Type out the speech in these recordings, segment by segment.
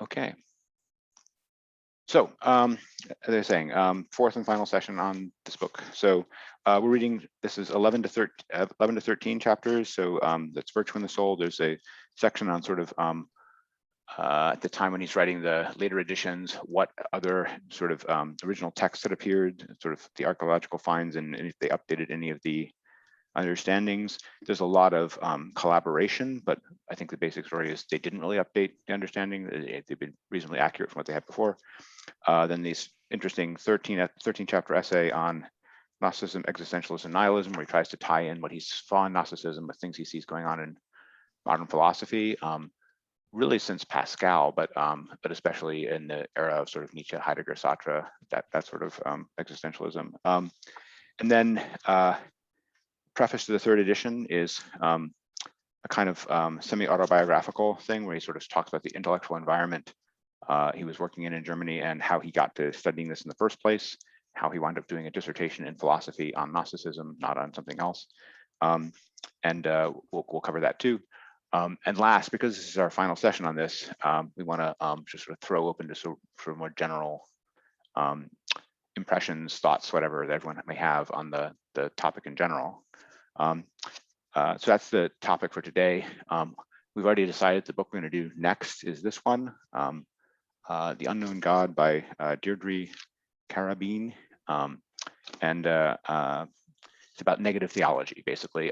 Okay. So, as I was saying, fourth and final session on this book. So we're reading, this is 11 to 13 chapters. So that's Virtue in the Soul. There's a section on sort of, at the time when he's writing the later editions, what other sort of original texts had appeared, sort of the archaeological finds, and if they updated any of the understandings. There's a lot of collaboration, but I think the basic story is they didn't really update the understanding. They've been reasonably accurate from what they had before. Then these interesting 13 chapter essay on Gnosticism, existentialism, and nihilism, where he tries to tie in what he saw in Gnosticism with things he sees going on in modern philosophy, really since Pascal, but especially in the era of sort of Nietzsche, Heidegger, Sartre, that sort of existentialism. And then preface to the third edition is a kind of semi-autobiographical thing where he sort of talks about the intellectual environment he was working in Germany and how he got to studying this in the first place, how he wound up doing a dissertation in philosophy on Gnosticism, not on something else. And we'll cover that too. And last, because this is our final session on this, we want to just sort of throw open to sort of more general impressions, thoughts, whatever that everyone may have on the topic in general. So that's the topic for today. We've already decided the book we're going to do next is this one, The Unknown God by Deirdre Carabine. And it's about negative theology, basically.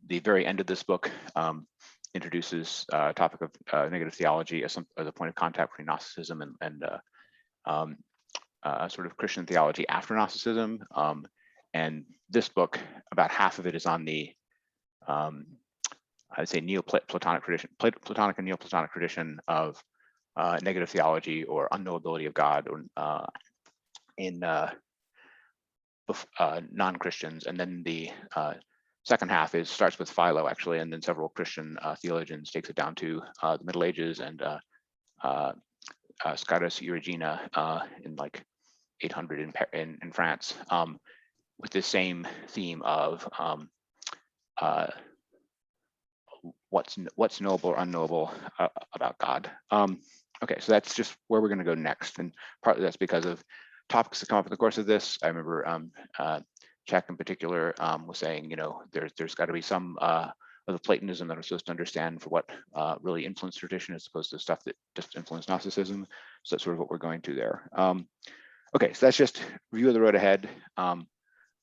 The very end of this book introduces a topic of negative theology as a point of contact between Gnosticism and sort of Christian theology after Gnosticism. And this book, about half of it is on the, I'd say, Neoplatonic tradition, Platonic and Neoplatonic tradition of negative theology or unknowability of God in non-Christians. And then the second half starts with Philo, actually, and then several Christian theologians takes it down to the Middle Ages and Scaurus Erigena in like 800 in France, with the same theme of what's knowable or unknowable about God. Okay, so that's just where we're going to go next, and partly that's because of topics that come up in the course of this. I remember Czech in particular was saying, you know, there's got to be some of the Platonism that we're supposed to understand for what really influenced tradition as opposed to stuff that just influenced Gnosticism. So that's sort of what we're going to there. Okay, so that's just review of the road ahead.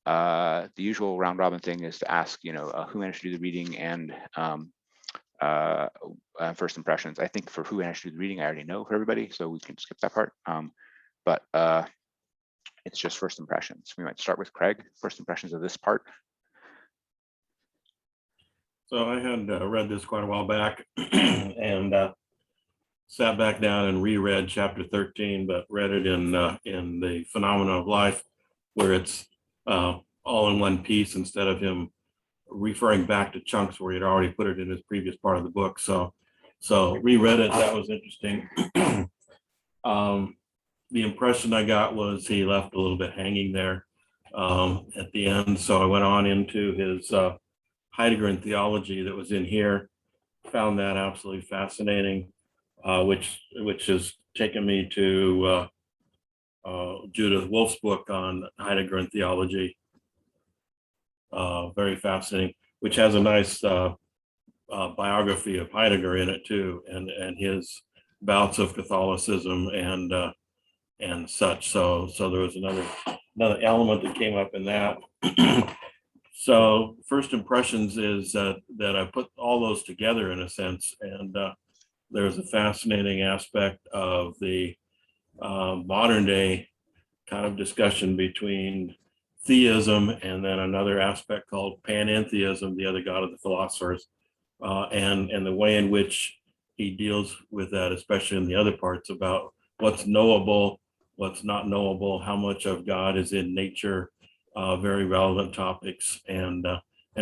The usual round robin thing is to ask, you know, who managed to do the reading and first impressions. I think for who managed to do the reading, I already know for everybody, so we can skip that part. But it's just first impressions. We might start with Craig, first impressions of this part. So I had read this quite a while back and sat back down and reread chapter 13, but read it in the Phenomena of Life, where it's all in one piece instead of him referring back to chunks where he'd already put it in his previous part of the book. So reread it. That was interesting. The impression I got was he left a little bit hanging there at the end. So I went on into his Heidegger and theology that was in here. Found that absolutely fascinating, which has taken me to Judith Wolf's book on Heidegger and theology. Very fascinating, which has a nice biography of Heidegger in it too, and his bouts of Catholicism and such. So there was another element that came up in that. So first impressions is that I put all those together in a sense, and there's a fascinating aspect of the modern day kind of discussion between theism and then another aspect called panentheism, the other god of the philosophers, and the way in which he deals with that, especially in the other parts about what's knowable, what's not knowable, how much of God is in nature, very relevant topics and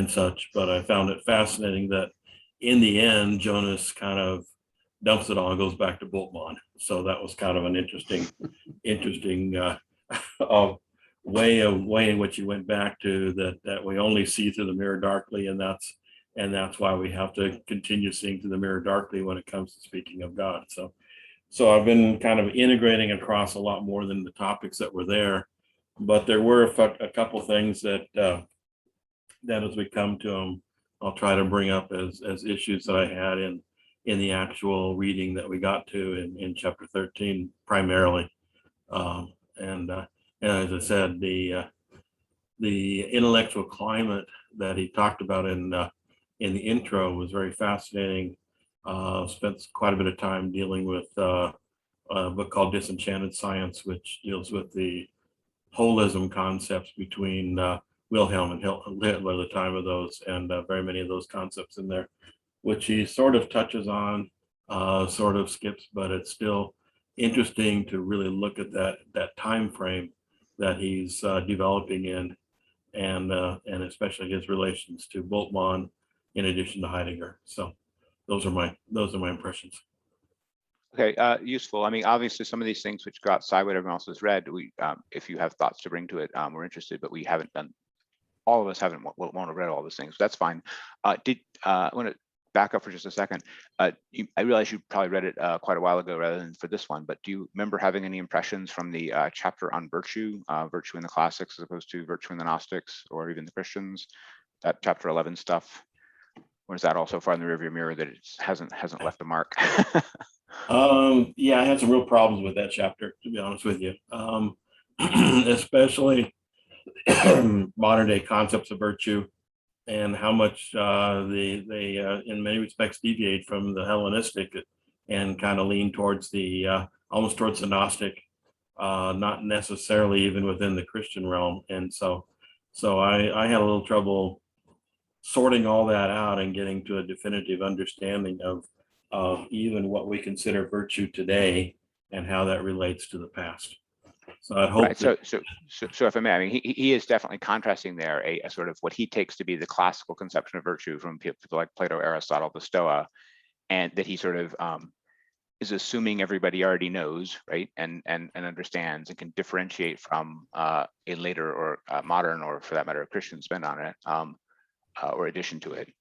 such. But I found it fascinating that in the end, Jonas kind of dumps it all and goes back to Bultmann. So that was kind of an interesting way in which he went back to that we only see through the mirror darkly, and that's why we have to continue seeing through the mirror darkly when it comes to speaking of God. So So I've been kind of integrating across a lot more than the topics that were there, but there were a couple things that as we come to them, I'll try to bring up as issues that I had in the actual reading that we got to in chapter 13 primarily. And as I said, the intellectual climate that he talked about in the intro was very fascinating. Spent quite a bit of time dealing with a book called Disenchanted Science, which deals with the holism concepts between Wilhelm and Hitler, the time of those, and very many of those concepts in there, which he sort of touches on, sort of skips, but it's still interesting to really look at that time frame that he's developing in, and especially his relations to Boltzmann, in addition to Heidegger. So those are my impressions. Okay, useful. I mean, obviously, some of these things which go outside what everyone else has read, we, if you have thoughts to bring to it, we're interested, but we haven't done. All of us haven't won't have read all those things. That's fine. I want to back up for just a second. I realize you probably read it quite a while ago rather than for this one, but do you remember having any impressions from the chapter on virtue, virtue in the classics as opposed to virtue in the Gnostics or even the Christians, that chapter 11 stuff? Or is that all so far in the rearview mirror that it hasn't left a mark? Yeah, I had some real problems with that chapter, to be honest with you. Especially modern day concepts of virtue and how much they in many respects deviate from the Hellenistic and kind of lean towards the almost towards the Gnostic, not necessarily even within the Christian realm. And so I had a little trouble sorting all that out and getting to a definitive understanding of even what we consider virtue today and how that relates to the past. So I hope. Right. So if I may, I mean, he is definitely contrasting there a sort of what he takes to be the classical conception of virtue from people like Plato, Aristotle, the Stoa, and that he sort of is assuming everybody already knows, right, and understands and can differentiate from a later or modern, or for that matter, a Christian spin on it, or addition to it.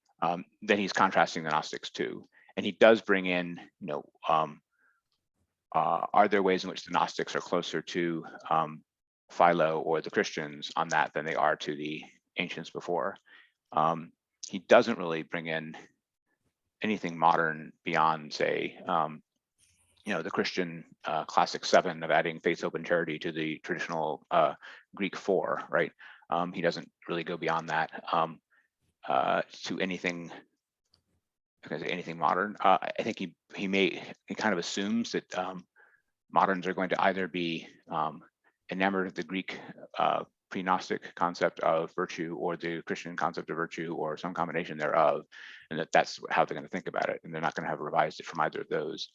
Then he's contrasting the Gnostics too, and he does bring in, you know, are there ways in which the Gnostics are closer to Philo or the Christians on that than they are to the ancients before? He doesn't really bring in anything modern beyond, say, you know, the Christian classic 7 of adding faith, hope, and charity to the traditional Greek 4, right? He doesn't really go beyond that to anything. Anything modern. I think he kind of assumes that moderns are going to either be enamored of the Greek pre-Gnostic concept of virtue or the Christian concept of virtue or some combination thereof, and that's how they're going to think about it, and they're not going to have revised it from either of those.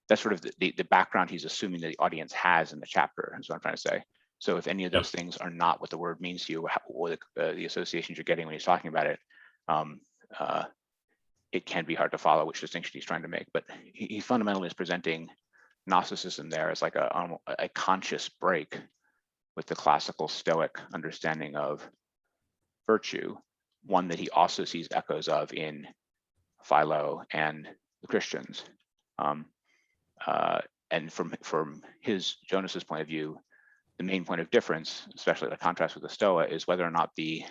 That's sort of the background he's assuming that the audience has in the chapter, is what I'm trying to say. So if any of those things are not what the word means to you, or the associations you're getting when he's talking about it, it can be hard to follow which distinction he's trying to make. But he fundamentally is presenting Gnosticism there as like a conscious break with the classical Stoic understanding of virtue, one that he also sees echoes of in Philo and the Christians. And from his Jonas's point of view, the main point of difference, especially the contrast with the Stoa, is whether or not the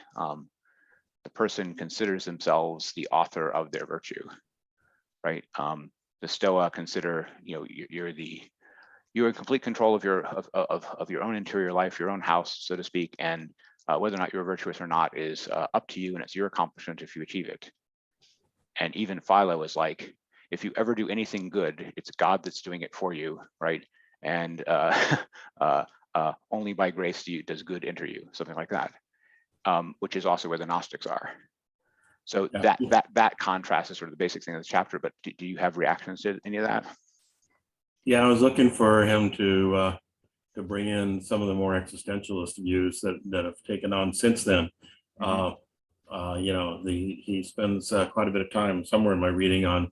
person considers themselves the author of their virtue, right? The Stoa consider, you know, you're in complete control of your own interior life, your own house, so to speak, and whether or not you're virtuous or not is up to you, and it's your accomplishment if you achieve it. And even Philo is like, if you ever do anything good, it's God that's doing it for you, right? And only by grace does good enter you, something like that. Which is also where the Gnostics are. So that contrast is sort of the basic thing of the chapter. But do you have reactions to any of that? Yeah, I was looking for him to bring in some of the more existentialist views that have taken on since then. Mm-hmm. You know, he spends quite a bit of time somewhere in my reading on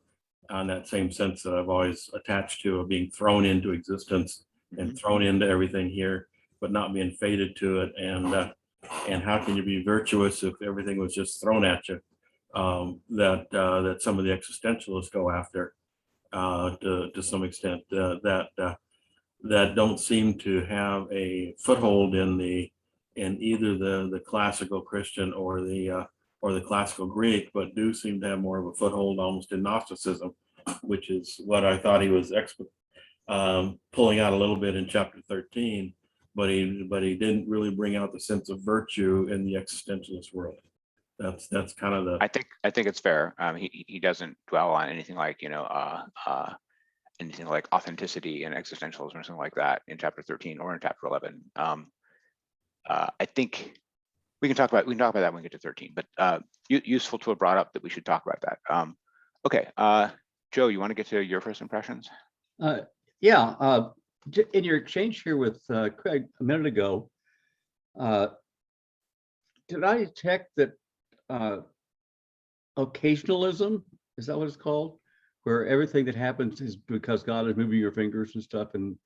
that same sense that I've always attached to, of being thrown into existence and thrown into everything here, but not being fated to it. And how can you be virtuous if everything was just thrown at you? That some of the existentialists go after. to some extent, that don't seem to have a foothold in either the classical Christian or the classical Greek, but do seem to have more of a foothold almost in Gnosticism, which is what I thought he was pulling out a little bit in chapter 13, but he didn't really bring out the sense of virtue in the existentialist world. That's kind of the. I think it's fair. He doesn't dwell on anything like anything like authenticity and existentialism or something like that in chapter 13 or in chapter 11. I think we can talk about that when we get to 13, but useful to have brought up that we should talk about that. Okay, Joe, you want to get to your first impressions? Yeah, in your exchange here with Craig a minute ago, did I detect that occasionalism, is that what it's called? Where everything that happens is because God is moving your fingers and stuff? And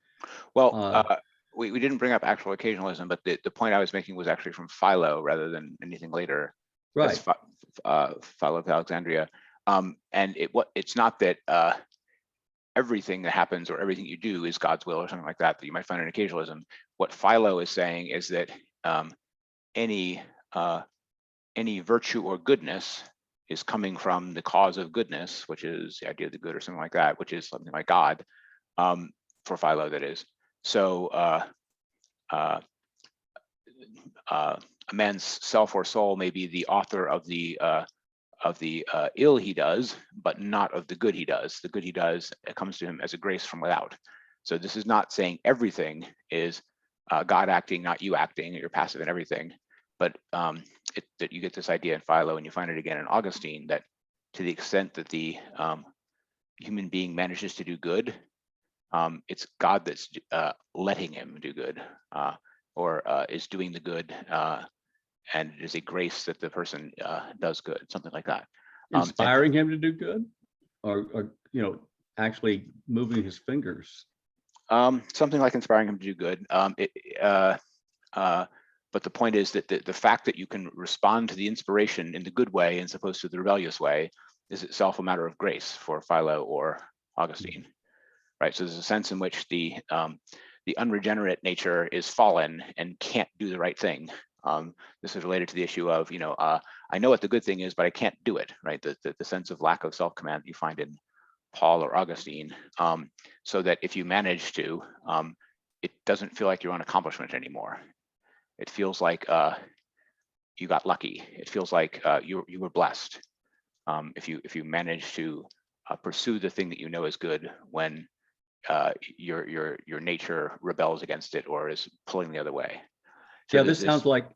well, we didn't bring up actual occasionalism, but the point I was making was actually from Philo rather than anything later. right. Philo of Alexandria. And it's not that everything that happens or everything you do is God's will or something like that you might find in occasionalism. What Philo is saying is that any virtue or goodness is coming from the cause of goodness, which is the idea of the good or something like that, which is something like God, for Philo, that is. So a man's self or soul may be the author of the ill he does, but not of the good he does. The good he does, it comes to him as a grace from without. So this is not saying everything is God acting, not you acting, you're passive in everything. But that you get this idea in Philo, and you find it again in Augustine, that to the extent that the human being manages to do good, it's God that's letting him do good, or is doing the good, and it is a grace that the person does good, something like that. Inspiring him to do good, or actually moving his fingers. Something like inspiring him to do good. But the point is that the fact that you can respond to the inspiration in the good way as opposed to the rebellious way is itself a matter of grace for Philo or Augustine, right? So there's a sense in which the unregenerate nature is fallen and can't do the right thing. This is related to the issue of, I know what the good thing is, but I can't do it, right? The sense of lack of self-command you find in Paul or Augustine, so that if you manage to, it doesn't feel like your own accomplishment anymore. It feels like you got lucky. It feels like you were blessed if you manage to pursue the thing that you know is good when your nature rebels against it or is pulling the other way. So yeah, this sounds like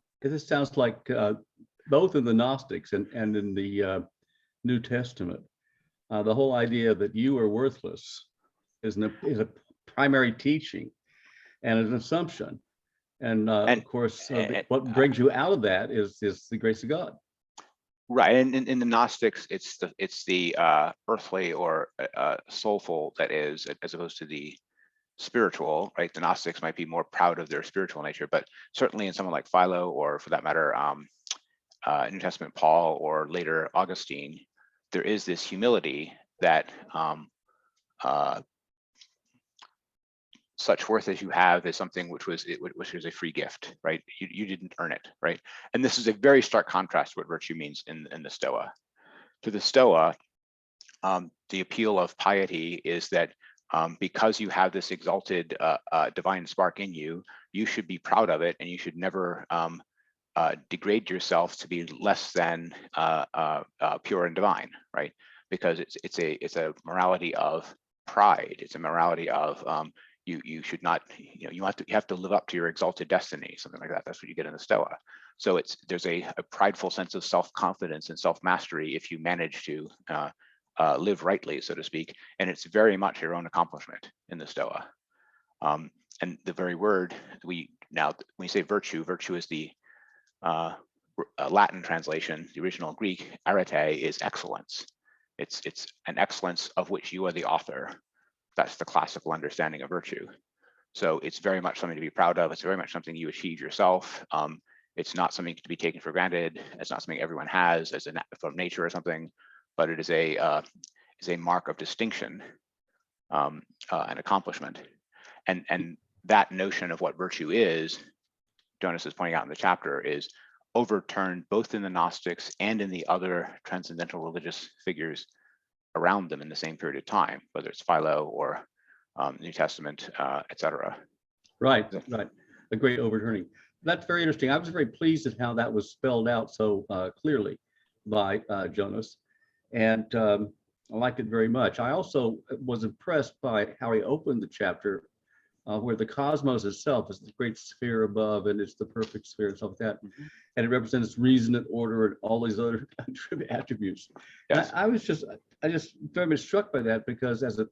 both in the Gnostics and in the New Testament, the whole idea that you are worthless is a primary teaching and an assumption. And of course, what brings you out of that is the grace of God. Right, and in the Gnostics, it's the earthly or soulful that is, as opposed to the spiritual, right? The Gnostics might be more proud of their spiritual nature, but certainly in someone like Philo, or for that matter, New Testament Paul, or later Augustine, there is this humility that such worth as you have is something which was a free gift, right? You didn't earn it, right? And this is a very stark contrast to what virtue means in the Stoa. To the Stoa, the appeal of piety is that because you have this exalted divine spark in you, you should be proud of it, and you should never degrade yourself to be less than pure and divine, right? Because it's a morality of pride. It's a morality of you should not, you have to live up to your exalted destiny, something like that. That's what you get in the Stoa. So there's a prideful sense of self-confidence and self-mastery if you manage to live rightly, so to speak, and it's very much your own accomplishment in the Stoa. And the very word when you say virtue is the Latin translation. The original Greek arete is excellence. It's an excellence of which you are the author. That's the classical understanding of virtue. So it's very much something to be proud of. It's very much something you achieve yourself. It's not something to be taken for granted. It's not something everyone has from nature or something, but it is a mark of distinction an accomplishment. And that notion of what virtue is, Jonas is pointing out in the chapter, is overturned both in the Gnostics and in the other transcendental religious figures around them in the same period of time, whether it's Philo or New Testament, etc. Right. A great overturning. That's very interesting. I was very pleased at how that was spelled out so clearly by Jonas, and I liked it very much. I also was impressed by how he opened the chapter, where the cosmos itself is the great sphere above, and it's the perfect sphere and stuff like that, and it represents reason and order and all these other attributes. Yes. And I just very much struck by that, because as a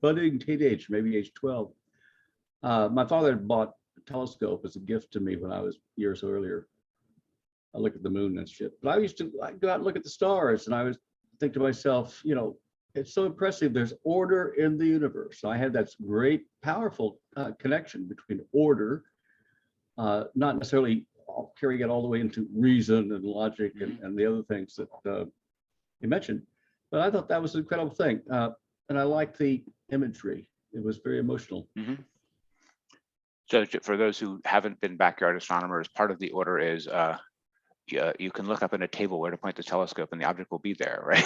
budding teenager, maybe age 12, my father had bought a telescope as a gift to me when I was years earlier. I look at the moon and shit, but I'd go out and look at the stars, and I was think to myself, you know, it's so impressive. There's order in the universe. So I had that great, powerful connection between order, not necessarily carrying it all the way into reason and logic and the other things that you mentioned. But I thought that was an incredible thing. And I liked the imagery. It was very emotional. So for those who haven't been backyard astronomers, part of the order is you can look up on a table where to point the telescope, and the object will be there, right?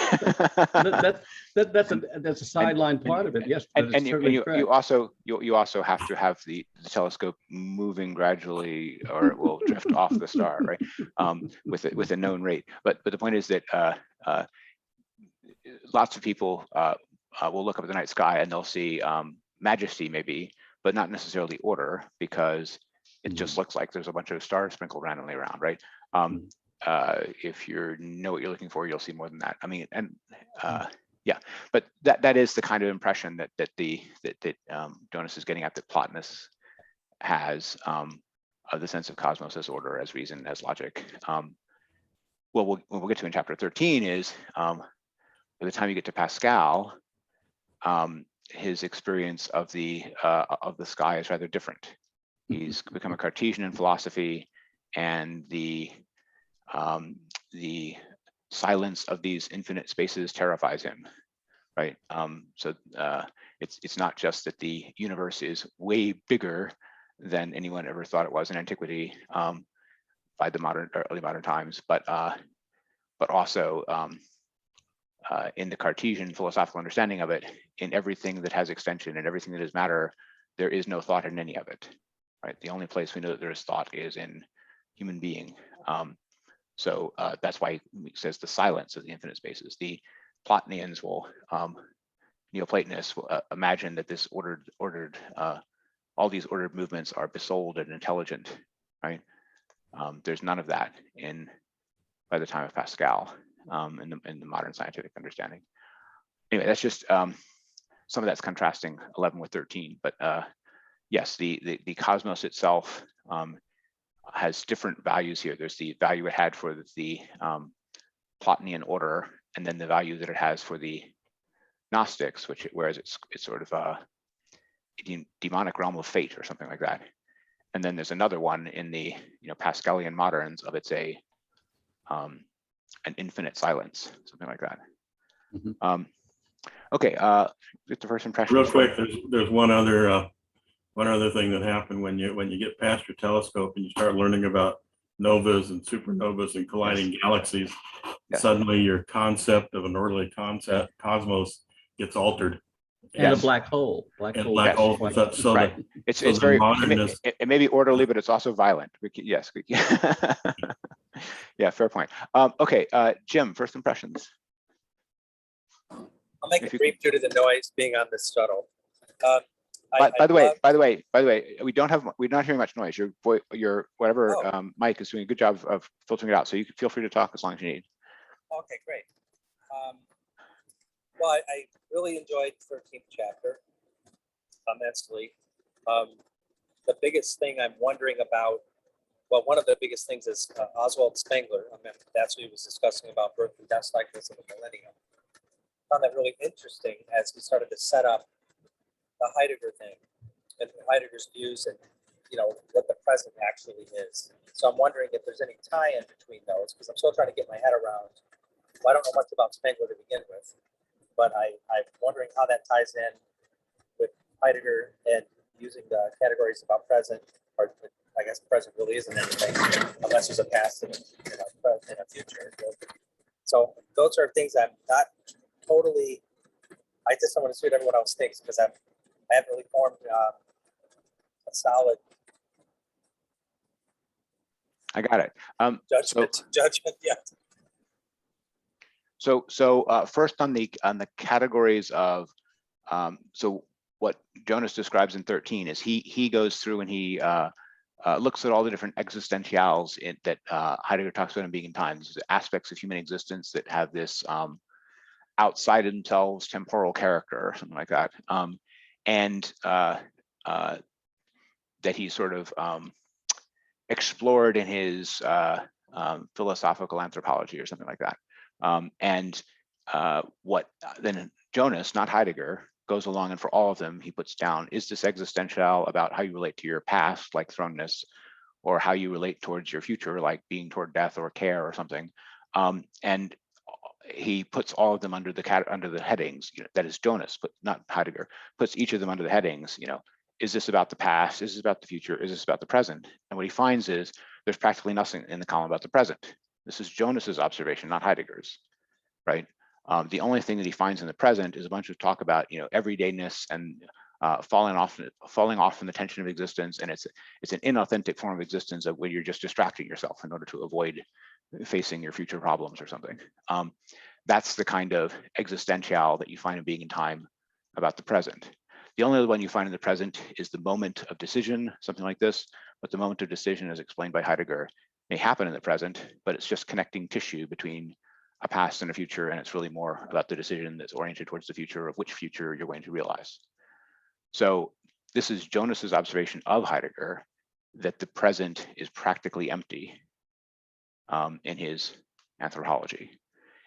That's a sideline part of it. Yes, and you also have to have the telescope moving gradually, or it will drift off the star, right? With a known rate. But the point is that lots of people will look up at the night sky and they'll see majesty, maybe, but not necessarily order, because it just looks like there's a bunch of stars sprinkled randomly around, right? If you know what you're looking for, you'll see more than that. I mean, and yeah, but that is the kind of impression that Jonas is getting at, that Plotinus has, of the sense of cosmos as order, as reason, as logic. What we'll get to in chapter 13 is, by the time you get to Pascal, his experience of the sky is rather different. He's become a Cartesian in philosophy, and the silence of these infinite spaces terrifies him, right? So it's not just that the universe is way bigger than anyone ever thought it was in antiquity, by the early modern times, but also in the Cartesian philosophical understanding of it, in everything that has extension and everything that is matter, there is no thought in any of it, right? The only place we know that there is thought is in human being. So that's why he says the silence of the infinite spaces. The Platonians will, Neoplatonists will imagine that this ordered, all these ordered movements are besouled and intelligent, right? There's none of that by the time of Pascal, in the modern scientific understanding. Anyway, that's just some of that's contrasting 11 with 13, but yes, the cosmos itself has different values here. There's the value it had for the Platonian order, and then the value that it has for the Gnostics, whereas it's sort of a demonic realm of fate or something like that. And then there's another one in the Pascalian moderns of it's an infinite silence, something like that. Okay, get the first impression. Real quick, there's one other thing that happened when you get past your telescope and you start learning about novas and supernovas and colliding galaxies. Suddenly your concept of an orderly cosmos gets altered. And a black hole. Black hole. So right. It's very, it may be orderly, but it's also violent. Yes. Yeah, fair point. Okay, Jim, first impressions. I'll make it brief due to the noise being on the shuttle. By the way, we're not hearing much noise. Your whatever mic is doing a good job of filtering it out. So you can feel free to talk as long as you need. Okay, great. Well, I really enjoyed 13th chapter immensely. The biggest thing I'm wondering about, well, one of the biggest things is Oswald Spengler. I mean, that's what he was discussing about birth and death cycles of the millennium. I found that really interesting as we started to set up the Heidegger thing and Heidegger's views and what the present actually is. So I'm wondering if there's any tie-in between those, because I'm still trying to get my head around. Well, I don't know much about Spengler to begin with, but I'm wondering how that ties in Heidegger and using the categories about present, or I guess present really isn't anything unless there's a past and a future. So those are things I'm not totally. I just don't want to see what everyone else thinks because I haven't really formed a solid I got it. judgment yet. So first on the categories of so what Jonas describes in 13 is he goes through and he looks at all the different existentials that Heidegger talks about in Being and Time. These are aspects of human existence that have this outside themselves temporal character or something like that, and that he sort of explored in his philosophical anthropology or something like that. And what then Jonas, not Heidegger, goes along and for all of them, he puts down is this existential about how you relate to your past, like thrownness, or how you relate towards your future, like being toward death or care or something. And he puts all of them under the headings, that is Jonas, but not Heidegger, puts each of them under the headings, is this about the past? Is this about the future? Is this about the present? And what he finds is there's practically nothing in the column about the present. This is Jonas's observation, not Heidegger's, right? The only thing that he finds in the present is a bunch of talk about, everydayness and falling off from the tension of existence, and it's an inauthentic form of existence of where you're just distracting yourself in order to avoid facing your future problems or something. That's the kind of existential that you find in Being and Time about the present. The only other one you find in the present is the moment of decision, something like this. But the moment of decision, as explained by Heidegger, may happen in the present, but it's just connecting tissue between a past and a future, and it's really more about the decision that's oriented towards the future of which future you're going to realize. So this is Jonas's observation of Heidegger, that the present is practically empty in his anthropology.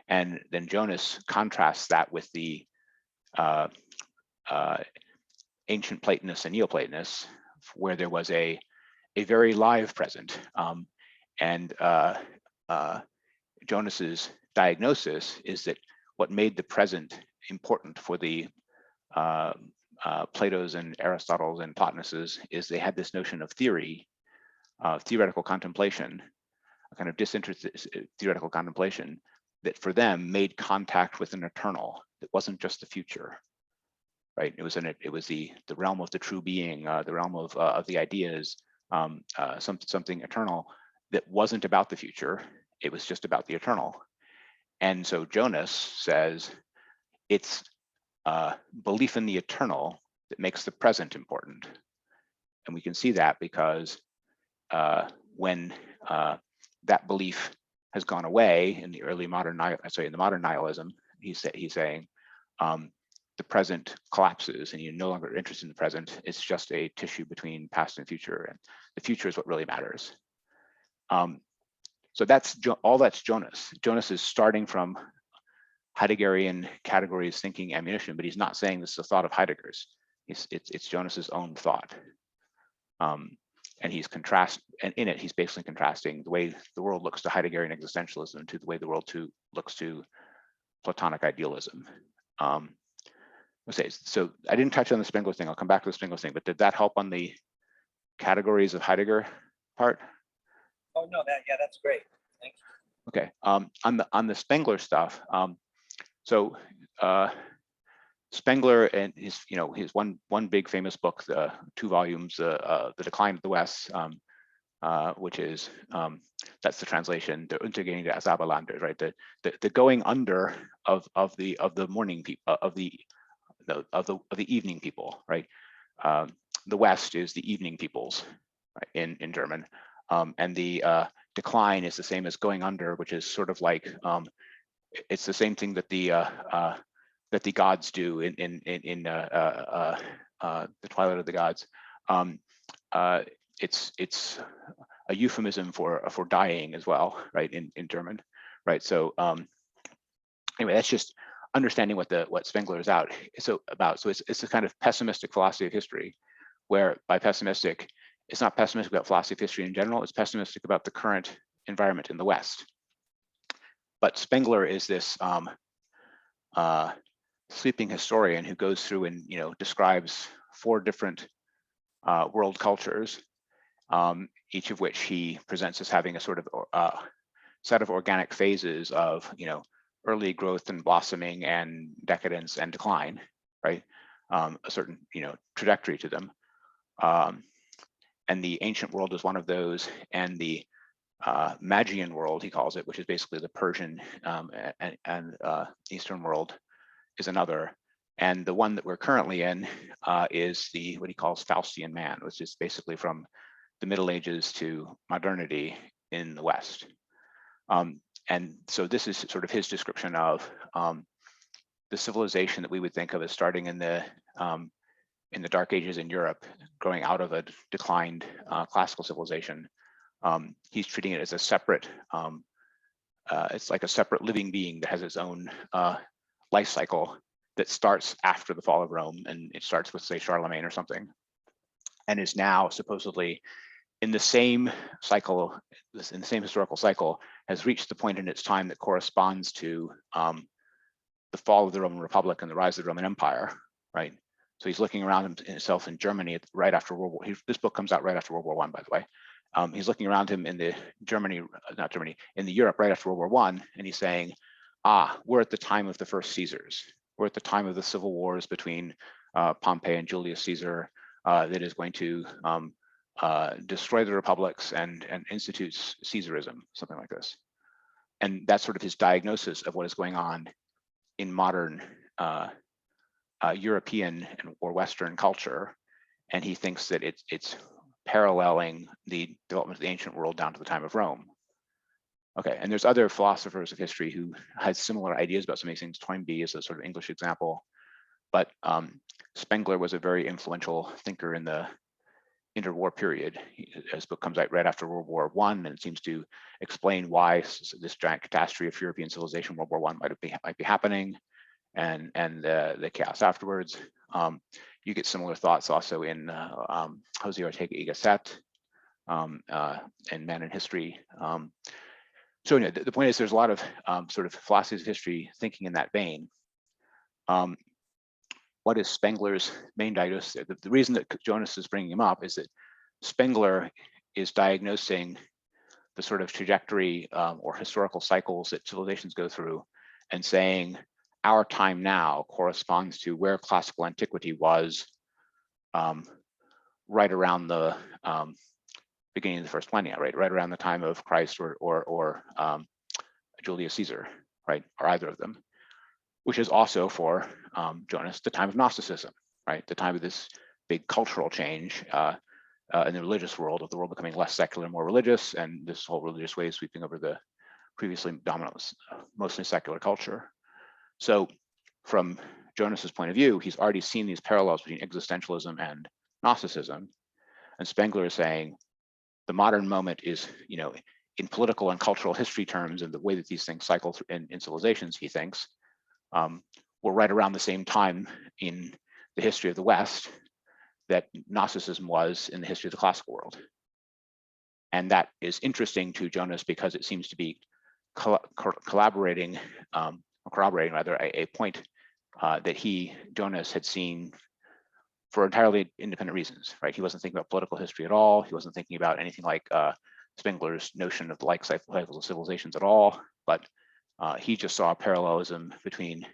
And then Jonas contrasts that with the ancient Platonists and Neoplatonists, where there was a very live present. And Jonas's diagnosis is that what made the present important for the Plato's and Aristotle's and Plotinus's is they had this notion of theory, theoretical contemplation, a kind of disinterested theoretical contemplation that for them made contact with an eternal that wasn't just the future, right? It was the realm of the true being, the realm of the ideas, something eternal that wasn't about the future. It was just about the eternal. And so Jonas says it's belief in the eternal that makes the present important. And we can see that because when that belief has gone away in the early modern, in the modern nihilism, he's saying the present collapses and you're no longer interested in the present. It's just a tissue between past and future, and the future is what really matters. So that's Jonas. Jonas is starting from Heideggerian categories, thinking, ammunition, but he's not saying this is a thought of Heidegger's. It's Jonas's own thought. And in it, he's basically contrasting the way the world looks to Heideggerian existentialism to the way the world looks to Platonic idealism. So I didn't touch on the Spengler thing. I'll come back to the Spengler thing, but did that help on the categories of Heidegger part? Oh no, that's great. Thank you. Okay. On the Spengler stuff, so Spengler and his one big famous book, the 2 volumes, The Decline of the West, which is that's the translation, the Untergehung der Asaberländer, right? The going under of the morning people, of the evening people, right? The West is the evening peoples, right, in German, and the decline is the same as going under, which is sort of like it's the same thing that the gods do in the Twilight of the Gods. It's a euphemism for dying as well, right, in German, right? So anyway, that's just understanding what Spengler is about. So it's a kind of pessimistic philosophy of history, where by pessimistic, it's not pessimistic about philosophy of history in general, it's pessimistic about the current environment in the West. But Spengler is this sweeping historian who goes through and describes 4 different world cultures, each of which he presents as having a sort of set of organic phases of, early growth and blossoming and decadence and decline, right? A certain, trajectory to them. And the ancient world is one of those, and the Magian world, he calls it, which is basically the Persian and Eastern world, is another. And the one that we're currently in is what he calls Faustian Man, which is basically from the Middle Ages to modernity in the West. And so this is sort of his description of the civilization that we would think of as starting in the Dark Ages in Europe, growing out of a declined classical civilization. He's treating it as a separate, it's like a separate living being that has its own life cycle that starts after the fall of Rome, and it starts with, say, Charlemagne or something, and is now supposedly in the same cycle, in the same historical cycle, has reached the point in its time that corresponds to the fall of the Roman Republic and the rise of the Roman Empire, right? So he's looking around himself in Germany right after World War. This book comes out right after World War I, by the way. He's looking around him in the in the Europe right after World War I, and he's saying, we're at the time of the first Caesars. We're at the time of the civil wars between Pompey and Julius Caesar that is going to destroy the republics and institutes Caesarism, something like this. And that's sort of his diagnosis of what is going on in modern European or Western culture. And he thinks that it's paralleling the development of the ancient world down to the time of Rome. Okay, and there's other philosophers of history who had similar ideas about some of these things. Toynbee is a sort of English example, but Spengler was a very influential thinker in the interwar period. His book comes out right after World War I, and it seems to explain why this giant catastrophe of European civilization, World War I, might be happening, and the chaos afterwards. You get similar thoughts also in Jose Ortega y Gasset and Man in History. So anyway, the point is there's a lot of sort of philosophies of history thinking in that vein. What is Spengler's main diagnosis? The reason that Jonas is bringing him up is that Spengler is diagnosing the sort of trajectory or historical cycles that civilizations go through, and saying our time now corresponds to where classical antiquity was right around the beginning of the first millennia, right around the time of Christ or Julius Caesar, right, or either of them, which is also for Jonas the time of Gnosticism, right, the time of this big cultural change in the religious world, of the world becoming less secular and more religious, and this whole religious wave sweeping over the previously dominant, mostly secular culture. So from Jonas's point of view, he's already seen these parallels between existentialism and Gnosticism, and Spengler is saying the modern moment is, in political and cultural history terms, and the way that these things cycle through in civilizations, he thinks, we're right around the same time in the history of the West that Gnosticism was in the history of the classical world. And that is interesting to Jonas because it seems to be corroborating rather a point that Jonas had seen for entirely independent reasons, right? He wasn't thinking about political history at all. He wasn't thinking about anything like Spengler's notion of the life cycles of civilizations at all, but he just saw a parallelism between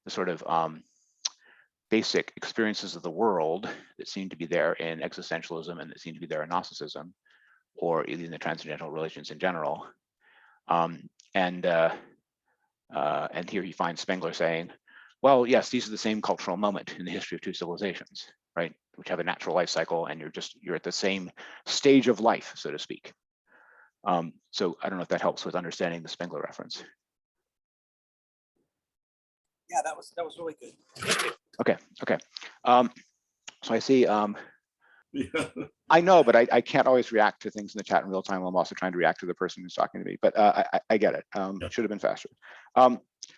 the sort of basic experiences of the world that seemed to be there in existentialism and that seemed to be there in Gnosticism, or in the transcendental religions in general. And here he finds Spengler saying, well, yes, these are the same cultural moment in the history of two civilizations, right, which have a natural life cycle, and you're at the same stage of life, so to speak. So I don't know if that helps with understanding the Spengler reference. Yeah, that was really good. Okay. So I see. Yeah. I know, but I can't always react to things in the chat in real time while I'm also trying to react to the person who's talking to me. But I get it. It should have been faster.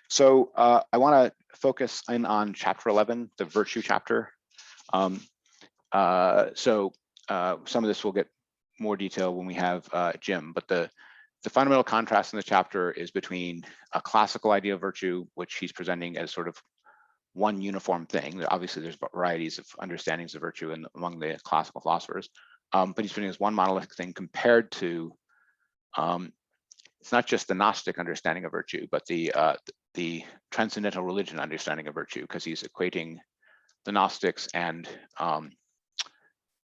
So I want to focus in on chapter 11, the virtue chapter. So some of this will get more detail when we have Jim, but the fundamental contrast in the chapter is between a classical idea of virtue, which he's presenting as sort of one uniform thing. Obviously, there's varieties of understandings of virtue among the classical philosophers, but he's putting as one monolithic thing compared to, it's not just the Gnostic understanding of virtue, but the transcendental religion understanding of virtue, because he's equating the Gnostics and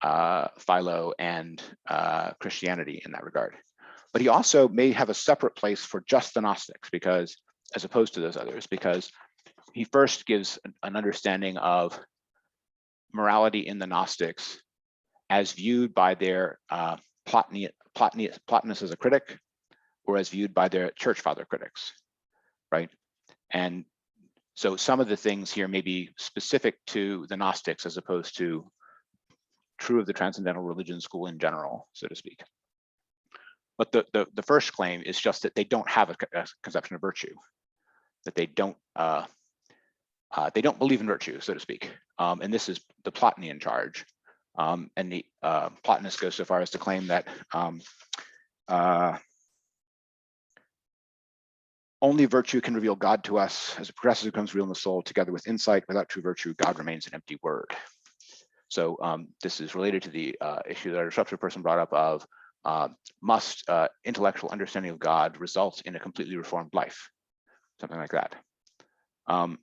Philo and Christianity in that regard. But he also may have a separate place for just the Gnostics, because, as opposed to those others, because he first gives an understanding of morality in the Gnostics as viewed by their Plotinus as a critic, or as viewed by their church father critics, right? And so some of the things here may be specific to the Gnostics as opposed to true of the transcendental religion school in general, so to speak. But the first claim is just that they don't have a conception of virtue, that they don't believe in virtue, so to speak. And this is the Plotinian charge. And the Plotinus goes so far as to claim that only virtue can reveal God to us. As it progresses, it becomes real in the soul. Together with insight, without true virtue, God remains an empty word. So this is related to the issue that a disruptive person brought up of must intellectual understanding of God result in a completely reformed life, something like that. And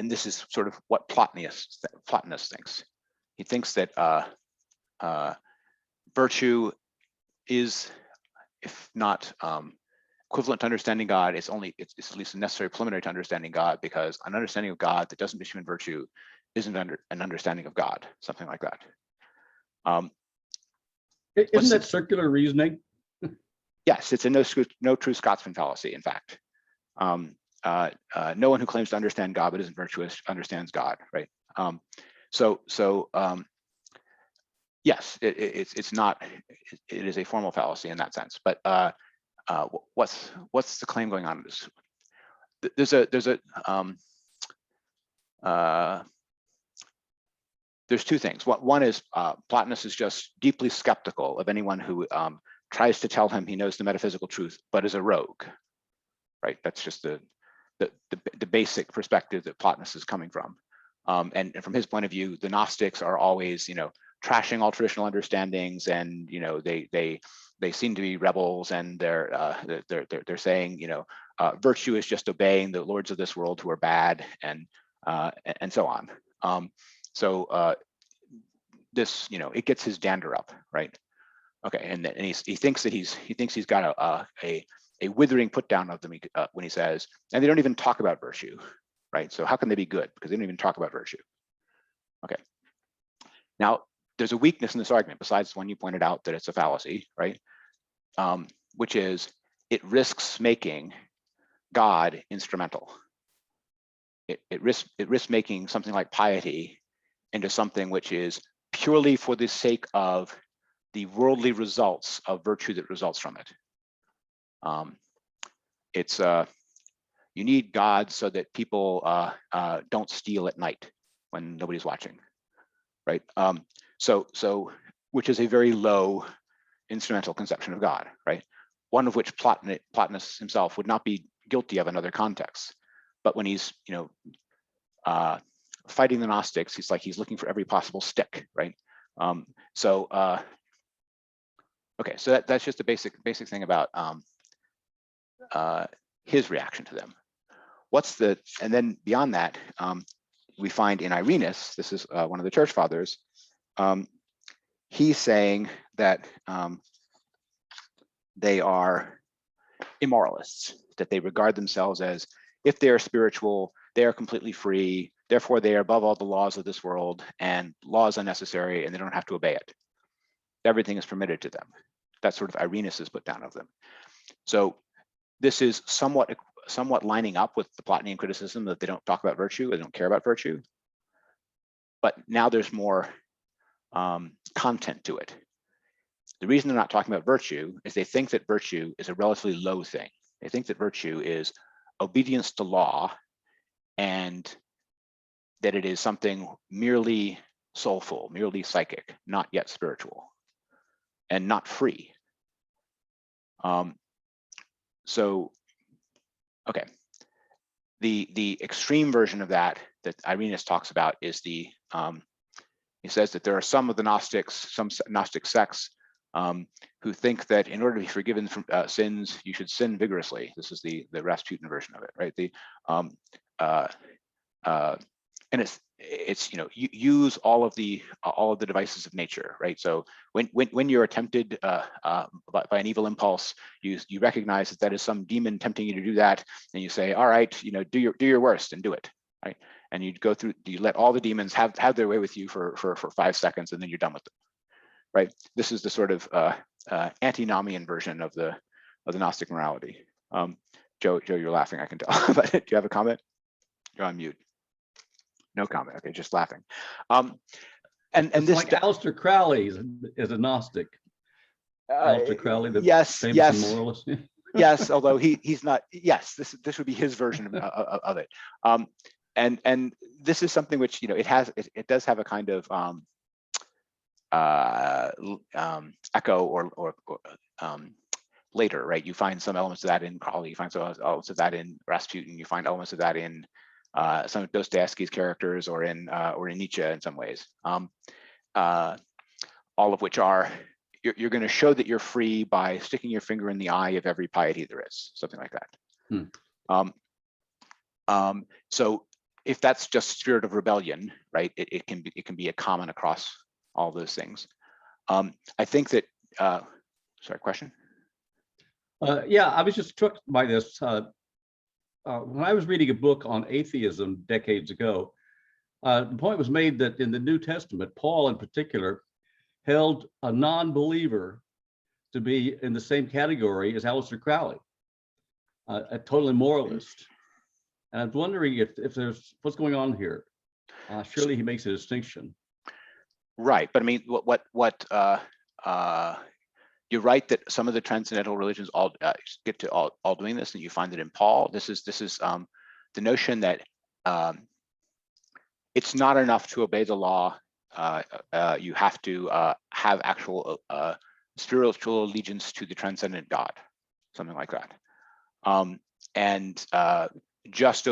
this is sort of what Plotinus thinks. He thinks that virtue is, if not equivalent to understanding God, it's at least a necessary preliminary to understanding God, because an understanding of God that doesn't issue in virtue isn't an understanding of God, something like that. Isn't that circular reasoning? Yes, it's a no true Scotsman fallacy, in fact. No one who claims to understand God but isn't virtuous understands God, right? Yes, it's not. It is a formal fallacy in that sense. But what's the claim going on in this? There's two things. One is Plotinus is just deeply skeptical of anyone who tries to tell him he knows the metaphysical truth but is a rogue, right? That's just the basic perspective that Plotinus is coming from. And from his point of view, the Gnostics are always, trashing all traditional understandings, and they seem to be rebels, and they're saying, virtue is just obeying the lords of this world who are bad, and so on. This, it gets his dander up, right? Okay, and he thinks that he's got a withering put down of them when he says, and they don't even talk about virtue, right? So how can they be good? Because they don't even talk about virtue. Okay. Now, there's a weakness in this argument, besides the one you pointed out, that it's a fallacy, right? Which is it risks making God instrumental. It risks making something like piety into something which is purely for the sake of the worldly results of virtue that results from it. You need God so that people don't steal at night when nobody's watching, right? So which is a very low instrumental conception of God, right? One of which Plotinus himself would not be guilty of in other contexts. But when he's fighting the Gnostics, he's looking for every possible stick, right? Okay, so that's just a basic thing about his reaction to them. And then beyond that, we find in Irenaeus, this is one of the church fathers, he's saying that they are immoralists, that they regard themselves as, if they are spiritual, they are completely free, therefore they are above all the laws of this world, and law is unnecessary and they don't have to obey it. Everything is permitted to them. That's sort of Irenaeus' put down of them. So this is somewhat lining up with the Plotinian criticism that they don't talk about virtue, they don't care about virtue. But now there's more content to it. The reason they're not talking about virtue is they think that virtue is a relatively low thing. They think that virtue is obedience to law, and that it is something merely soulful, merely psychic, not yet spiritual, and not free. Okay. The extreme version of that Irenaeus talks about is he says that there are some of the Gnostics, some Gnostic sects, who think that in order to be forgiven from sins, you should sin vigorously. This is the Rasputin version of it, right? And it's you use all of the devices of nature, right? So when you're tempted by an evil impulse, you recognize that is some demon tempting you to do that, and you say, all right, do your worst and do it, right? And you go through, you let all the demons have their way with you for 5 seconds, and then you're done with them, right? This is the sort of antinomian version of the Gnostic morality. Joe, you're laughing, I can tell. But do you have a comment? You're on mute. No comment. Okay, just laughing. And It's this, like Aleister Crowley is a Gnostic. Aleister Crowley, the yes, famous moralist. yes. Although he's not. Yes, this would be his version of it. And this is something which it does have a kind of echo or later, right? You find some elements of that in Crowley. You find some elements of that in Rasputin. You find elements of that in some of Dostoevsky's characters, or in Nietzsche in some ways. All of which are, you're going to show that you're free by sticking your finger in the eye of every piety there is, something like that. So if that's just spirit of rebellion, right? It can be a common across all those things. I think that. Sorry, question. Yeah, I was just struck by this. When I was reading a book on atheism decades ago, the point was made that in the New Testament, Paul in particular held a non-believer to be in the same category as Aleister Crowley, a total immoralist. And I was wondering if there's what's going on here. Surely he makes a distinction. Right, but I mean, you're right that some of the transcendental religions all get to all doing this, and you find it in Paul. This is the notion that it's not enough to obey the law. You have to have actual spiritual allegiance to the transcendent God, something like that. And just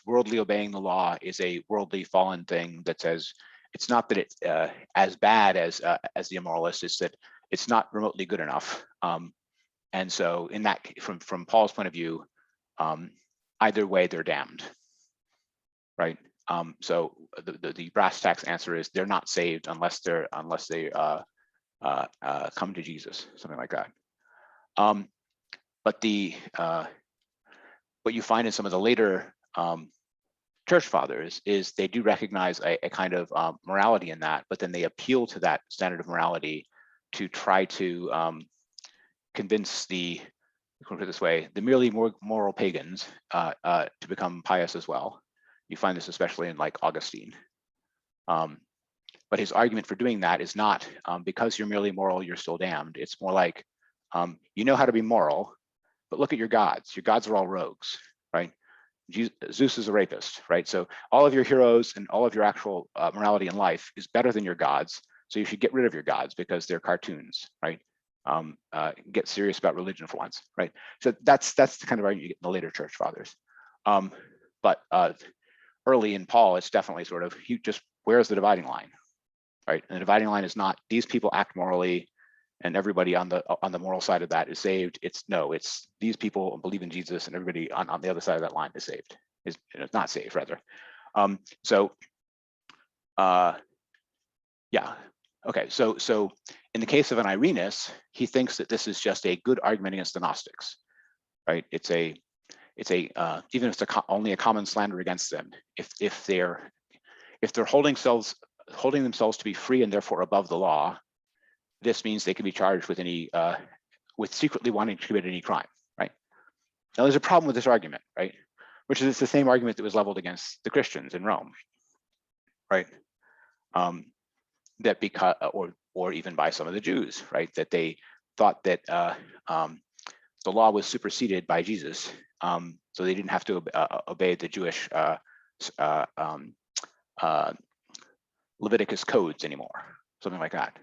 worldly obeying the law is a worldly fallen thing that says it's not that it's as bad as the immoralist, it's that it's not remotely good enough. And so in that, from Paul's point of view, either way, they're damned, right? So the brass tacks answer is they're not saved unless they come to Jesus, something like that. But what you find in some of the later church fathers is they do recognize a kind of morality in that, but then they appeal to that standard of morality to try to convince the merely moral pagans to become pious as well. You find this especially in like Augustine. But his argument for doing that is not because you're merely moral, you're still damned. It's more like, you know how to be moral, but look at your gods. Your gods are all rogues, right? Zeus is a rapist, right? So all of your heroes and all of your actual morality in life is better than your gods. So you should get rid of your gods because they're cartoons, right? Get serious about religion for once, right? So that's the kind of argument you get in the later church fathers. But early in Paul, it's definitely sort of, where's the dividing line, right? And the dividing line is not these people act morally and everybody on the moral side of that is saved. It's these people believe in Jesus and everybody on the other side of that line is saved. Is not saved, rather. Yeah. Okay. So in the case of an Irenaeus, he thinks that this is just a good argument against the Gnostics, right? It's even if it's only a common slander against them, if they're holding themselves to be free and therefore above the law, this means they can be charged with with secretly wanting to commit any crime, right? Now there's a problem with this argument, right? Which is it's the same argument that was leveled against the Christians in Rome, right? That because, or even by some of the Jews, right? That they thought that the law was superseded by Jesus, so they didn't have to obey the Jewish Leviticus codes anymore, something like that.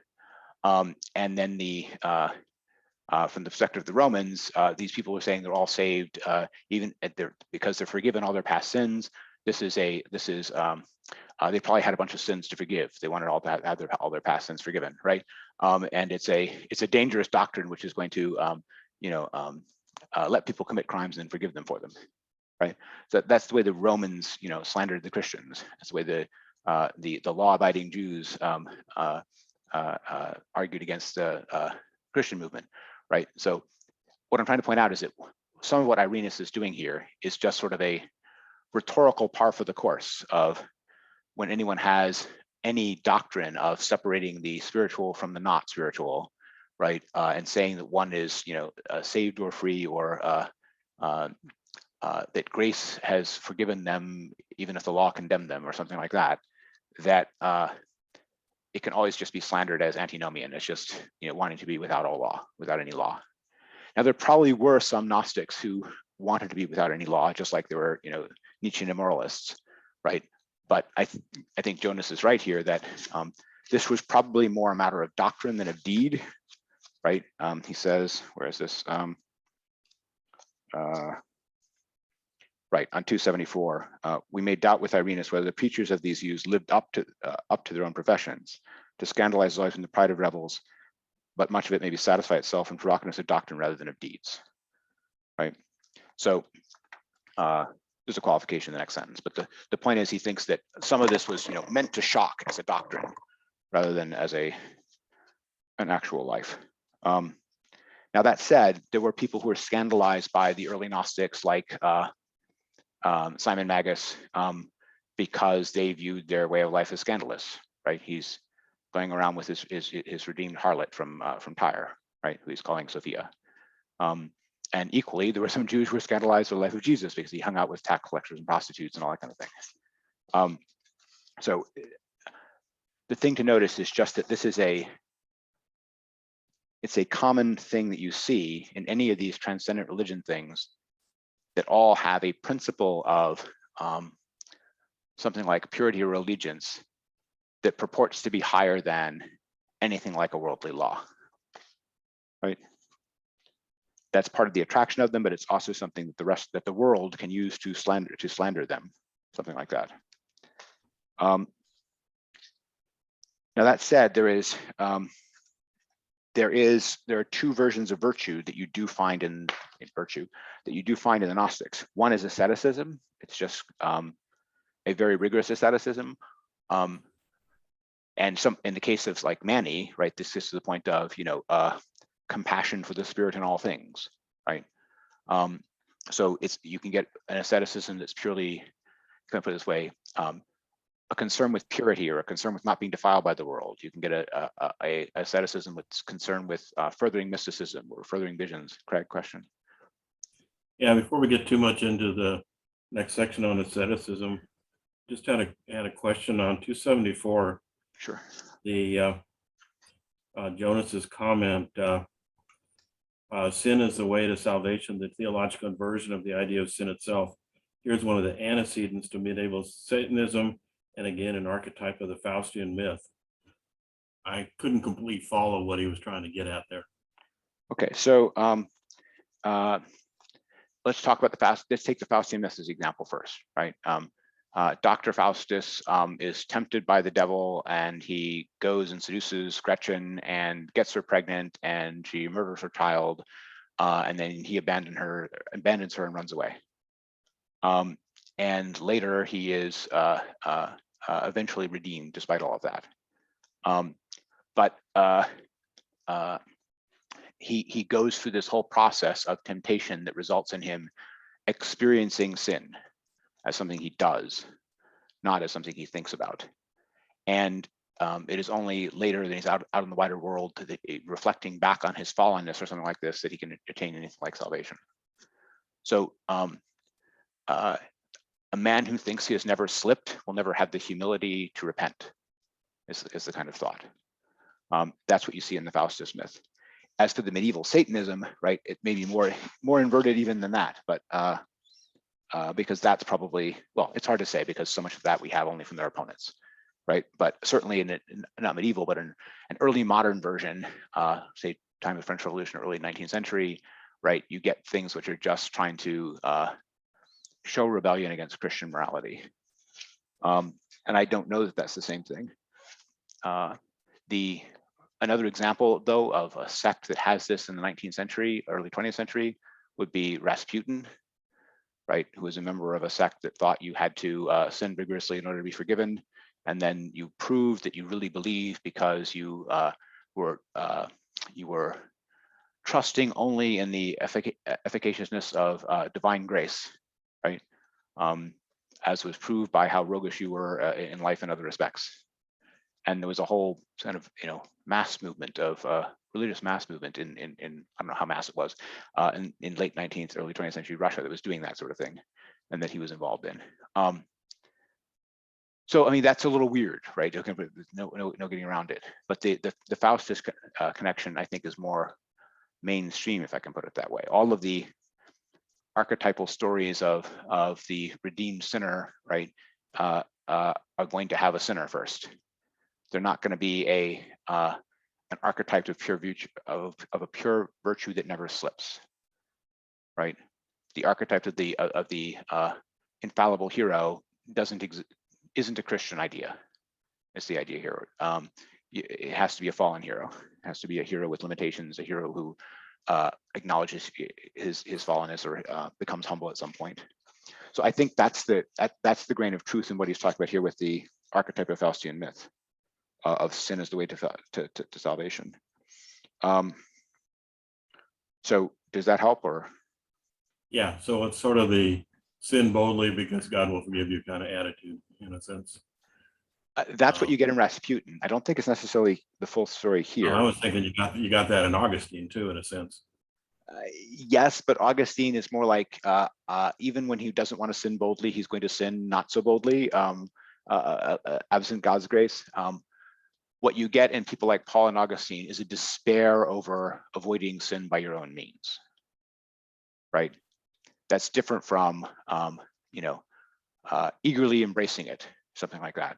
And then from the perspective of the Romans, these people are saying they're all saved, even because they're forgiven all their past sins. They probably had a bunch of sins to forgive. They wanted all to have all their past sins forgiven, right? And it's a dangerous doctrine, which is going to let people commit crimes and forgive them for them, right? So that's the way the Romans, slandered the Christians. That's the way the law-abiding Jews argued against the Christian movement, right? So what I'm trying to point out is that some of what Irenaeus is doing here is just sort of a rhetorical par for the course of when anyone has any doctrine of separating the spiritual from the not spiritual, right? And saying that one is, saved or free, or that grace has forgiven them even if the law condemned them, or something like that, that it can always just be slandered as antinomian. It's just, wanting to be without all law, without any law. Now, there probably were some Gnostics who wanted to be without any law, just like there were, Nietzschean immoralists, right? But I think Jonas is right here that this was probably more a matter of doctrine than of deed, right? He says, where is this? Right, on 274, we may doubt with Irenaeus whether the preachers of these views lived up to their own professions, to scandalize life in the pride of rebels, but much of it maybe satisfy itself in provocativeness of doctrine rather than of deeds, right? So there's a qualification in the next sentence, but the point is he thinks that some of this was meant to shock as a doctrine rather than as an actual life. Now that said, there were people who were scandalized by the early Gnostics, like Simon Magus, because they viewed their way of life as scandalous, right? He's going around with his redeemed harlot from Tyre, right, who he's calling Sophia. And equally, there were some Jews who were scandalized by the life of Jesus because he hung out with tax collectors and prostitutes and all that kind of thing. So the thing to notice is just that this is it's a common thing that you see in any of these transcendent religion things that all have a principle of something like purity or allegiance that purports to be higher than anything like a worldly law, right? That's part of the attraction of them, but it's also something that the world can use to slander them, something like that. Now that said, there are two versions of virtue that you do find in the Gnostics. One is asceticism. It's just a very rigorous asceticism. And in the case of like Mani, right, this is to the point of, compassion for the spirit in all things, right? So you can get an asceticism that's purely, can I put it this way, a concern with purity or a concern with not being defiled by the world. You can get a asceticism that's concerned with furthering mysticism or furthering visions. Craig, question? Yeah, before we get too much into the next section on asceticism, just had a question on 274. Sure. The Jonas's comment, sin is the way to salvation, the theological version of the idea of sin itself. Here's one of the antecedents to medieval Satanism, and again, an archetype of the Faustian myth. I couldn't completely follow what he was trying to get at there. Okay, so let's talk about let's take the Faustian myth as an example first, right? Dr. Faustus is tempted by the devil, and he goes and seduces Gretchen and gets her pregnant, and she murders her child, and then he abandons her and runs away. And later he is eventually redeemed despite all of that. But he goes through this whole process of temptation that results in him experiencing sin as something he does, not as something he thinks about. And it is only later that he's out in the wider world, reflecting back on his fallenness or something like this, that he can attain anything like salvation. So a man who thinks he has never slipped will never have the humility to repent, is the kind of thought. That's what you see in the Faustus myth. As for the medieval Satanism, right, it may be more inverted even than that, but because that's probably, well, it's hard to say because so much of that we have only from their opponents, right? But certainly in not medieval, but in an early modern version, say time of the French Revolution, early 19th century, right? You get things which are just trying to show rebellion against Christian morality. And I don't know that that's the same thing. Another example, though, of a sect that has this in the 19th century, early 20th century, would be Rasputin, right? Who was a member of a sect that thought you had to sin vigorously in order to be forgiven. And then you proved that you really believe because you were trusting only in the efficaciousness of divine grace, right? As was proved by how roguish you were in life and other respects. And there was a whole kind of, mass movement of religious mass movement in I don't know how mass it was, in late 19th, early 20th century Russia that was doing that sort of thing, and that he was involved in. So I mean that's a little weird, right? No getting around it. But the Faustus connection, I think, is more mainstream, if I can put it that way. All of the archetypal stories of the redeemed sinner, right, are going to have a sinner first. They're not going to be an archetype of pure virtue, of a pure virtue that never slips, right? The archetype of the infallible hero isn't a Christian idea. It's the idea here. It has to be a fallen hero. It has to be a hero with limitations, a hero who acknowledges his fallenness or becomes humble at some point. So I think that's the grain of truth in what he's talking about here with the archetype of Faustian myth. Of sin as the way to salvation. So does that help, or? Yeah, so it's sort of the sin boldly because God will forgive you kind of attitude in a sense. That's what you get in Rasputin. I don't think it's necessarily the full story here. I was thinking you got that in Augustine too, in a sense. Yes, but Augustine is more like even when he doesn't want to sin boldly, he's going to sin not so boldly, absent God's grace. What you get in people like Paul and Augustine is a despair over avoiding sin by your own means, right? That's different from, eagerly embracing it, something like that.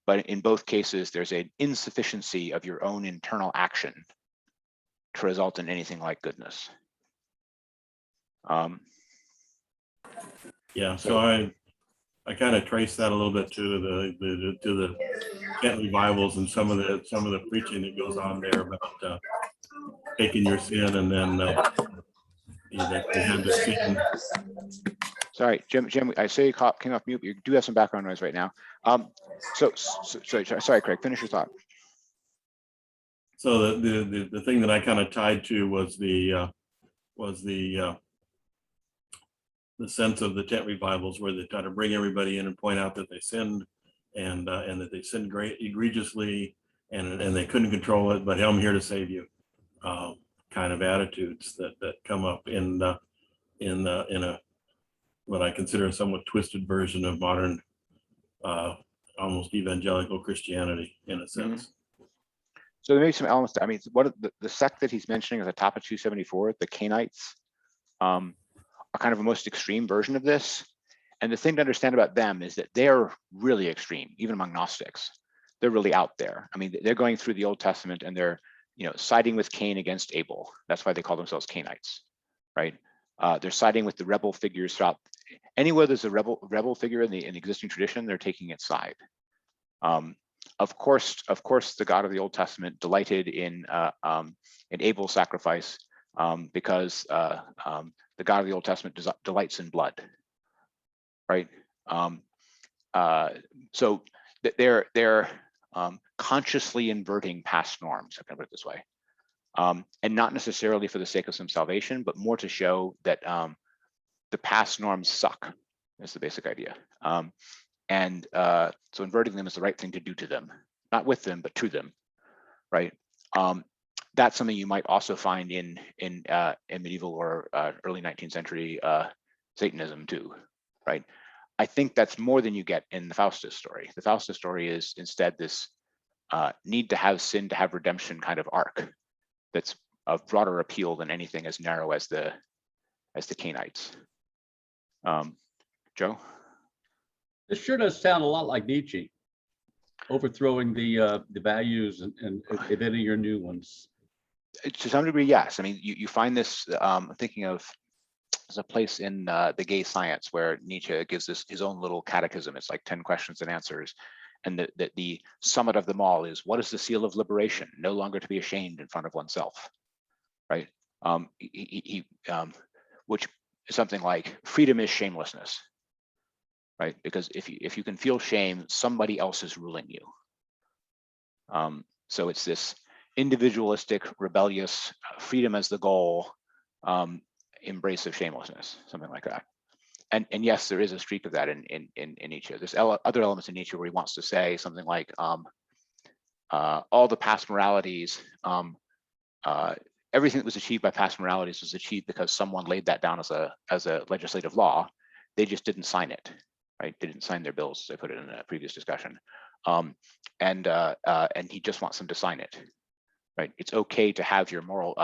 But in both cases, there's an insufficiency of your own internal action to result in anything like goodness. Yeah, so I kind of trace that a little bit to the Kent revivals and some of the preaching that goes on there about taking your sin and then they had the sin. Sorry, Jim, I say you came off mute, but you do have some background noise right now. Sorry, Craig, finish your thought. So the thing that I kind of tied to was the sense of the tent revivals, where they try to bring everybody in and point out that they sinned and that they sinned greatly and they couldn't control it, but I'm here to save you, kind of attitudes that come up in a what I consider a somewhat twisted version of modern almost evangelical Christianity in a sense. Mm-hmm. So there may be some elements. I mean, what the sect that he's mentioning at the top of 274, the Cainites, are kind of a most extreme version of this. And the thing to understand about them is that they're really extreme, even among Gnostics. They're really out there. I mean, they're going through the Old Testament and they're, siding with Cain against Abel. That's why they call themselves Cainites, right? They're siding with the rebel figures throughout. Anywhere there's a rebel figure in the existing tradition, they're taking its side. Of course, the God of the Old Testament delighted in Abel's sacrifice because the God of the Old Testament delights in blood, right? So they're consciously inverting past norms, I can put it this way, and not necessarily for the sake of some salvation, but more to show that the past norms suck. That's the basic idea. So inverting them is the right thing to do to them, not with them, but to them, right? That's something you might also find in medieval or early 19th century Satanism too, right? I think that's more than you get in the Faustus story. The Faustus story is instead this need to have sin to have redemption kind of arc that's of broader appeal than anything as narrow as the Cainites. Joe? This sure does sound a lot like Nietzsche, overthrowing the values and inventing your new ones. To some degree, yes. I mean, you find this, thinking of, there's a place in The Gay Science where Nietzsche gives his own little catechism. It's like 10 questions and answers. And the summit of them all is, what is the seal of liberation? No longer to be ashamed in front of oneself, right? Which is something like, freedom is shamelessness, right? Because if you can feel shame, somebody else is ruling you. So it's this individualistic, rebellious, freedom as the goal, embrace of shamelessness, something like that. And yes, there is a streak of that in Nietzsche. There's other elements in Nietzsche where he wants to say something like, all the past moralities, everything that was achieved by past moralities was achieved because someone laid that down as a legislative law. They just didn't sign it, right? They didn't sign their bills, as I put it in a previous discussion. And he just wants them to sign it, right? It's okay to have your moral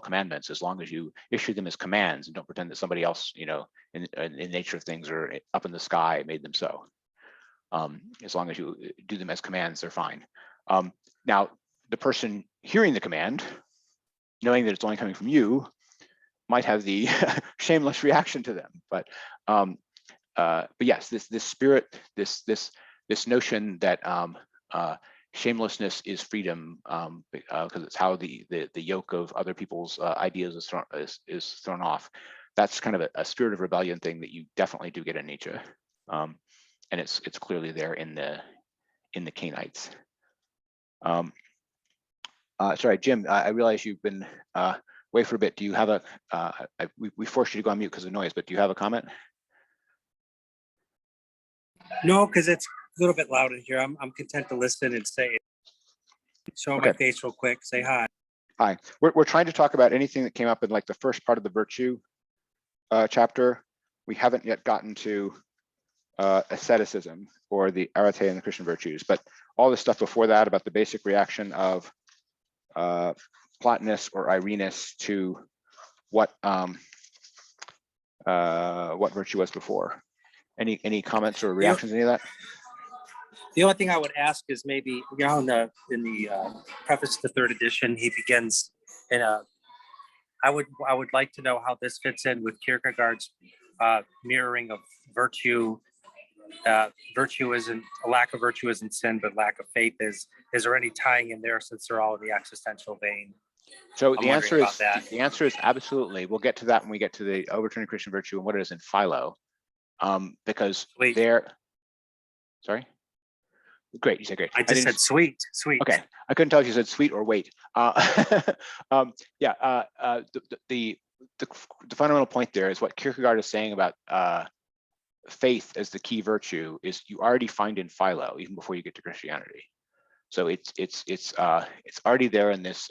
commandments as long as you issue them as commands and don't pretend that somebody else, in nature of things or up in the sky made them so. As long as you do them as commands, they're fine. Now, the person hearing the command, knowing that it's only coming from you, might have the shameless reaction to them. But yes, this spirit, this notion that shamelessness is freedom, because it's how the yoke of other people's ideas is thrown off. That's kind of a spirit of rebellion thing that you definitely do get in Nietzsche, and it's clearly there in the Cainites. Sorry, Jim, I realize you've been away for a bit. Do you have we forced you to go on mute because of noise, but do you have a comment? No, because it's a little bit loud in here. I'm content to listen and show Okay. my face real quick, say hi. Hi, we're trying to talk about anything that came up in like the first part of the virtue chapter. We haven't yet gotten to asceticism or the arete and the Christian virtues, but all the stuff before that about the basic reaction of Plotinus or Irenaeus to what virtue was before. Any comments or reactions, any of that? The only thing I would ask is maybe, in the preface to the third edition, he begins in I would like to know how this fits in with Kierkegaard's mirroring of virtue. Virtue isn't, a lack of virtue isn't sin, but lack of faith is. Is there any tying in there since they're all in the existential vein? So I'm the answer is absolutely. We'll get to that when we get to the overturning Christian virtue and what it is in Philo, because Sweet. Sorry. Great, you said great. I just said sweet. Okay, I couldn't tell if you said sweet or wait. Yeah, the fundamental point there is what Kierkegaard is saying about faith as the key virtue is you already find in Philo even before you get to Christianity. So it's already there in this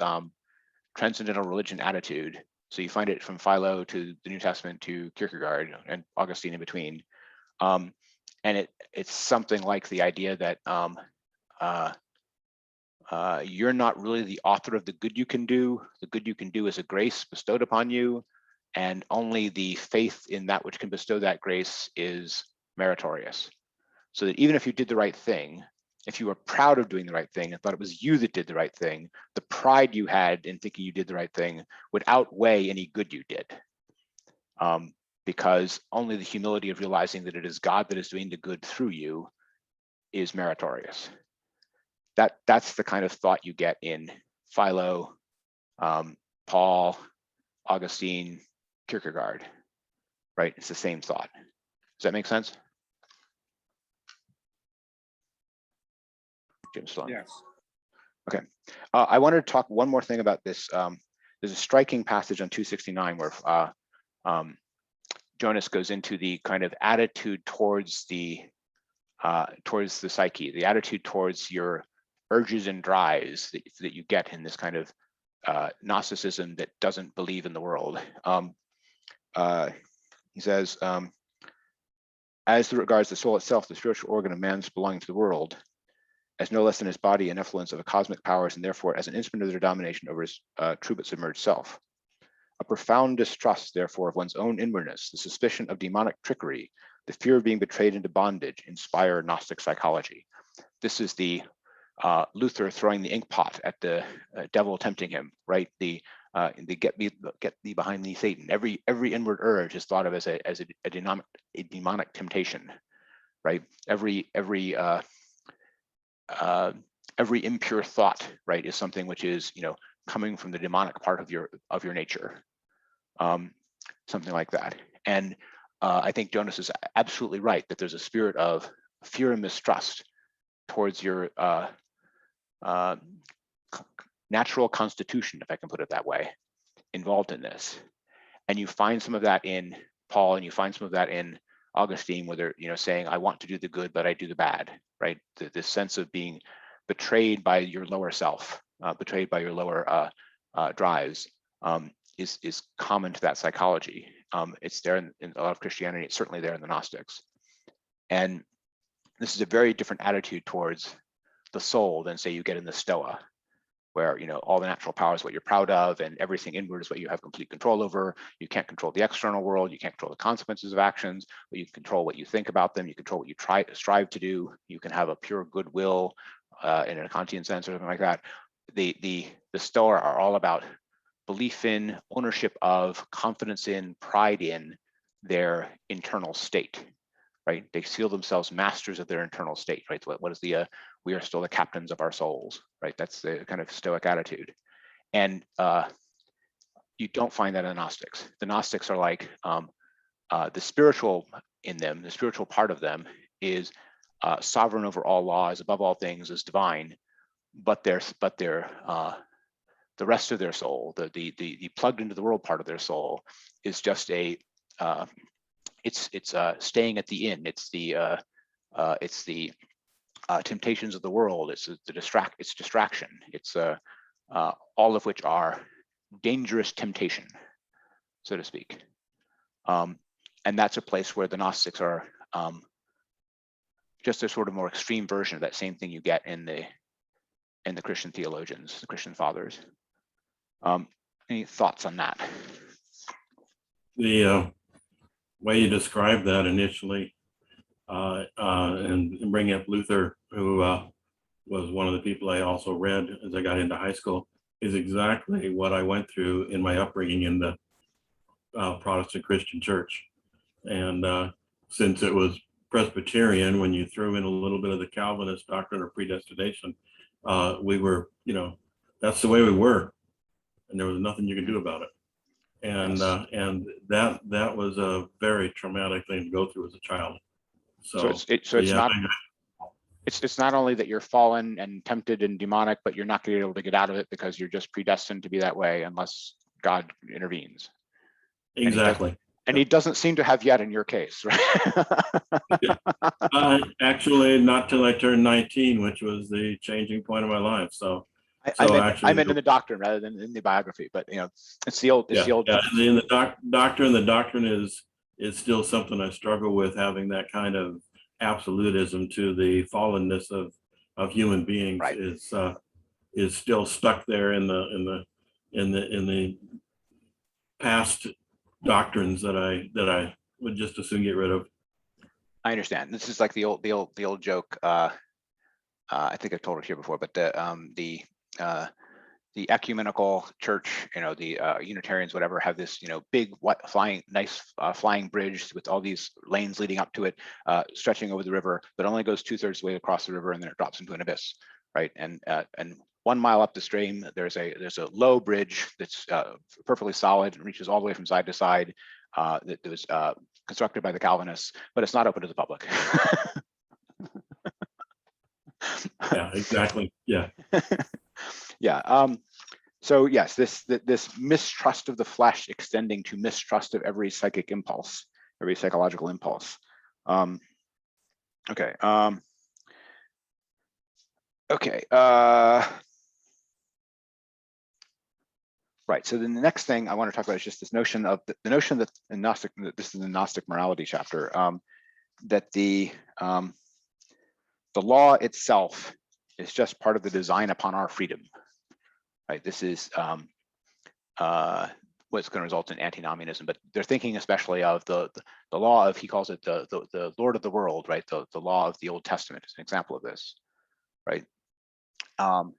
transcendental religion attitude. So you find it from Philo to the New Testament to Kierkegaard and Augustine in between. And it's something like the idea that you're not really the author of the good you can do. The good you can do is a grace bestowed upon you, and only the faith in that which can bestow that grace is meritorious. So that even if you did the right thing, if you were proud of doing the right thing and thought it was you that did the right thing, the pride you had in thinking you did the right thing would outweigh any good you did. Because only the humility of realizing that it is God that is doing the good through you is meritorious. That's the kind of thought you get in Philo, Paul, Augustine, Kierkegaard, right? It's the same thought. Does that make sense? Jim Sloan. Yes. Okay. I wanted to talk one more thing about this. There's a striking passage on 269 where Jonas goes into the kind of attitude towards the psyche, the attitude towards your urges and drives that you get in this kind of Gnosticism that doesn't believe in the world. He says, as regards the soul itself, the spiritual organ of man's belonging to the world, as no less than his body an effluence of a cosmic powers, and therefore as an instrument of their domination over his true but submerged self. A profound distrust, therefore, of one's own inwardness, the suspicion of demonic trickery, the fear of being betrayed into bondage, inspire Gnostic psychology. This is the Luther throwing the ink pot at the devil tempting him, right? The get thee behind thee, Satan. Every inward urge is thought of as a demonic temptation, right? Every impure thought, right, is something which is, coming from the demonic part of your nature, something like that. And I think Jonas is absolutely right that there's a spirit of fear and mistrust towards your natural constitution, if I can put it that way, involved in this. And you find some of that in Paul, and you find some of that in Augustine, where they're, saying, I want to do the good, but I do the bad, right? This sense of being betrayed by your lower self, betrayed by your lower drives, is common to that psychology. It's there in a lot of Christianity. It's certainly there in the Gnostics. And this is a very different attitude towards the soul than, say, you get in the Stoa, where all the natural power is what you're proud of, and everything inward is what you have complete control over. You can't control the external world. You can't control the consequences of actions, but you can control what you think about them. You control what you strive to do. You can have a pure goodwill in a Kantian sense or something like that. The Stoa are all about belief in, ownership of, confidence in, pride in their internal state, right? They feel themselves masters of their internal state, right? What is the we are still the captains of our souls, right? That's the kind of Stoic attitude. And you don't find that in the Gnostics. The Gnostics are like, the spiritual in them, the spiritual part of them is sovereign over all laws, above all things, is divine, but the rest of their soul, the plugged into the world part of their soul, is just a it's staying at the inn. It's the temptations of the world. It's distraction. It's all of which are dangerous temptation, so to speak. And that's a place where the Gnostics are just a sort of more extreme version of that same thing you get in the Christian theologians, the Christian fathers. Any thoughts on that? The way you described that initially, and bring up Luther, who was one of the people I also read as I got into high school, is exactly what I went through in my upbringing in the Protestant Christian church. And since it was Presbyterian, when you threw in a little bit of the Calvinist doctrine of predestination, we were, that's the way we were, and there was nothing you could do about it. And Yes. And that was a very traumatic thing to go through as a child. So it's not only that you're fallen and tempted and demonic, but you're not going to be able to get out of it because you're just predestined to be that way unless God intervenes. Exactly. And he doesn't seem to have yet in your case, right? Actually, not till I turned 19, which was the changing point of my life. So I meant in the doctrine rather than in the biography, but it's the old. In the doctrine is still something I struggle with, having that kind of absolutism to the fallenness of human beings, right, is still stuck there in the past doctrines that I would just as soon get rid of. I understand. This is like the old joke. I think I've told it here before, but the ecumenical church, the Unitarians, whatever, have this, big flying bridge with all these lanes leading up to it, stretching over the river, but only goes 2/3 the way across the river, and then it drops into an abyss, right? And 1 mile up the stream, there's a low bridge that's perfectly solid and reaches all the way from side to side. That was constructed by the Calvinists, but it's not open to the public. Yeah, exactly. Yeah. Yeah. So yes, this mistrust of the flesh extending to mistrust of every psychic impulse, every psychological impulse. Okay. Okay. Right. So then the next thing I want to talk about is just this notion of the notion that in Gnostic, this is the Gnostic morality chapter, that the law itself is just part of the design upon our freedom. Right. This is what's going to result in antinomianism, but they're thinking especially of the law of, he calls it the Lord of the world, right? The law of the Old Testament is an example of this, right? And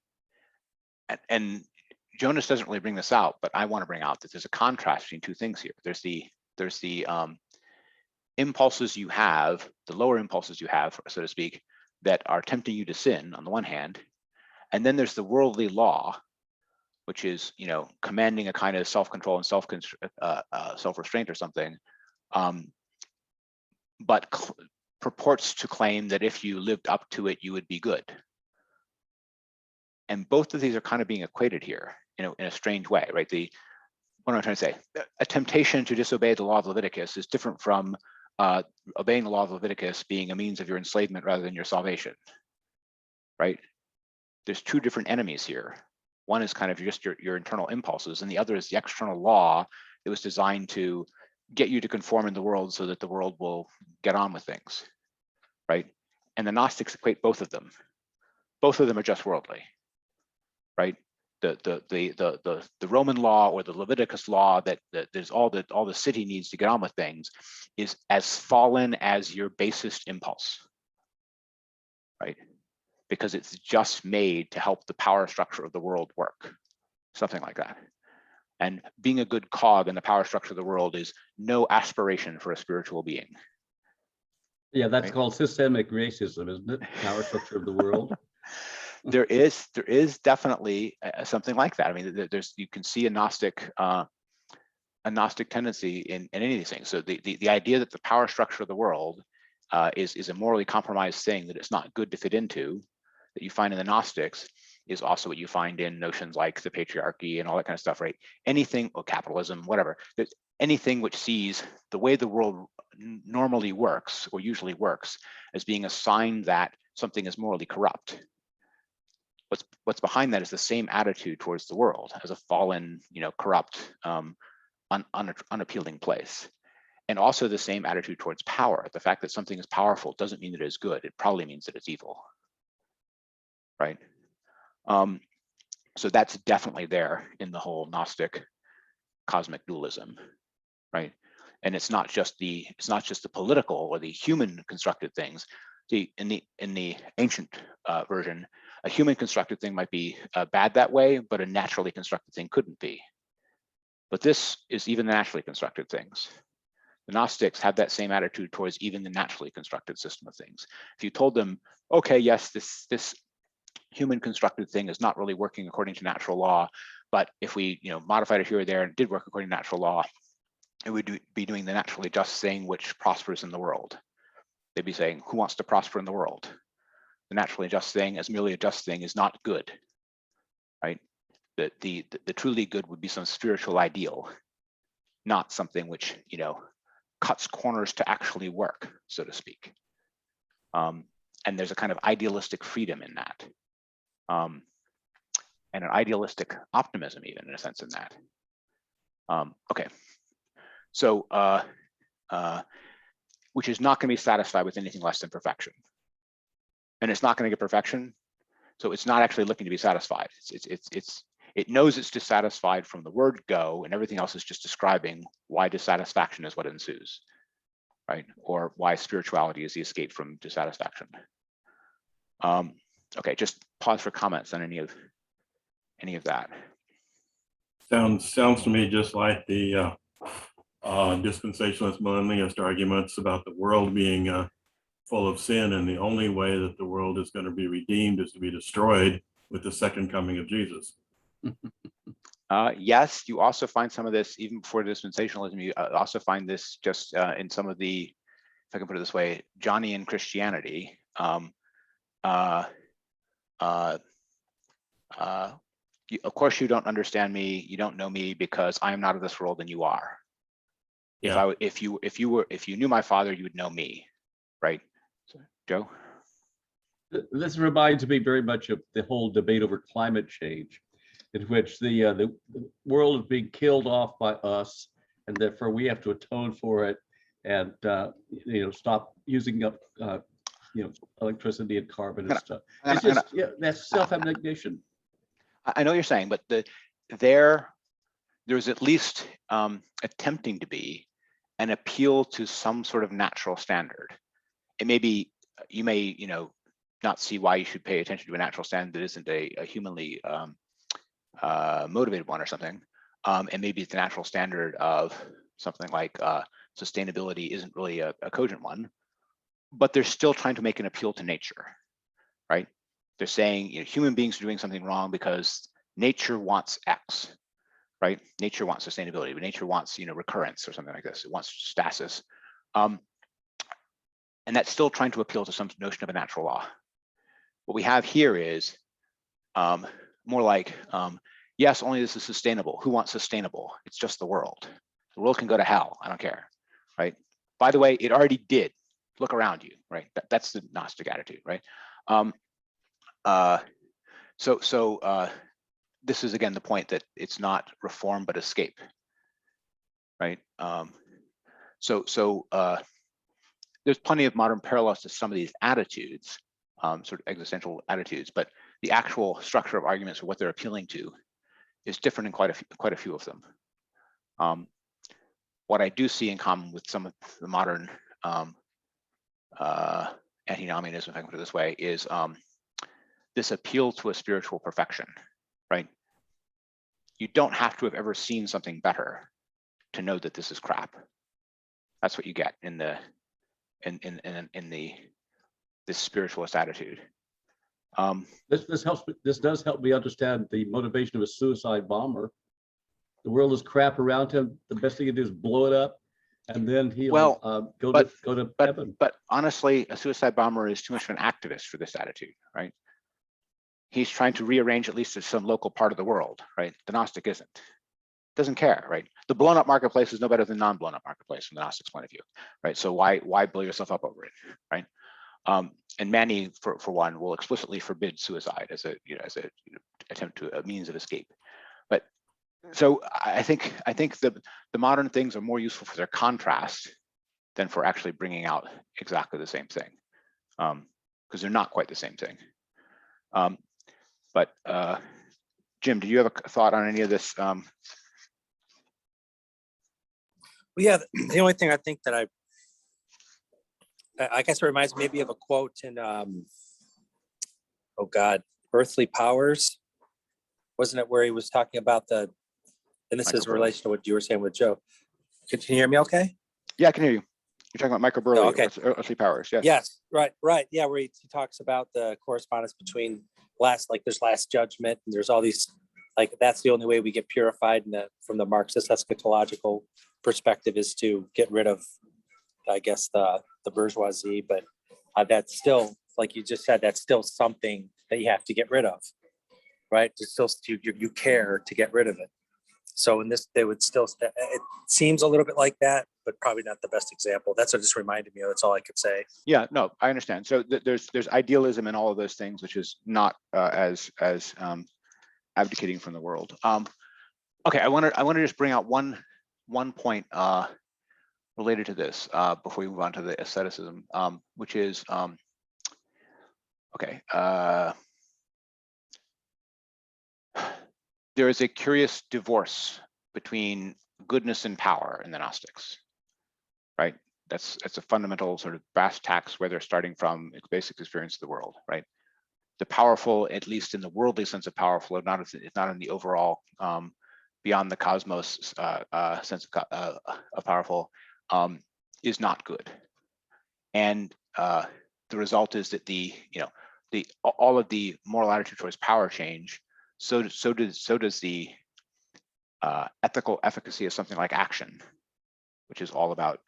Jonas doesn't really bring this out, but I want to bring out that there's a contrast between two things here. There's the impulses you have, the lower impulses you have, so to speak, that are tempting you to sin on the one hand, and then there's the worldly law, which is, commanding a kind of self-control and self-restraint or something, but purports to claim that if you lived up to it, you would be good. And both of these are kind of being equated here, in a strange way, right? What am I trying to say? A temptation to disobey the law of Leviticus is different from obeying the law of Leviticus being a means of your enslavement rather than your salvation, right? There's two different enemies here. One is kind of just your internal impulses, and the other is the external law that was designed to get you to conform in the world so that the world will get on with things, right? And the Gnostics equate both of them. Both of them are just worldly, right? The Roman law or the Leviticus law that there's all the city needs to get on with things is as fallen as your basest impulse, right? Because it's just made to help the power structure of the world work, something like that. And being a good cog in the power structure of the world is no aspiration for a spiritual being. Yeah, that's right? called systemic racism, isn't it? Power structure of the world. There is definitely something like that. I mean, you can see a Gnostic tendency in any of these things. So the idea that the power structure of the world is a morally compromised thing that it's not good to fit into, that you find in the Gnostics, is also what you find in notions like the patriarchy and all that kind of stuff, right? Anything, or capitalism, whatever, anything which sees the way the world normally works or usually works as being a sign that something is morally corrupt. What's behind that is the same attitude towards the world as a fallen, corrupt, unappealing place. And also the same attitude towards power. The fact that something is powerful doesn't mean that it is good. It probably means that it's evil, right? So that's definitely there in the whole Gnostic cosmic dualism, right? And it's not just the political or the human constructed things. In the ancient version, a human constructed thing might be bad that way, but a naturally constructed thing couldn't be. But this is even the naturally constructed things. The Gnostics have that same attitude towards even the naturally constructed system of things. If you told them, okay, yes, this human constructed thing is not really working according to natural law, but if we modified it here or there and did work according to natural law, it would be doing the naturally just thing which prospers in the world. They'd be saying, who wants to prosper in the world? The naturally just thing as merely a just thing is not good, right? The truly good would be some spiritual ideal, not something which cuts corners to actually work, so to speak. And there's a kind of idealistic freedom in that. And an idealistic optimism, even in a sense, in that. Okay, so which is not going to be satisfied with anything less than perfection, and it's not going to get perfection, so it's not actually looking to be satisfied. It knows it's dissatisfied from the word go, and everything else is just describing why dissatisfaction is what ensues, right? Or why spirituality is the escape from dissatisfaction. Okay, just pause for comments on any of that. Sounds to me just like the dispensationalist millennialist arguments about the world being full of sin, and the only way that the world is going to be redeemed is to be destroyed with the second coming of Jesus. Yes, you also find some of this even before dispensationalism. You also find this just in some of the, if I can put it this way, Johnnian Christianity. Of course, you don't understand me. You don't know me because I am not of this world, and you are. Yeah. If you knew my Father, you would know me, right? So, Joe. This reminds me very much of the whole debate over climate change, in which the world is being killed off by us, and therefore we have to atone for it, and stop using up electricity and carbon and stuff. It's just that's self-abnegation. I know what you're saying, but there's at least attempting to be an appeal to some sort of natural standard. It may be, you may not see why you should pay attention to a natural standard that isn't a humanly motivated one or something. And maybe the natural standard of something like sustainability isn't really a cogent one, but they're still trying to make an appeal to nature, right? They're saying, you know, human beings are doing something wrong because nature wants X, right? Nature wants sustainability, but nature wants, you know, recurrence or something like this. It wants stasis. And that's still trying to appeal to some notion of a natural law. What we have here is more like, yes, only this is sustainable. Who wants sustainable? It's just the world. The world can go to hell. I don't care, right? By the way, it already did. Look around you, right? That's the Gnostic attitude, right? This is again the point that it's not reform but escape, right? There's plenty of modern parallels to some of these attitudes, sort of existential attitudes, but the actual structure of arguments or what they're appealing to is different in quite a few of them. What I do see in common with some of the modern antinomianism, if I can put it this way, is this appeal to a spiritual perfection, right? You don't have to have ever seen something better to know that this is crap. That's what you get in this spiritualist attitude. This does help me understand the motivation of a suicide bomber. The world is crap around him. The best thing he can do is blow it up, and then he'll go to heaven. But honestly, a suicide bomber is too much of an activist for this attitude, right? He's trying to rearrange at least to some local part of the world, right? The Gnostic isn't. Doesn't care, right? The blown up marketplace is no better than non-blown up marketplace from the Gnostic's point of view, right? So why blow yourself up over it, right? And Manny, for one, will explicitly forbid suicide as a attempt to a means of escape. But so I think the modern things are more useful for their contrast than for actually bringing out exactly the same thing, because they're not quite the same thing. But Jim, do you have a thought on any of this? Well, yeah, the only thing I think that I guess it reminds me maybe of a quote in, oh God, Earthly Powers. Wasn't it where he was talking about and this is in relation to what you were saying with Joe. Can you hear me okay? Yeah, I can hear you. You're talking about Michael Burley, Oh, okay. Earthly Powers, yes. Yes, right. Yeah, where he talks about the correspondence between there's last judgment, and there's all these, like, that's the only way we get purified from the Marxist eschatological perspective is to get rid of, I guess, the bourgeoisie, but that's still, like you just said, that's still something that you have to get rid of, right? It's still, you care to get rid of it. So in this, they would still, it seems a little bit like that, but probably not the best example. That's what just reminded me of. That's all I could say. Yeah, no, I understand. So there's idealism in all of those things, which is not as abdicating from the world. Okay, I want to just bring out one point related to this before we move on to the asceticism, which is there is a curious divorce between goodness and power in the Gnostics, right? That's a fundamental sort of brass tacks where they're starting from its basic experience of the world, right? The powerful, at least in the worldly sense of powerful, it's not in the overall beyond the cosmos sense of powerful, is not good. And the result is that all of the moral attitude towards power change. So does the ethical efficacy of something like action, which is all about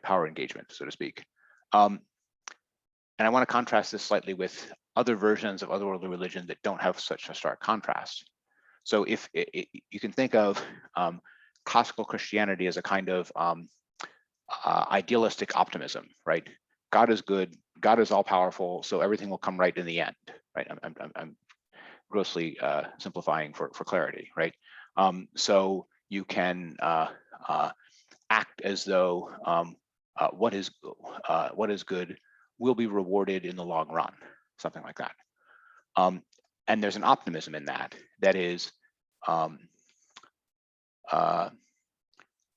power engagement, so to speak. And I want to contrast this slightly with other versions of otherworldly religion that don't have such a stark contrast. So if you can think of classical Christianity as a kind of idealistic optimism, right? God is good, God is all powerful, so everything will come right in the end, right? I'm grossly simplifying for clarity, right? So you can act as though what is good will be rewarded in the long run, something like that. And there's an optimism in that is a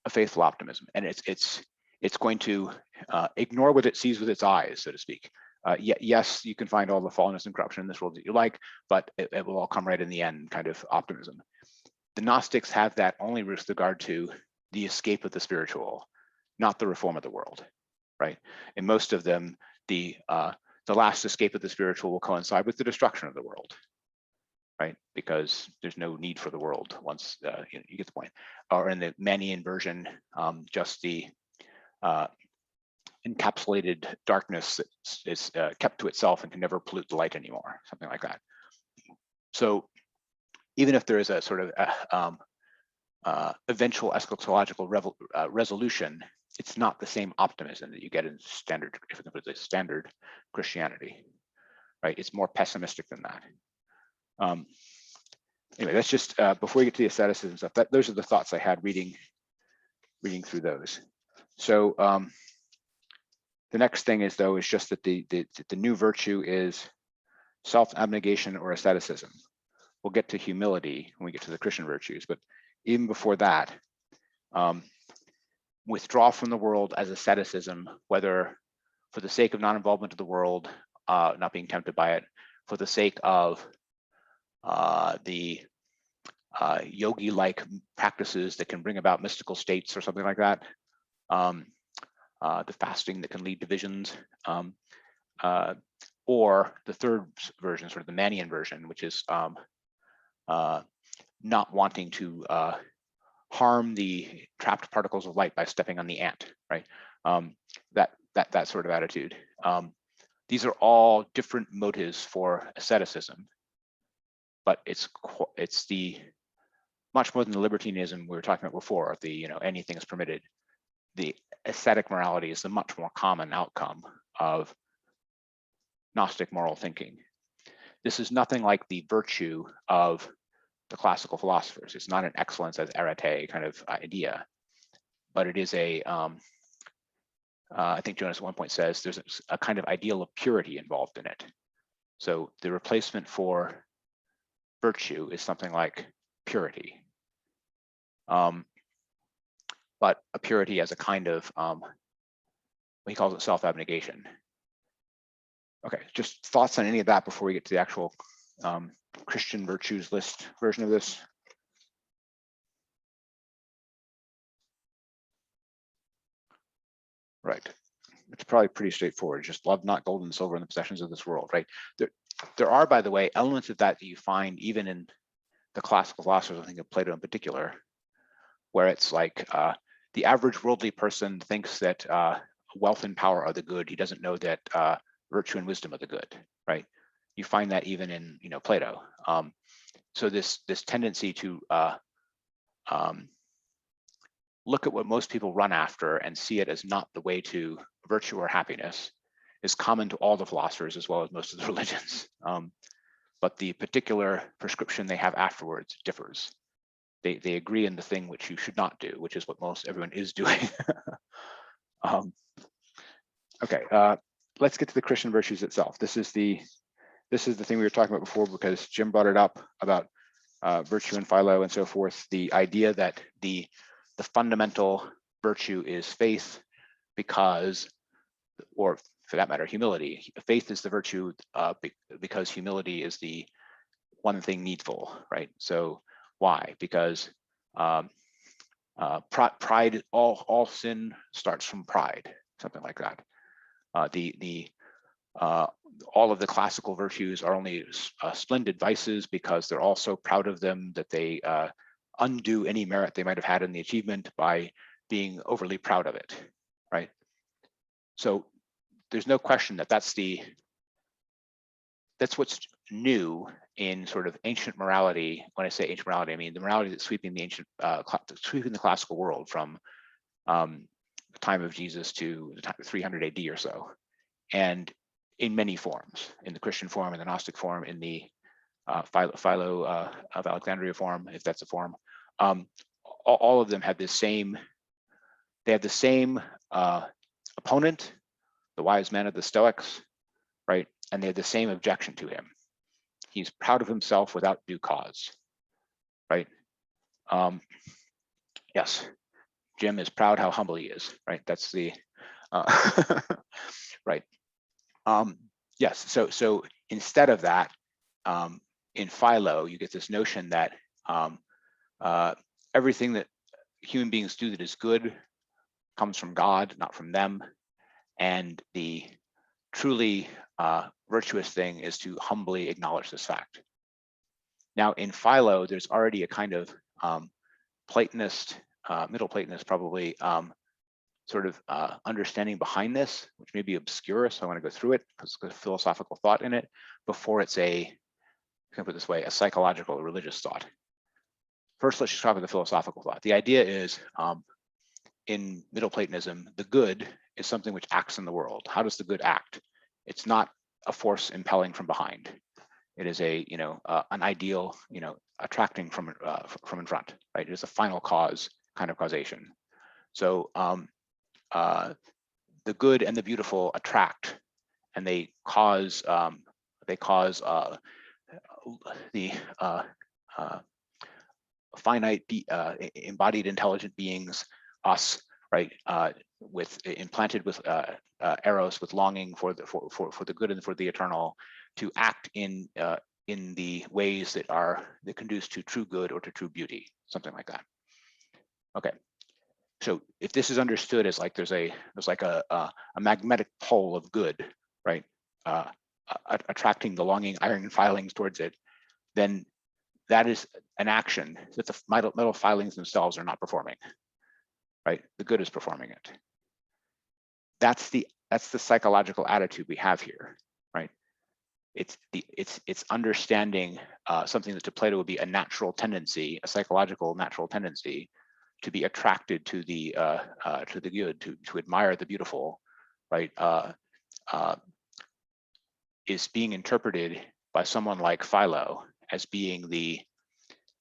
faithful optimism, and it's going to ignore what it sees with its eyes, so to speak. yes, you can find all the fallenness and corruption in this world that you like, but it will all come right in the end, kind of optimism. The Gnostics have that only with regard to the escape of the spiritual, not the reform of the world, right? In most of them, the last escape of the spiritual will coincide with the destruction of the world, right? Because there's no need for the world once you get the point. Or in the Manian version, just the encapsulated darkness that is kept to itself and can never pollute the light anymore, something like that. So even if there is a sort of eventual eschatological resolution, it's not the same optimism that you get in standard, if we can put it, standard Christianity, right? It's more pessimistic than that. Anyway, that's just before we get to the asceticism stuff. Those are the thoughts I had reading through those. So the next thing is just that the new virtue is self-abnegation or asceticism. We'll get to humility when we get to the Christian virtues, but even before that, withdraw from the world as asceticism, whether for the sake of non-involvement of the world, not being tempted by it, for the sake of the yogi-like practices that can bring about mystical states or something like that, the fasting that can lead to visions, or the third version, sort of the Manian version, which is not wanting to harm the trapped particles of light by stepping on the ant, right? That sort of attitude. These are all different motives for asceticism, but it's the much more than the libertinism we were talking about before. The anything is permitted. The ascetic morality is the much more common outcome of Gnostic moral thinking. This is nothing like the virtue of the classical philosophers. It's not an excellence as arete kind of idea, but it is a, I think Jonas at one point says there's a kind of ideal of purity involved in it. So the replacement for virtue is something like purity, but a purity as a kind of, he calls it self-abnegation. Okay, just thoughts on any of that before we get to the actual Christian virtues list version of this. Right, it's probably pretty straightforward. Just love not gold and silver in the possessions of this world, right? There are, by the way, elements of that you find even in the classical philosophers, I think of Plato in particular, where it's like the average worldly person thinks that wealth and power are the good. He doesn't know that virtue and wisdom are the good, right? You find that even in Plato. So this tendency to look at what most people run after and see it as not the way to virtue or happiness is common to all the philosophers as well as most of the religions. But the particular prescription they have afterwards differs. They agree in the thing which you should not do, which is what most everyone is doing. Okay, let's get to the Christian virtues itself. This is the thing we were talking about before because Jim brought it up about virtue and philo and so forth. The idea that the fundamental virtue is faith because, or for that matter, humility. Faith is the virtue because humility is the one thing needful, right? So why? Because pride, all sin starts from pride, something like that. All of the classical virtues are only splendid vices because they're all so proud of them that they undo any merit they might have had in the achievement by being overly proud of it, right? So there's no question that that's what's new in sort of ancient morality. When I say ancient morality, I mean the morality that's sweeping the sweeping the classical world from the time of Jesus to the time of 300 AD or so, and in many forms, in the Christian form, in the Gnostic form, in the Philo of Alexandria form, if that's a form, all of them have the same. They have the same opponent, the wise man of the Stoics, right? And they have the same objection to him. He's proud of himself without due cause, right? Yes, Jim is proud how humble he is, right? That's the right. Yes. So instead of that, in Philo, you get this notion that everything that human beings do that is good comes from God, not from them. And the truly virtuous thing is to humbly acknowledge this fact. Now, in Philo, there's already a kind of Platonist, Middle Platonist probably, sort of understanding behind this, which may be obscure. So I want to go through it because there's philosophical thought in it before it's I can put it this way, a psychological or religious thought. First, let's just talk about the philosophical thought. The idea is in Middle Platonism, the good is something which acts in the world. How does the good act? It's not a force impelling from behind. It is a, an ideal, attracting from in front, right? It is a final cause kind of causation. So the good and the beautiful attract, and they cause the finite, embodied, intelligent beings, us, right, implanted with eros, with longing for the good and for the eternal, to act in the ways that conduce to true good or to true beauty, something like that. Okay, so if this is understood as like there's like a magnetic pole of good, right, attracting the longing iron filings towards it, then that is an action that the metal filings themselves are not performing, right? The good is performing it. That's the psychological attitude we have here, right? It's understanding something that to Plato would be a natural tendency, a psychological natural tendency to be attracted to the good, to admire the beautiful, right? Is being interpreted by someone like Philo as being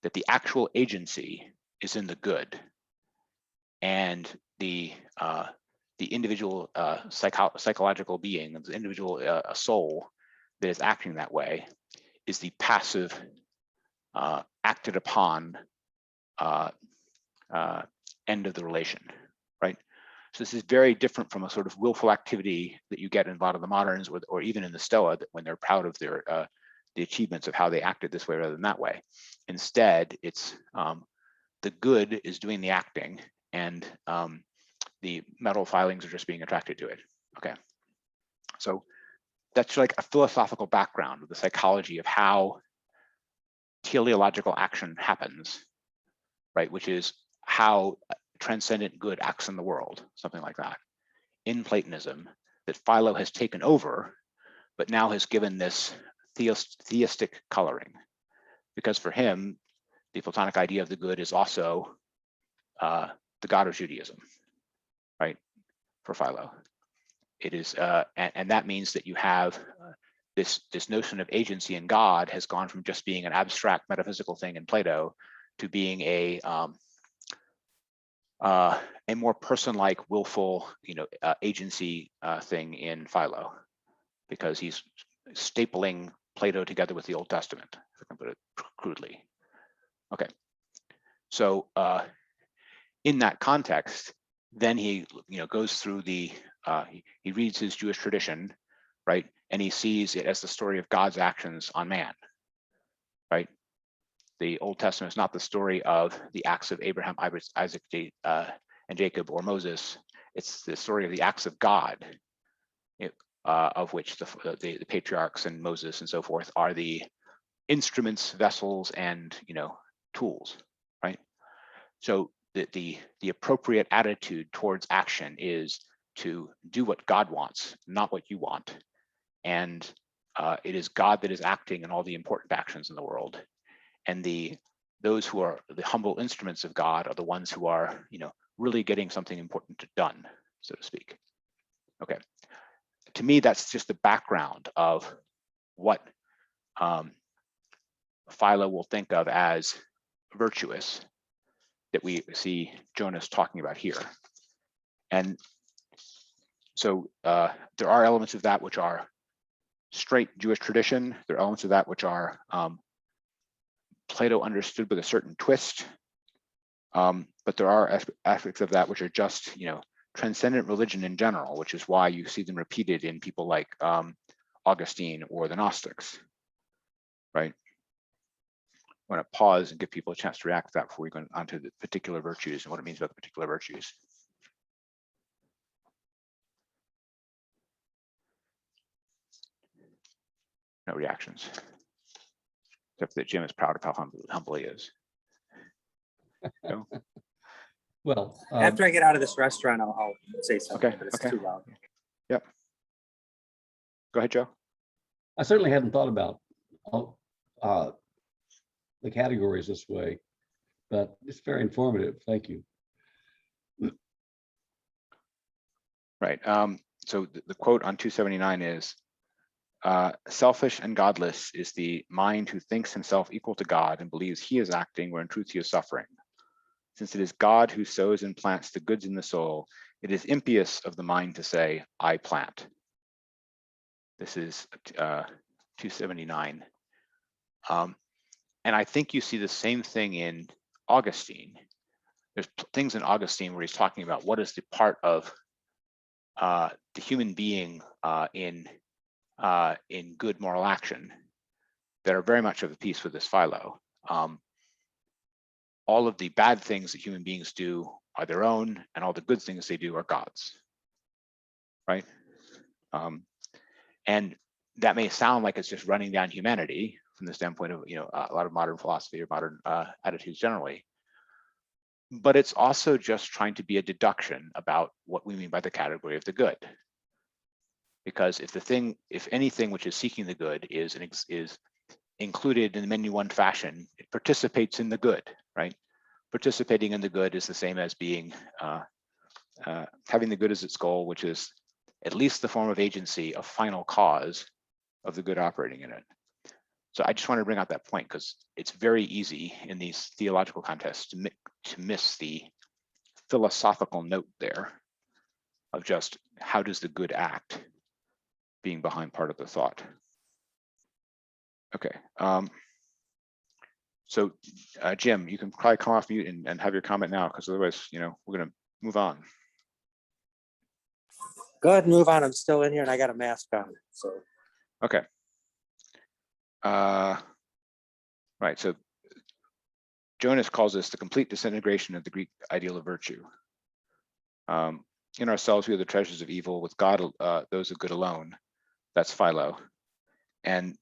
that the actual agency is in the good, and the individual psychological being, the individual soul that is acting that way, is the passive, acted upon end of the relation, right? So this is very different from a sort of willful activity that you get in a lot of the moderns, or even in the Stoa, that when they're proud of their the achievements of how they acted this way rather than that way. Instead, it's the good is doing the acting, and the metal filings are just being attracted to it. Okay, so that's like a philosophical background of the psychology of how teleological action happens, right? Which is how transcendent good acts in the world, something like that, in Platonism, that Philo has taken over, but now has given this theistic coloring, because for him, the Platonic idea of the good is also the God of Judaism, right? For Philo, it is, and that means that you have this notion of agency in God has gone from just being an abstract metaphysical thing in Plato to being a more person-like, willful, agency thing in Philo, because he's stapling Plato together with the Old Testament, if I can put it crudely. Okay, so in that context, then he goes through he reads his Jewish tradition, right, and he sees it as the story of God's actions on man, right? The Old Testament is not the story of the acts of Abraham, Isaac, and Jacob, or Moses. It's the story of the acts of God, of which the patriarchs and Moses and so forth are the instruments, vessels, and tools, right? So the appropriate attitude towards action is to do what God wants, not what you want, and it is God that is acting in all the important actions in the world, and those who are the humble instruments of God are the ones who are really getting something important done, so to speak. Okay, to me, that's just the background of what Philo will think of as virtuous, that we see Jonas talking about here. And so there are elements of that which are straight Jewish tradition. There are elements of that which are Plato understood with a certain twist. But there are aspects of that which are just, transcendent religion in general, which is why you see them repeated in people like Augustine or the Gnostics, right? I want to pause and give people a chance to react to that before we go on to the particular virtues and what it means about the particular virtues. No reactions, except that Jim is proud of how humble he is. No? Well, After I get out of this restaurant, I'll say something, Okay, but it's okay. too loud. Yep. Go ahead, Joe. I certainly hadn't thought about the categories this way, but it's very informative. Thank you. Right. So the quote on 279 is, selfish and godless is the mind who thinks himself equal to God and believes he is acting where in truth he is suffering. Since it is God who sows and plants the goods in the soul, it is impious of the mind to say, I plant. This is 279. And I think you see the same thing in Augustine. There's things in Augustine where he's talking about what is the part of the human being in good moral action that are very much of a piece with this Philo. All of the bad things that human beings do are their own, and all the good things they do are God's, right? And that may sound like it's just running down humanity from the standpoint of a lot of modern philosophy or modern attitudes generally, but it's also just trying to be a deduction about what we mean by the category of the good. Because if anything which is seeking the good is included in many one fashion, it participates in the good, right? Participating in the good is the same as being having the good as its goal, which is at least the form of agency, a final cause of the good operating in it. So I just want to bring out that point because it's very easy in these theological contests to miss the philosophical note there of just how does the good act being behind part of the thought. Okay. So Jim, you can probably come off mute and have your comment now, because otherwise, we're going to move on. Go ahead and move on. I'm still in here and I got a mask on. So Okay. Right. So Jonas calls this the complete disintegration of the Greek ideal of virtue. In ourselves, we are the treasures of evil. With God, those of good alone. That's Philo. And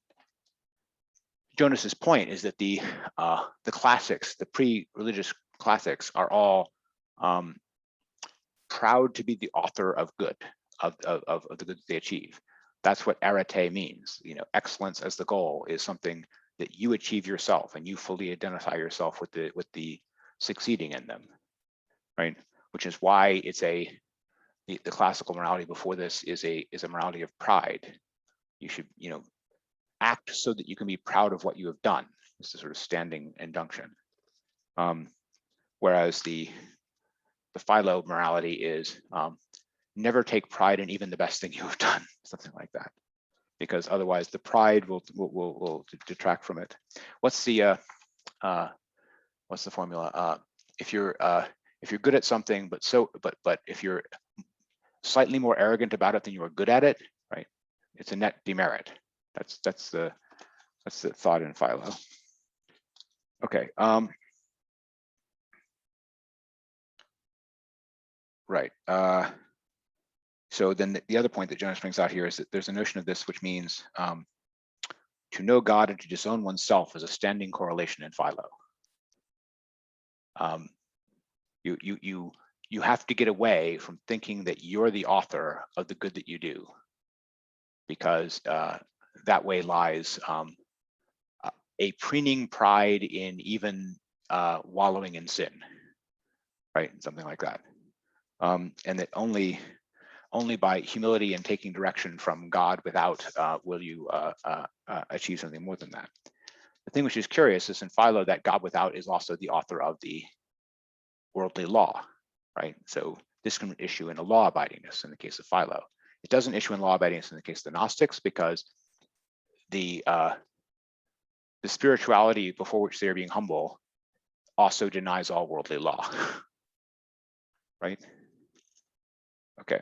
Jonas's point is that the classics, the pre-religious classics, are all proud to be the author of good, of the good that they achieve. That's what arete means. Excellence as the goal is something that you achieve yourself, and you fully identify yourself with the succeeding in them, right? Which is why it's the classical morality before this is a morality of pride. You should act so that you can be proud of what you have done. It's a sort of standing induction. Whereas the Philo morality is never take pride in even the best thing you have done, something like that, because otherwise the pride will detract from it. What's the formula? If you're good at something, but if you're slightly more arrogant about it than you are good at it, right? It's a net demerit. That's the thought in Philo. Okay. Right. So then the other point that Jonas brings out here is that there's a notion of this which means to know God and to disown oneself is a standing correlation in Philo. You have to get away from thinking that you're the author of the good that you do, because that way lies a preening pride in even wallowing in sin, right? Something like that. And that only by humility and taking direction from God without will you achieve something more than that. The thing which is curious is in Philo that God without is also the author of the worldly law, right? So this can issue in a law abidingness in the case of Philo. It doesn't issue in law abidingness in the case of the Gnostics, because the spirituality before which they are being humble also denies all worldly law, right? Okay.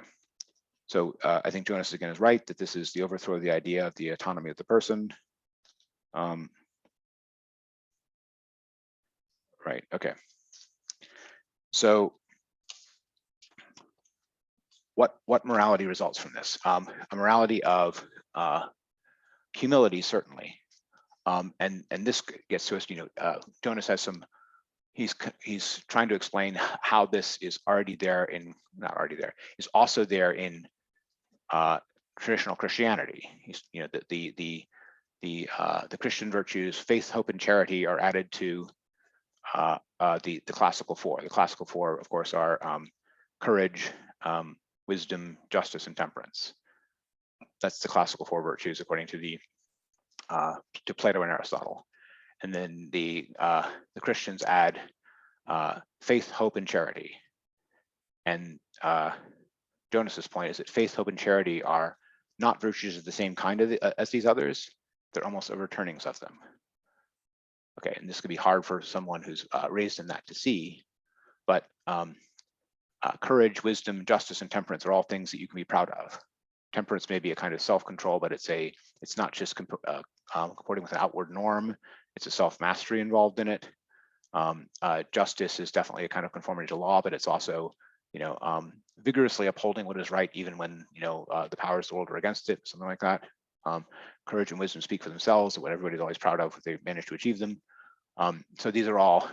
So I think Jonas again is right that this is the overthrow of the idea of the autonomy of the person. Right, okay. So what morality results from this? A morality of humility, certainly. And this gets to us, Jonas has some, he's trying to explain how this is already there in, not already there, is also there in traditional Christianity. The Christian virtues, faith, hope, and charity are added to the classical four. The classical four, of course, are courage, wisdom, justice, and temperance. That's the classical four virtues according to to Plato and Aristotle. And then the Christians add faith, hope, and charity. And Jonas's point is that faith, hope, and charity are not virtues of the same kind as these others. They're almost overturnings of them. Okay, and this could be hard for someone who's raised in that to see, but courage, wisdom, justice, and temperance are all things that you can be proud of. Temperance may be a kind of self-control, but it's not just comporting with an outward norm. It's a self-mastery involved in it. Justice is definitely a kind of conformity to law, but it's also, vigorously upholding what is right, even when the powers of the world are against it, something like that. Courage and wisdom speak for themselves, what everybody's always proud of if they've managed to achieve them. So these are all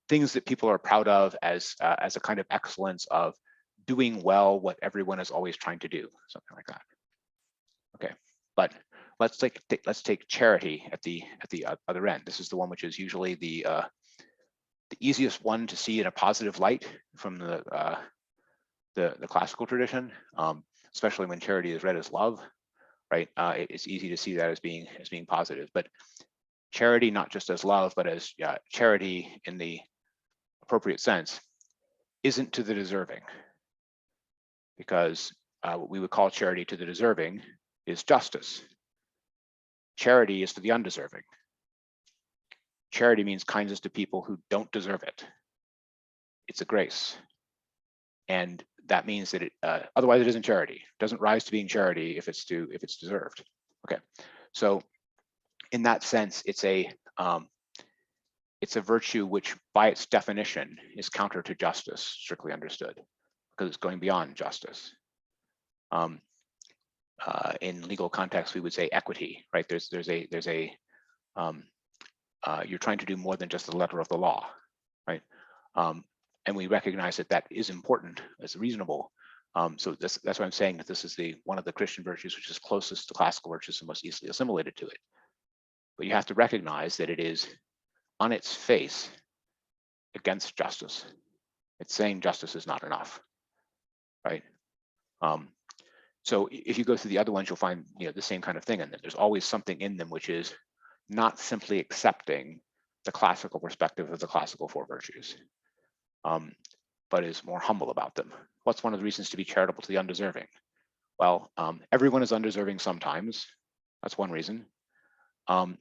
things that people are proud of as a kind of excellence of doing well what everyone is always trying to do, something like that. Okay, but let's take charity at the other end. This is the one which is usually the easiest one to see in a positive light from the classical tradition, especially when charity is read as love, right? It's easy to see that as being positive, but charity not just as love, but as charity in the appropriate sense isn't to the deserving, because what we would call charity to the deserving is justice. Charity is to the undeserving. Charity means kindness to people who don't deserve it. It's a grace. And that means that otherwise it isn't charity. It doesn't rise to being charity if it's deserved. Okay, so in that sense, it's a virtue which by its definition is counter to justice, strictly understood, because it's going beyond justice. In legal context, we would say equity, right? You're trying to do more than just the letter of the law, right? And we recognize that is important, as reasonable. So that's why I'm saying that this is one of the Christian virtues which is closest to classical virtues and most easily assimilated to it. But you have to recognize that it is on its face against justice. It's saying justice is not enough, right? So if you go through the other ones, you'll find the same kind of thing in them. There's always something in them which is not simply accepting the classical perspective of the classical four virtues, but is more humble about them. What's one of the reasons to be charitable to the undeserving? Well, everyone is undeserving sometimes. That's one reason. And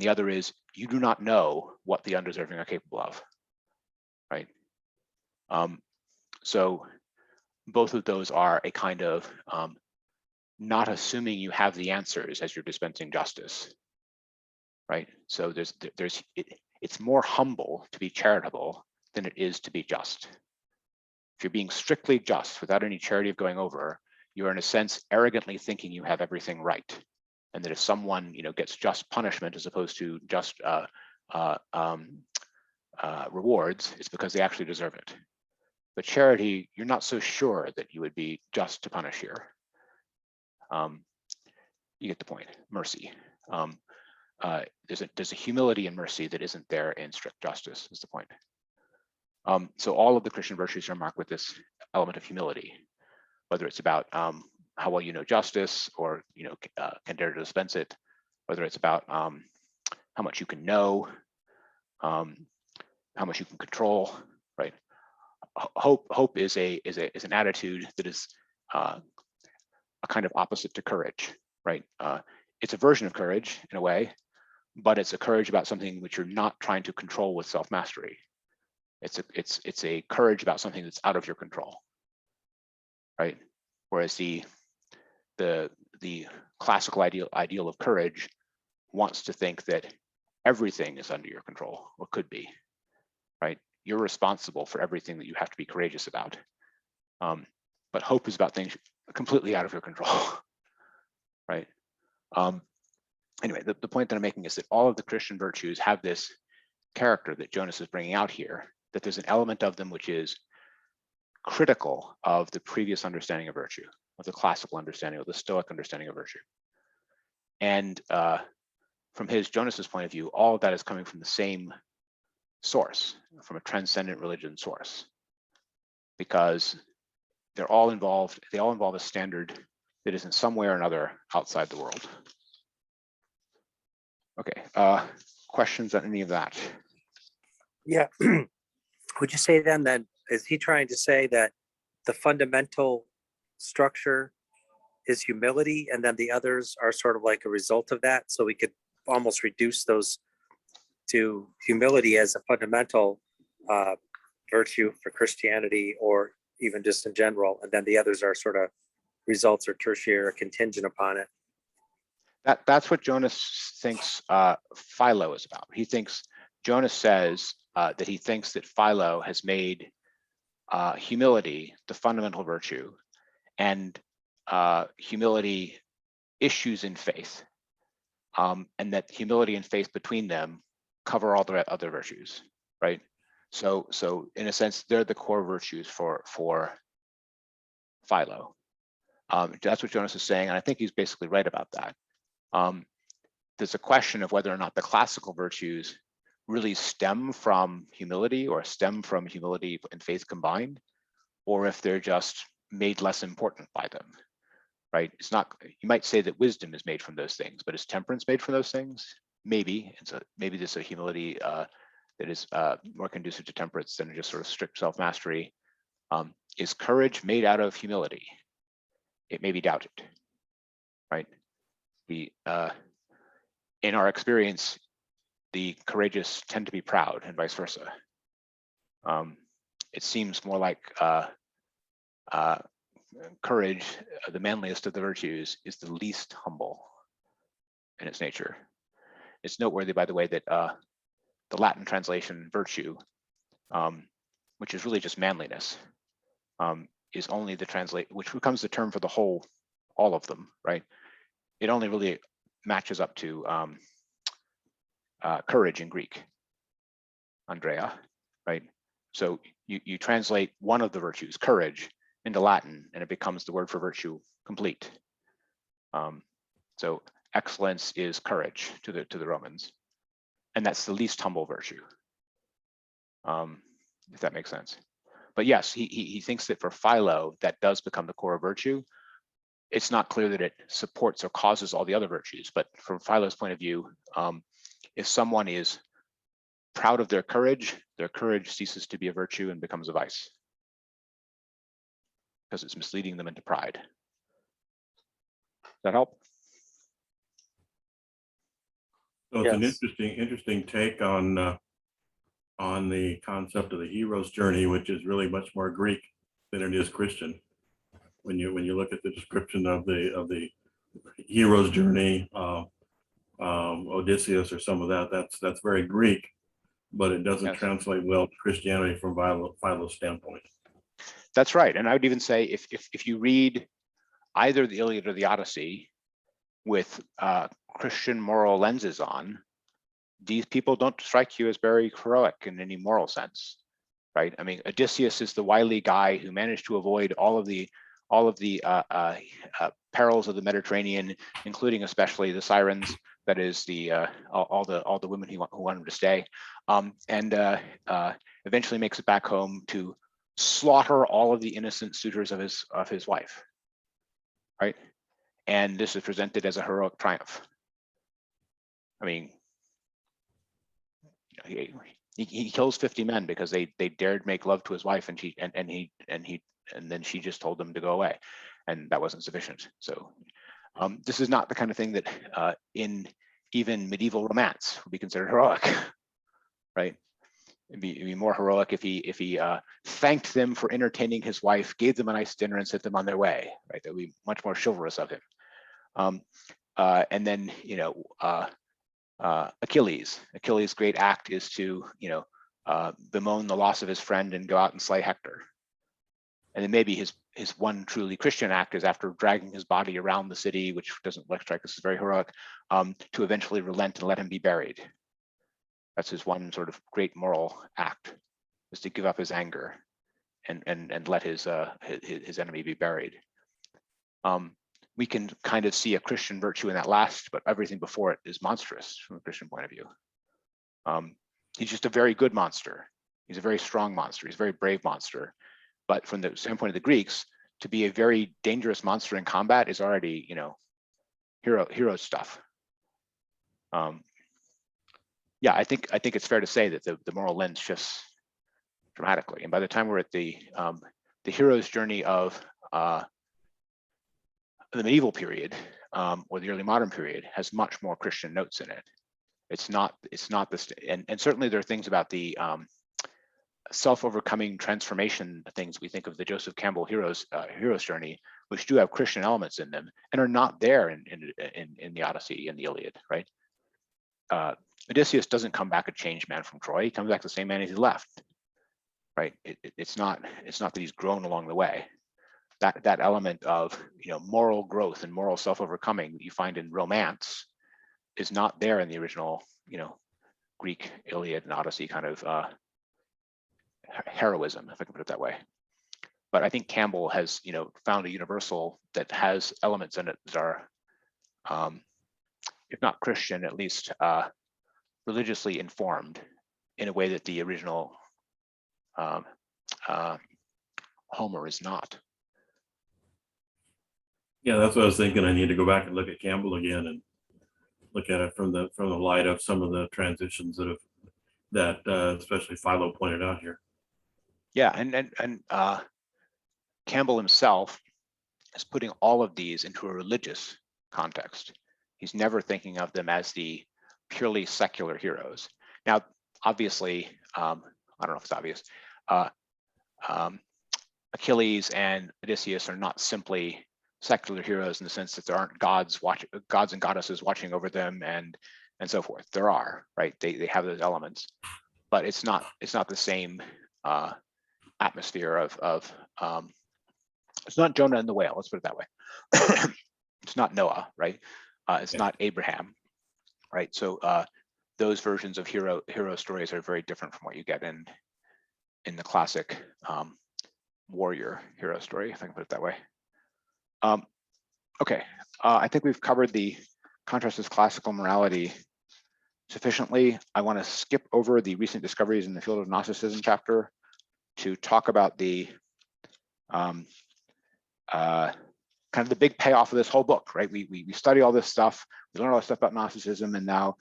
the other is you do not know what the undeserving are capable of, right? So both of those are a kind of not assuming you have the answers as you're dispensing justice, right? So it's more humble to be charitable than it is to be just. If you're being strictly just without any charity of going over, you are in a sense arrogantly thinking you have everything right, and that if someone gets just punishment as opposed to just rewards, it's because they actually deserve it. But charity, you're not so sure that you would be just to punish here. You get the point. Mercy. There's a humility and mercy that isn't there in strict justice, is the point. So all of the Christian virtues are marked with this element of humility, whether it's about how well you know justice or can dare to dispense it, whether it's about how much you can know, how much you can control, right? Hope is an attitude that is a kind of opposite to courage, right? It's a version of courage in a way, but it's a courage about something which you're not trying to control with self-mastery. It's a courage about something that's out of your control. right? Whereas the classical ideal of courage wants to think that everything is under your control, or could be, right? You're responsible for everything that you have to be courageous about. But hope is about things completely out of your control, right? Anyway, the point that I'm making is that all of the Christian virtues have this character that Jonas is bringing out here, that there's an element of them which is critical of the previous understanding of virtue, of the classical understanding, of the Stoic understanding of virtue. And from Jonas's point of view, all of that is coming from the same source, from a transcendent religion source, because they all involve a standard that is in some way or another outside the world. Okay, questions on any of that? Yeah. Would you say then that, is he trying to say that the fundamental structure is humility, and then the others are sort of like a result of that? So we could almost reduce those to humility as a fundamental virtue for Christianity, or even just in general, and then the others are sort of results or tertiary or contingent upon it. That's what Jonas thinks Philo is about. Jonas says that he thinks that Philo has made humility the fundamental virtue, and humility issues in faith, and that humility and faith between them cover all the other virtues, right? So in a sense, they're the core virtues for Philo. That's what Jonas is saying, and I think he's basically right about that. There's a question of whether or not the classical virtues really stem from humility, or stem from humility and faith combined, or if they're just made less important by them, right? It's not, you might say that wisdom is made from those things, but is temperance made from those things? Maybe. Maybe there's a humility that is more conducive to temperance than just sort of strict self-mastery. Is courage made out of humility? It may be doubted, right? In our experience, the courageous tend to be proud, and vice versa. It seems more like courage, the manliest of the virtues, is the least humble in its nature. It's noteworthy, by the way, that the Latin translation virtue, which is really just manliness, is only the which becomes the term for all of them, right? It only really matches up to courage in Greek, Andrea, right? So you translate one of the virtues, courage, into Latin, and it becomes the word for virtue, complete. So excellence is courage to the Romans, and that's the least humble virtue, if that makes sense. But yes, he thinks that for Philo, that does become the core of virtue. It's not clear that it supports or causes all the other virtues, but from Philo's point of view, if someone is proud of their courage ceases to be a virtue and becomes a vice, because it's misleading them into pride. Does that help? So it's an Yes. interesting take on the concept of the hero's journey, which is really much more Greek than it is Christian. When you look at the description of the hero's journey, Odysseus or some of that's very Greek, but it doesn't translate well to Christianity from Philo's standpoint. That's right, and I would even say if you read either the Iliad or the Odyssey with Christian moral lenses on, these people don't strike you as very heroic in any moral sense, right? I mean, Odysseus is the wily guy who managed to avoid all of the perils of the Mediterranean, including especially the sirens. That is all the women who want him to stay, and eventually makes it back home to slaughter all of the innocent suitors of his wife, right? And this is presented as a heroic triumph. I mean, he kills 50 men because they dared make love to his wife, and then she just told them to go away, and that wasn't sufficient. So this is not the kind of thing that in even medieval romance would be considered heroic, right? It'd be more heroic if he thanked them for entertaining his wife, gave them a nice dinner, and sent them on their way. Right, that would be much more chivalrous of him. And then Achilles' great act is to bemoan the loss of his friend and go out and slay Hector. And then maybe his one truly Christian act is after dragging his body around the city, which doesn't strike us as very heroic, to eventually relent and let him be buried. That's his one sort of great moral act, is to give up his anger and let his enemy be buried. We can kind of see a Christian virtue in that last, but everything before it is monstrous from a Christian point of view. He's just a very good monster. He's a very strong monster. He's a very brave monster. But from the standpoint of the Greeks, to be a very dangerous monster in combat is already, hero stuff. Yeah, I think it's fair to say that the moral lens shifts dramatically. And by the time we're at the hero's journey of the medieval period or the early modern period has much more Christian notes in it. It's not this, and certainly there are things about the self-overcoming transformation things we think of the Joseph Campbell hero's journey, which do have Christian elements in them and are not there in the Odyssey and the Iliad, right? Odysseus doesn't come back a changed man from Troy. He comes back the same man as he left, right? It's not that he's grown along the way. That element of moral growth and moral self-overcoming that you find in romance is not there in the original Greek Iliad and Odyssey kind of heroism, if I can put it that way. But I think Campbell has found a universal that has elements in it that are, if not Christian, at least religiously informed in a way that the original Homer is not. Yeah, that's what I was thinking. I need to go back and look at Campbell again and look at it from the light of some of the transitions that especially Philo pointed out here. Yeah, and Campbell himself is putting all of these into a religious context. He's never thinking of them as the purely secular heroes. Now, obviously, I don't know if it's obvious, Achilles and Odysseus are not simply secular heroes in the sense that there aren't gods and goddesses watching over them and so forth. There are, right? They have those elements, but it's not the same atmosphere of it's not Jonah and the whale. Let's put it that way. It's not Noah, right? It's not Abraham, right? So those versions of hero stories are very different from what you get in the classic warrior hero story, if I can put it that way. Okay, I think we've covered the contrast of classical morality sufficiently. I want to skip over the recent discoveries in the field of Gnosticism chapter to talk about the kind of the big payoff of this whole book, right? We study all this stuff, we learn all this stuff about Gnosticism, and now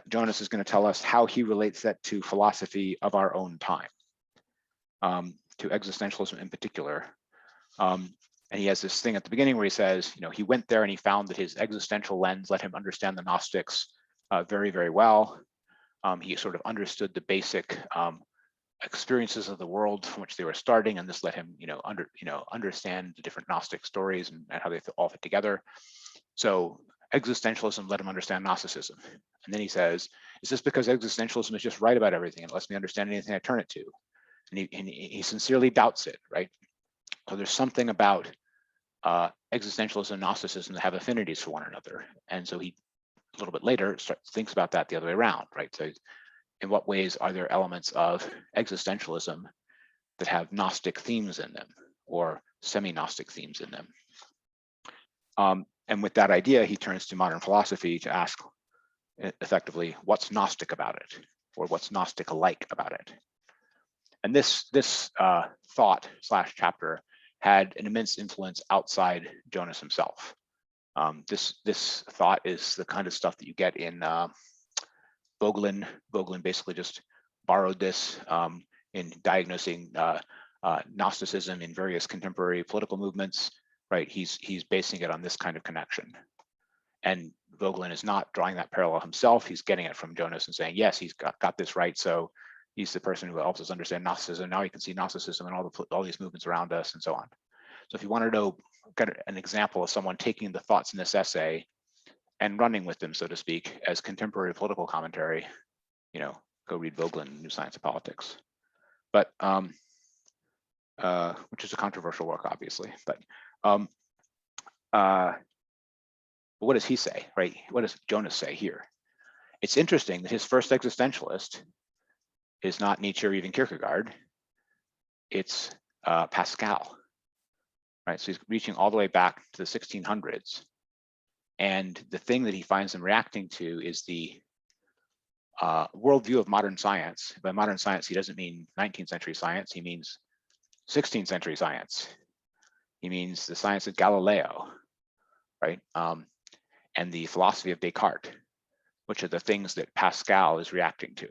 Jonas is going to tell us how he relates that to philosophy of our own time, to existentialism in particular. And he has this thing at the beginning where he says, he went there and he found that his existential lens let him understand the Gnostics very, very well. He sort of understood the basic experiences of the world from which they were starting, and this let him, understand the different Gnostic stories and how they all fit together. So existentialism let him understand Gnosticism. And then he says, is this because existentialism is just right about everything and lets me understand anything I turn it to? And he sincerely doubts it, right? So there's something about existentialism and Gnosticism that have affinities for one another. And so he, a little bit later, thinks about that the other way around, right? So in what ways are there elements of existentialism that have Gnostic themes in them or semi-Gnostic themes in them? And with that idea, he turns to modern philosophy to ask effectively, what's Gnostic about it? Or what's Gnostic-like about it? And this thought / chapter had an immense influence outside Jonas himself. This thought is the kind of stuff that you get in Vogelin. Vogelin basically just borrowed this in diagnosing Gnosticism in various contemporary political movements, right? He's basing it on this kind of connection. And Vogelin is not drawing that parallel himself. He's getting it from Jonas and saying, yes, he's got this right. So, He's the person who helps us understand Gnosticism. Now you can see Gnosticism and all these movements around us and so on. So if you want to know kind of an example of someone taking the thoughts in this essay and running with them, so to speak, as contemporary political commentary, go read Vogelin, New Science of Politics. But which is a controversial work, obviously. But what does he say, right? What does Jonas say here? It's interesting that his first existentialist is not Nietzsche or even Kierkegaard. It's Pascal, right? So he's reaching all the way back to the 1600s. And the thing that he finds them reacting to is the worldview of modern science. By modern science, he doesn't mean 19th century science. He means 16th century science. He means the science of Galileo, right? And the philosophy of Descartes, which are the things that Pascal is reacting to,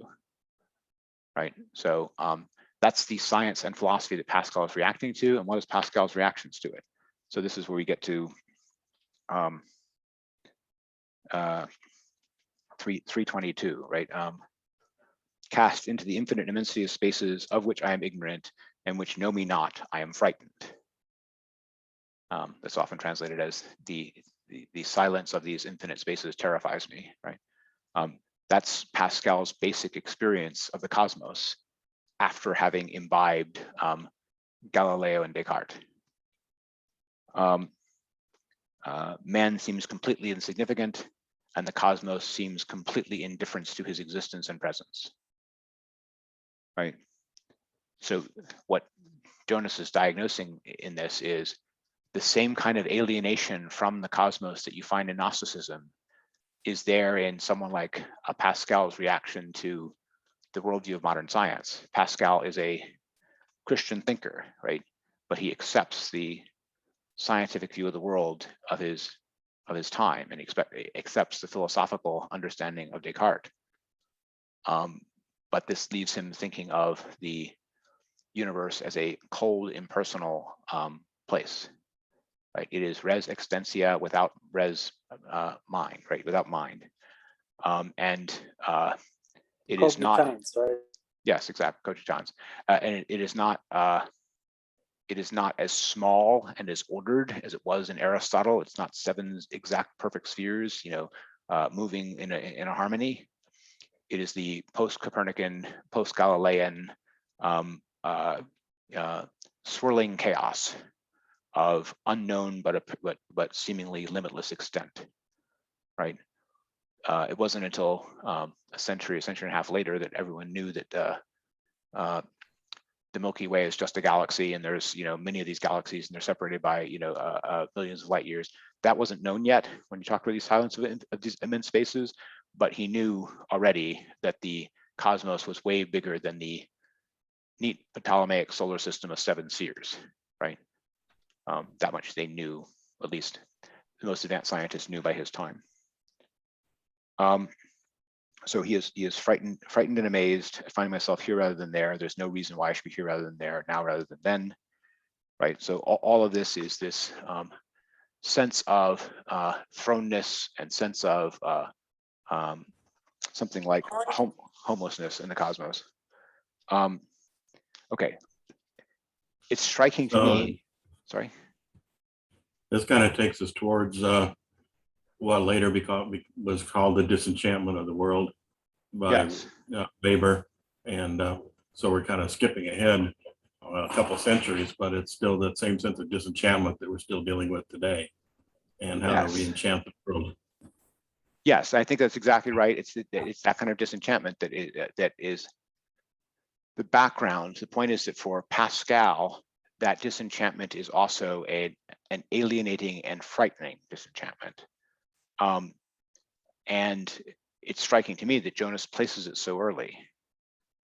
right? So that's the science and philosophy that Pascal is reacting to, and what is Pascal's reactions to it? So this is where we get to 322, right? Cast into the infinite immensity of spaces of which I am ignorant and which know me not, I am frightened. That's often translated as the silence of these infinite spaces terrifies me, right? That's Pascal's basic experience of the cosmos after having imbibed Galileo and Descartes. Man seems completely insignificant, and the cosmos seems completely indifferent to his existence and presence, right? So what Jonas is diagnosing in this is the same kind of alienation from the cosmos that you find in Gnosticism is there in someone like Pascal's reaction to the worldview of modern science. Pascal is a Christian thinker, right? But he accepts the scientific view of the world of his time, and accepts the philosophical understanding of Descartes. But this leaves him thinking of the universe as a cold, impersonal place, right? It is res extensia without res mind, right? Without mind. It is not. Cogitans, right? Yes, exactly, Cogitans. And it is not. It is not as small and as ordered as it was in Aristotle. It's not 7 exact perfect spheres, moving in a harmony. It is the post-Copernican, post-Galilean swirling chaos of unknown but seemingly limitless extent, right? It wasn't until a century and a half later that everyone knew that the Milky Way is just a galaxy, and there's many of these galaxies, and they're separated by billions of light years. That wasn't known yet when you talk about these silence of these immense spaces, but he knew already that the cosmos was way bigger than the neat Ptolemaic solar system of 7 spheres, right? That much they knew, at least the most advanced scientists knew by his time. So he is frightened and amazed. I find myself here rather than there. There's no reason why I should be here rather than there, now rather than then, right? So all of this is this sense of thrownness and sense of something like homelessness in the cosmos. Okay, it's striking to me. Sorry. This kind of takes us towards what later was called the disenchantment of the world by Weber. And so we're kind of skipping ahead a couple centuries, but it's still that same sense of disenchantment that we're still dealing with today, and how to re-enchant the world. Yes, I think that's exactly right. It's that kind of disenchantment that is the background. The point is that for Pascal, that disenchantment is also an alienating and frightening disenchantment. And it's striking to me that Jonas places it so early,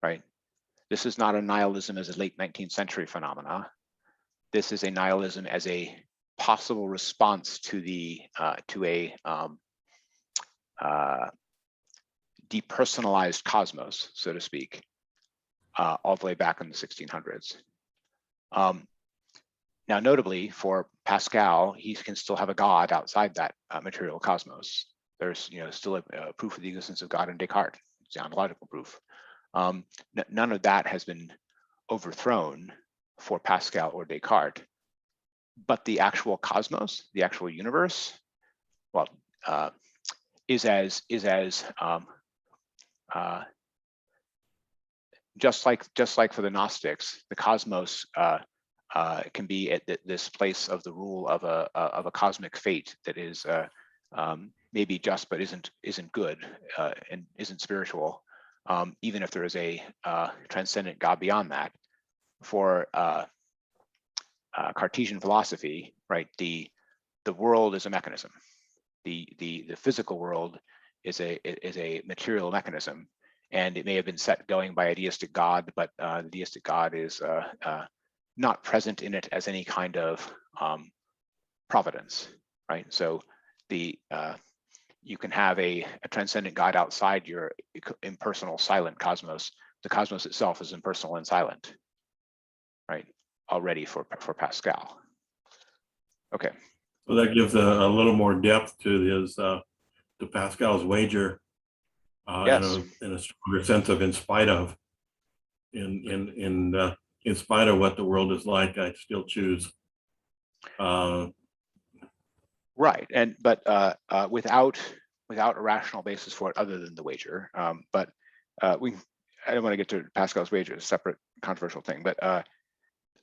right? This is not a nihilism as a late 19th century phenomena. This is a nihilism as a possible response to a depersonalized cosmos, so to speak, all the way back in the 1600s. Now, notably for Pascal, he can still have a God outside that material cosmos. There's still a proof of the existence of God in Descartes. It's the ontological proof. None of that has been overthrown for Pascal or Descartes, but the actual cosmos, the actual universe, well, is as just like for the Gnostics, the cosmos can be at this place of the rule of a cosmic fate that is maybe just but isn't good and isn't spiritual, even if there is a transcendent God beyond that. For Cartesian philosophy, right, the world is a mechanism. The physical world is a material mechanism, and it may have been set going by a deistic God, but the deistic God is not present in it as any kind of providence, right? So you can have a transcendent God outside your impersonal, silent cosmos. The cosmos itself is impersonal and silent, right? Already for Pascal. Okay. So that gives a little more depth to his to Pascal's wager, Yes. in a stronger sense of in spite of, in spite of what the world is like, I still choose. Right, but without a rational basis for it other than the wager. But I don't want to get to Pascal's wager, a separate controversial thing. But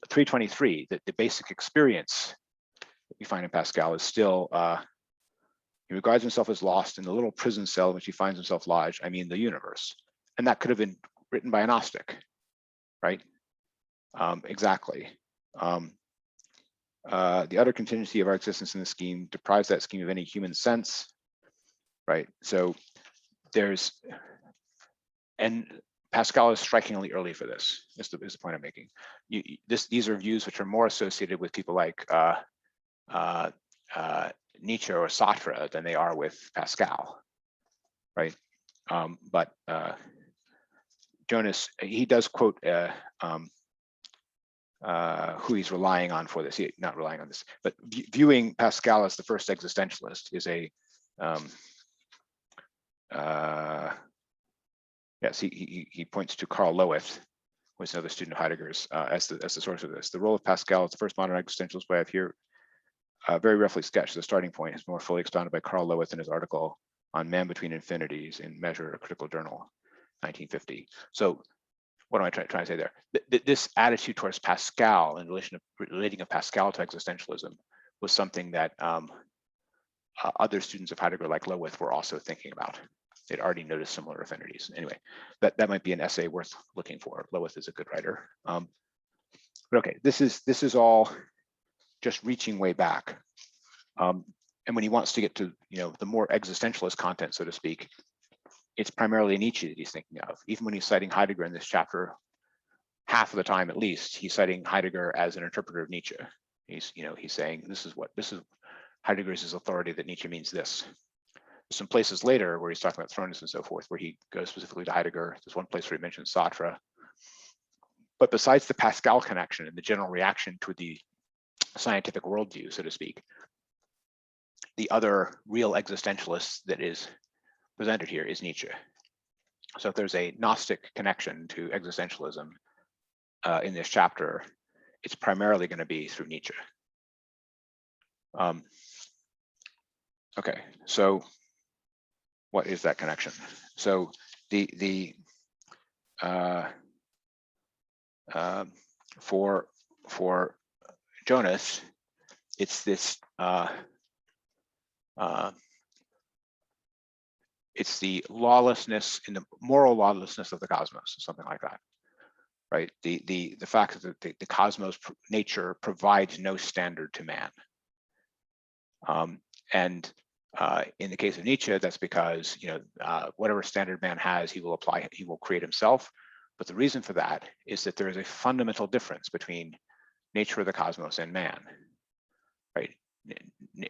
323, the basic experience that we find in Pascal is still, he regards himself as lost in the little prison cell in which he finds himself lodged, I mean the universe. And that could have been written by a Gnostic, right? Exactly. The utter contingency of our existence in the scheme deprives that scheme of any human sense, right? So and Pascal is strikingly early for this, is the point I'm making. These are views which are more associated with people like Nietzsche or Sartre than they are with Pascal, right? But Jonas, he does quote who he's relying on for this. Not relying on this, but viewing Pascal as the first existentialist is a yes. He points to Karl Lowith, who is another student of Heidegger's, as the source of this. The role of Pascal as the first modern existentialist, by I have here very roughly sketched. The starting point is more fully expounded by Karl Lowith in his article on Man Between Infinities in Measure, a Critical Journal, 1950. So what am I trying to say there? This attitude towards Pascal in relating of Pascal to existentialism was something that other students of Heidegger like Lowith were also thinking about. They'd already noticed similar affinities. Anyway, that might be an essay worth looking for. Lowith is a good writer. But okay, this is all just reaching way back. And when he wants to get to the more existentialist content, so to speak, it's primarily Nietzsche that he's thinking of. Even when he's citing Heidegger in this chapter, half of the time at least, he's citing Heidegger as an interpreter of Nietzsche. He's saying this is Heidegger's his authority that Nietzsche means this. There's some places later where he's talking about Thrones and so forth, where he goes specifically to Heidegger. There's one place where he mentions Sartre. But besides the Pascal connection and the general reaction to the scientific worldview, so to speak, the other real existentialist that is presented here is Nietzsche. So if there's a Gnostic connection to existentialism in this chapter, it's primarily going to be through Nietzsche. Okay, so what is that connection? So for Jonas, it's this it's the lawlessness in the moral lawlessness of the cosmos, something like that, right? The fact that the cosmos nature provides no standard to man, and in the case of Nietzsche, that's because whatever standard man has, he will apply, he will create himself. But the reason for that is that there is a fundamental difference between nature of the cosmos and man, right?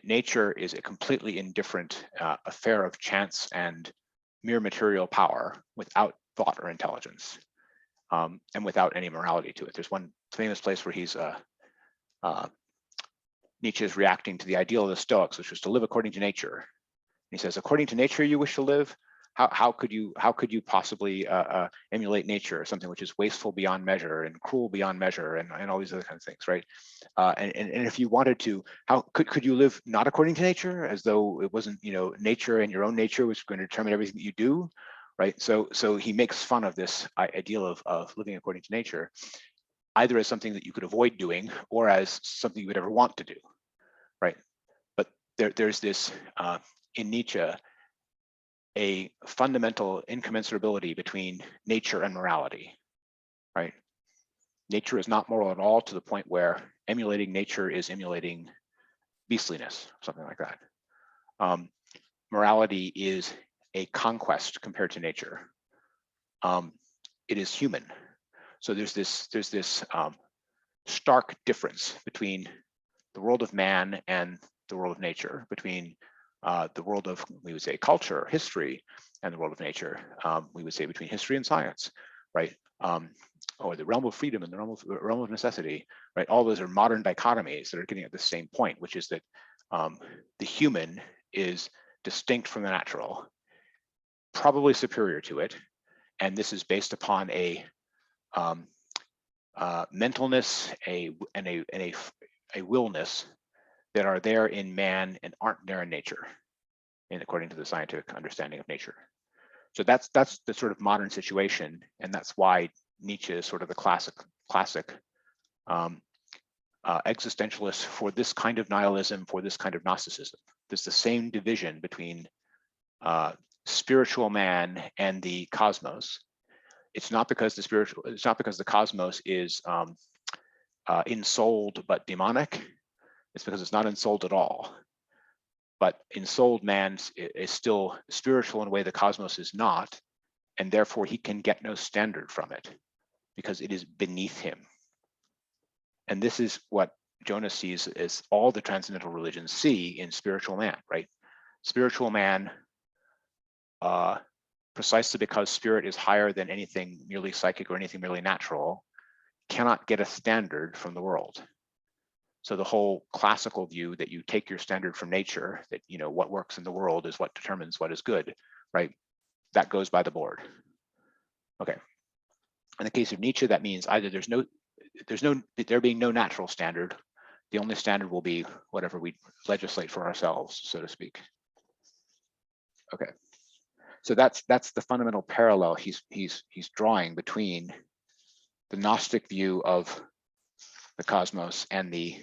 Nature is a completely indifferent affair of chance and mere material power without thought or intelligence, and without any morality to it. There's one famous place where Nietzsche is reacting to the ideal of the Stoics, which was to live according to nature. And he says, according to nature you wish to live, how could you possibly emulate nature, or something which is wasteful beyond measure and cruel beyond measure, and all these other kinds of things, right? And if you wanted to, how could you live not according to nature, as though it wasn't, nature and your own nature was going to determine everything that you do, right? So he makes fun of this ideal of living according to nature, either as something that you could avoid doing or as something you would ever want to do, right? But there's this in Nietzsche, a fundamental incommensurability between nature and morality, right? Nature is not moral at all, to the point where emulating nature is emulating beastliness, something like that. Morality is a conquest compared to nature. It is human. So there's this stark difference between the world of man and the world of nature, between the world of, we would say, culture, history, and the world of nature. We would say between history and science, right? Or the realm of freedom and the realm of necessity, right? All those are modern dichotomies that are getting at the same point, which is that the human is distinct from the natural, probably superior to it, and this is based upon a mentalness, and a willness that are there in man and aren't there in nature, and according to the scientific understanding of nature. So that's the sort of modern situation, and that's why Nietzsche is sort of the classic existentialist for this kind of nihilism, for this kind of Gnosticism. There's the same division between spiritual man and the cosmos. It's not because the cosmos is ensouled but demonic. It's because it's not ensouled at all. But ensouled man is still spiritual in a way the cosmos is not, and therefore he can get no standard from it because it is beneath him. And this is what Jonas sees as all the transcendental religions see in spiritual man, right? Spiritual man, precisely because spirit is higher than anything merely psychic or anything merely natural, cannot get a standard from the world. So the whole classical view that you take your standard from nature, that what works in the world is what determines what is good, right? That goes by the board. Okay. In the case of Nietzsche, that means either there being no natural standard. The only standard will be whatever we legislate for ourselves, so to speak. Okay. So that's the fundamental parallel he's drawing between the Gnostic view of the cosmos and the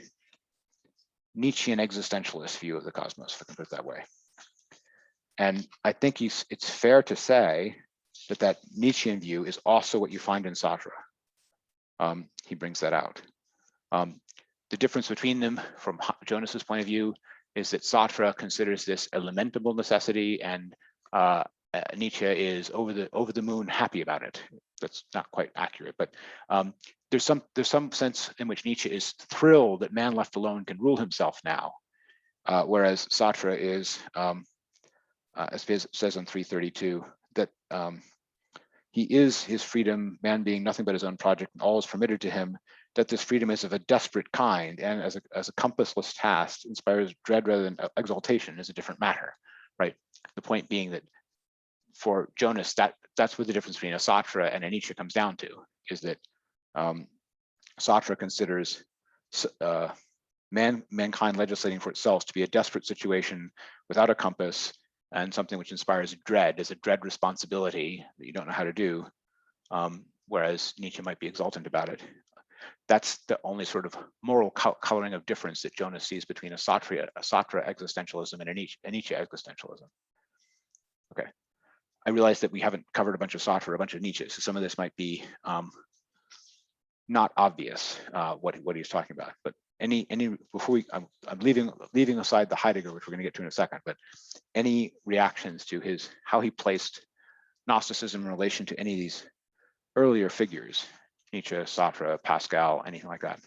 Nietzschean existentialist view of the cosmos, if I can put it that way. And I think it's fair to say that Nietzschean view is also what you find in Sartre. He brings that out. The difference between them, from Jonas's point of view, is that Sartre considers this a lamentable necessity, and Nietzsche is over the moon happy about it. That's not quite accurate, but there's some sense in which Nietzsche is thrilled that man left alone can rule himself now, whereas Sartre is, as it says on 332, that he is his freedom, man being nothing but his own project, and all is permitted to him, that this freedom is of a desperate kind, and as a compassless task, inspires dread rather than exaltation, is a different matter, right? The point being that for Jonas, that's where the difference between a Sartre and a Nietzsche comes down to, is that Sartre considers mankind legislating for itself to be a desperate situation without a compass, and something which inspires dread as a dread responsibility that you don't know how to do, whereas Nietzsche might be exultant about it. That's the only sort of moral coloring of difference that Jonas sees between a Sartre existentialism and a Nietzsche existentialism. Okay, I realize that we haven't covered a bunch of Sartre, a bunch of Nietzsche, so some of this might be not obvious what he's talking about. But any before I'm leaving aside the Heidegger, which we're going to get to in a second, but any reactions to how he placed Gnosticism in relation to any of these earlier figures, Nietzsche, Sartre, Pascal, anything like that?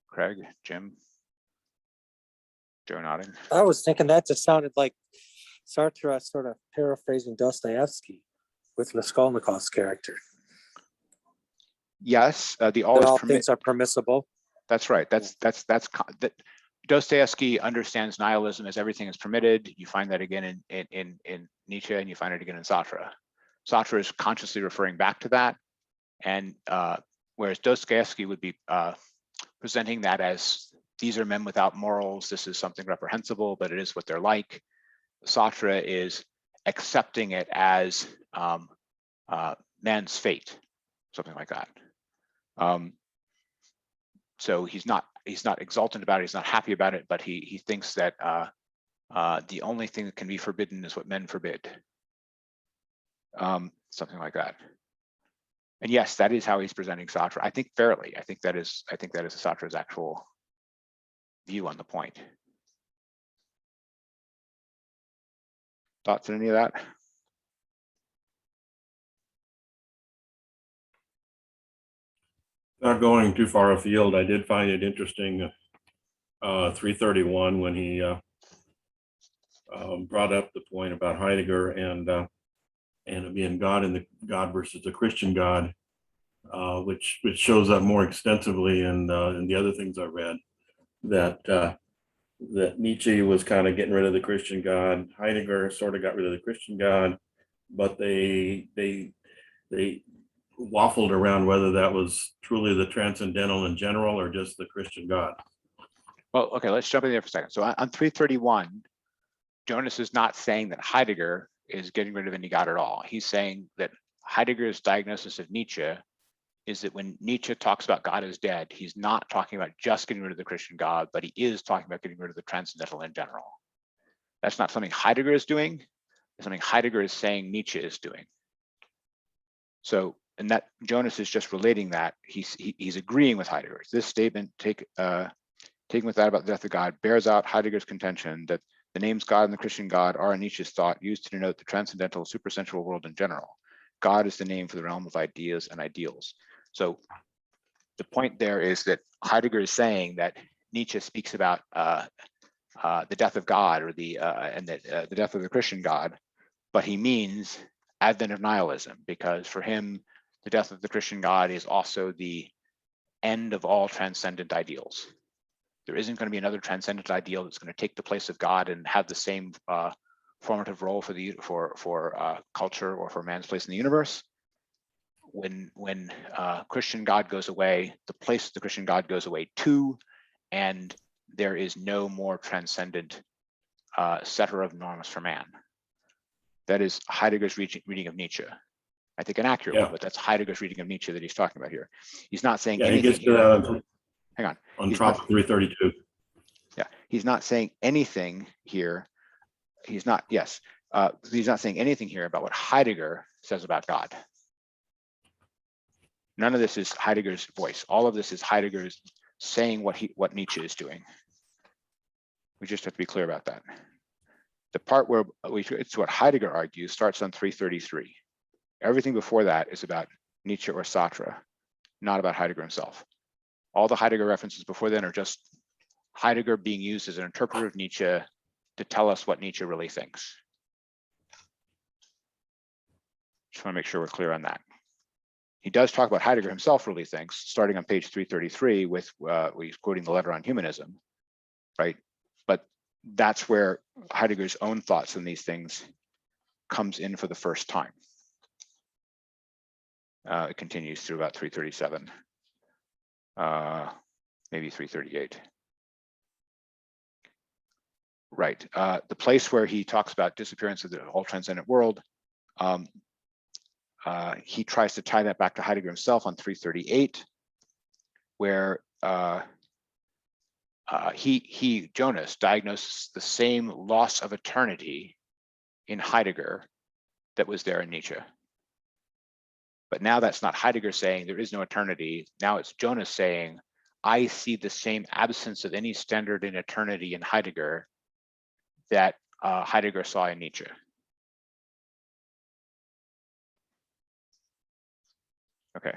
Craig, Jim, Joe nodding. I was thinking that just sounded like Sartre sort of paraphrasing Dostoevsky with Raskolnikov's character. Yes, That all things are permissible. That's right. That Dostoevsky understands nihilism as everything is permitted. You find that again in Nietzsche, and you find it again in Sartre. Sartre is consciously referring back to that, and whereas Dostoevsky would be presenting that as these are men without morals, this is something reprehensible, but it is what they're like. Sartre is accepting it as man's fate, something like that. So he's not exultant about it, he's not happy about it, but he thinks that the only thing that can be forbidden is what men forbid. Something like that. And yes, that is how he's presenting Sartre. I think fairly. I think that is Sartre's actual view on the point. Thoughts on any of that? Not going too far afield, I did find it interesting, 331, when he brought up the point about Heidegger and it being God and the God versus the Christian God, which shows up more extensively in the other things I read, that Nietzsche was kind of getting rid of the Christian God. Heidegger sort of got rid of the Christian God, but they waffled around whether that was truly the transcendental in general or just the Christian God. Well, okay, let's jump in there for a second. So on 331, Jonas is not saying that Heidegger is getting rid of any God at all. He's saying that Heidegger's diagnosis of Nietzsche is that when Nietzsche talks about God as dead, he's not talking about just getting rid of the Christian God, but he is talking about getting rid of the transcendental in general. That's not something Heidegger is doing. It's something Heidegger is saying Nietzsche is doing. So, and that Jonas is just relating that. He's agreeing with Heidegger. This statement, taken with that about the death of God, bears out Heidegger's contention that the names God and the Christian God are in Nietzsche's thought used to denote the transcendental supersensual world in general. God is the name for the realm of ideas and ideals. So the point there is that Heidegger is saying that Nietzsche speaks about the death of God or the death of the Christian God, but he means advent of nihilism, because for him, the death of the Christian God is also the end of all transcendent ideals. There isn't going to be another transcendent ideal that's going to take the place of God and have the same formative role for culture or for man's place in the universe. When Christian God goes away, the place of the Christian God goes away too, and there is no more transcendent setter of norms for man. That is Heidegger's reading of Nietzsche. I think an accurate one, but that's Heidegger's reading of Nietzsche that he's talking about here. He's not saying anything. He gets here. Hang on. On top of 332. Yeah, he's not saying anything here. He's not saying anything here about what Heidegger says about God. None of this is Heidegger's voice. All of this is Heidegger's saying what Nietzsche is doing. We just have to be clear about that. The part where it's what Heidegger argues starts on 333. Everything before that is about Nietzsche or Sartre, not about Heidegger himself. All the Heidegger references before then are just Heidegger being used as an interpreter of Nietzsche to tell us what Nietzsche really thinks. Just want to make sure we're clear on that. He does talk about Heidegger himself really thinks, starting on page 333 with he's quoting the letter on humanism, right? But that's where Heidegger's own thoughts on these things comes in for the first time. It continues through about 337, maybe 338. Right, the place where he talks about disappearance of the all transcendent world, he tries to tie that back to Heidegger himself on 338, where Jonas diagnoses the same loss of eternity in Heidegger that was there in Nietzsche. But now that's not Heidegger saying there is no eternity. Now it's Jonas saying, I see the same absence of any standard in eternity in Heidegger that Heidegger saw in Nietzsche. Okay.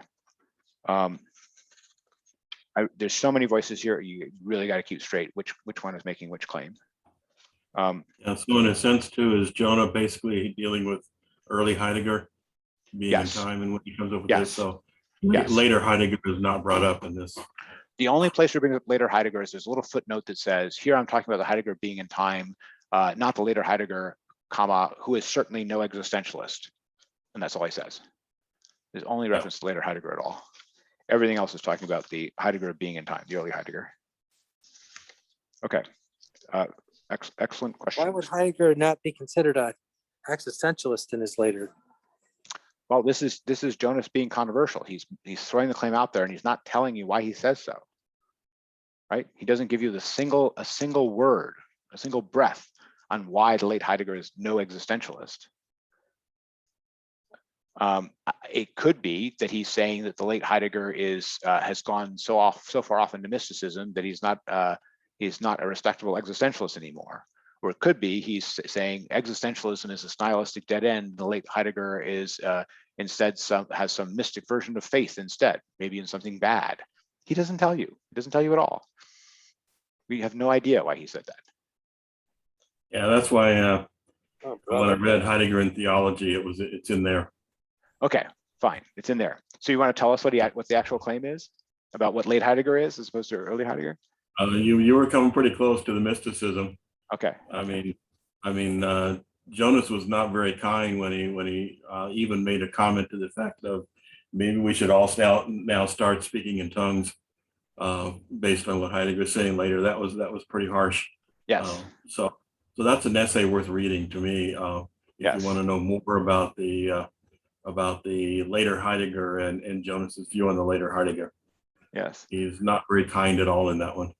There's so many voices here. You really got to keep straight which one is making which claim. Yeah, so in a sense too, is Jonah basically dealing with early Heidegger being Yes. in time and when he comes up with Yes. this? So Yes. later Heidegger is not brought up in this. The only place we bring up later Heidegger is there's a little footnote that says, here I'm talking about the Heidegger being in time, not the later Heidegger, comma, who is certainly no existentialist. And that's all he says. There's only reference to later Heidegger at all. Everything else is talking about the Heidegger being in time, the early Heidegger. Okay, excellent question. Why would Heidegger not be considered a existentialist in his later? Well, this is Jonas being controversial. He's throwing the claim out there and he's not telling you why he says so. Right? He doesn't give you a single word, a single breath on why the late Heidegger is no existentialist. It could be that he's saying that the late Heidegger has gone so far off into mysticism that he's not a respectable existentialist anymore. Or it could be he's saying existentialism is a stylistic dead end. The late Heidegger is instead has some mystic version of faith instead, maybe in something bad. He doesn't tell you. He doesn't tell you at all. We have no idea why he said that. Yeah, that's why Oh, when I read Heidegger in theology, it's in there. Okay, fine, it's in there. So you want to tell us what the actual claim is about what late Heidegger is as opposed to early Heidegger? You were coming pretty close to the mysticism. Okay. I mean, Jonas was not very kind when he even made a comment to the fact of maybe we should all now start speaking in tongues based on what Heidegger was saying later. That was pretty harsh. Yes. So that's an essay worth reading to me. If you want to know more about the later Heidegger and Jonas's view on the later Heidegger. Yes. He's not very kind at all in that one.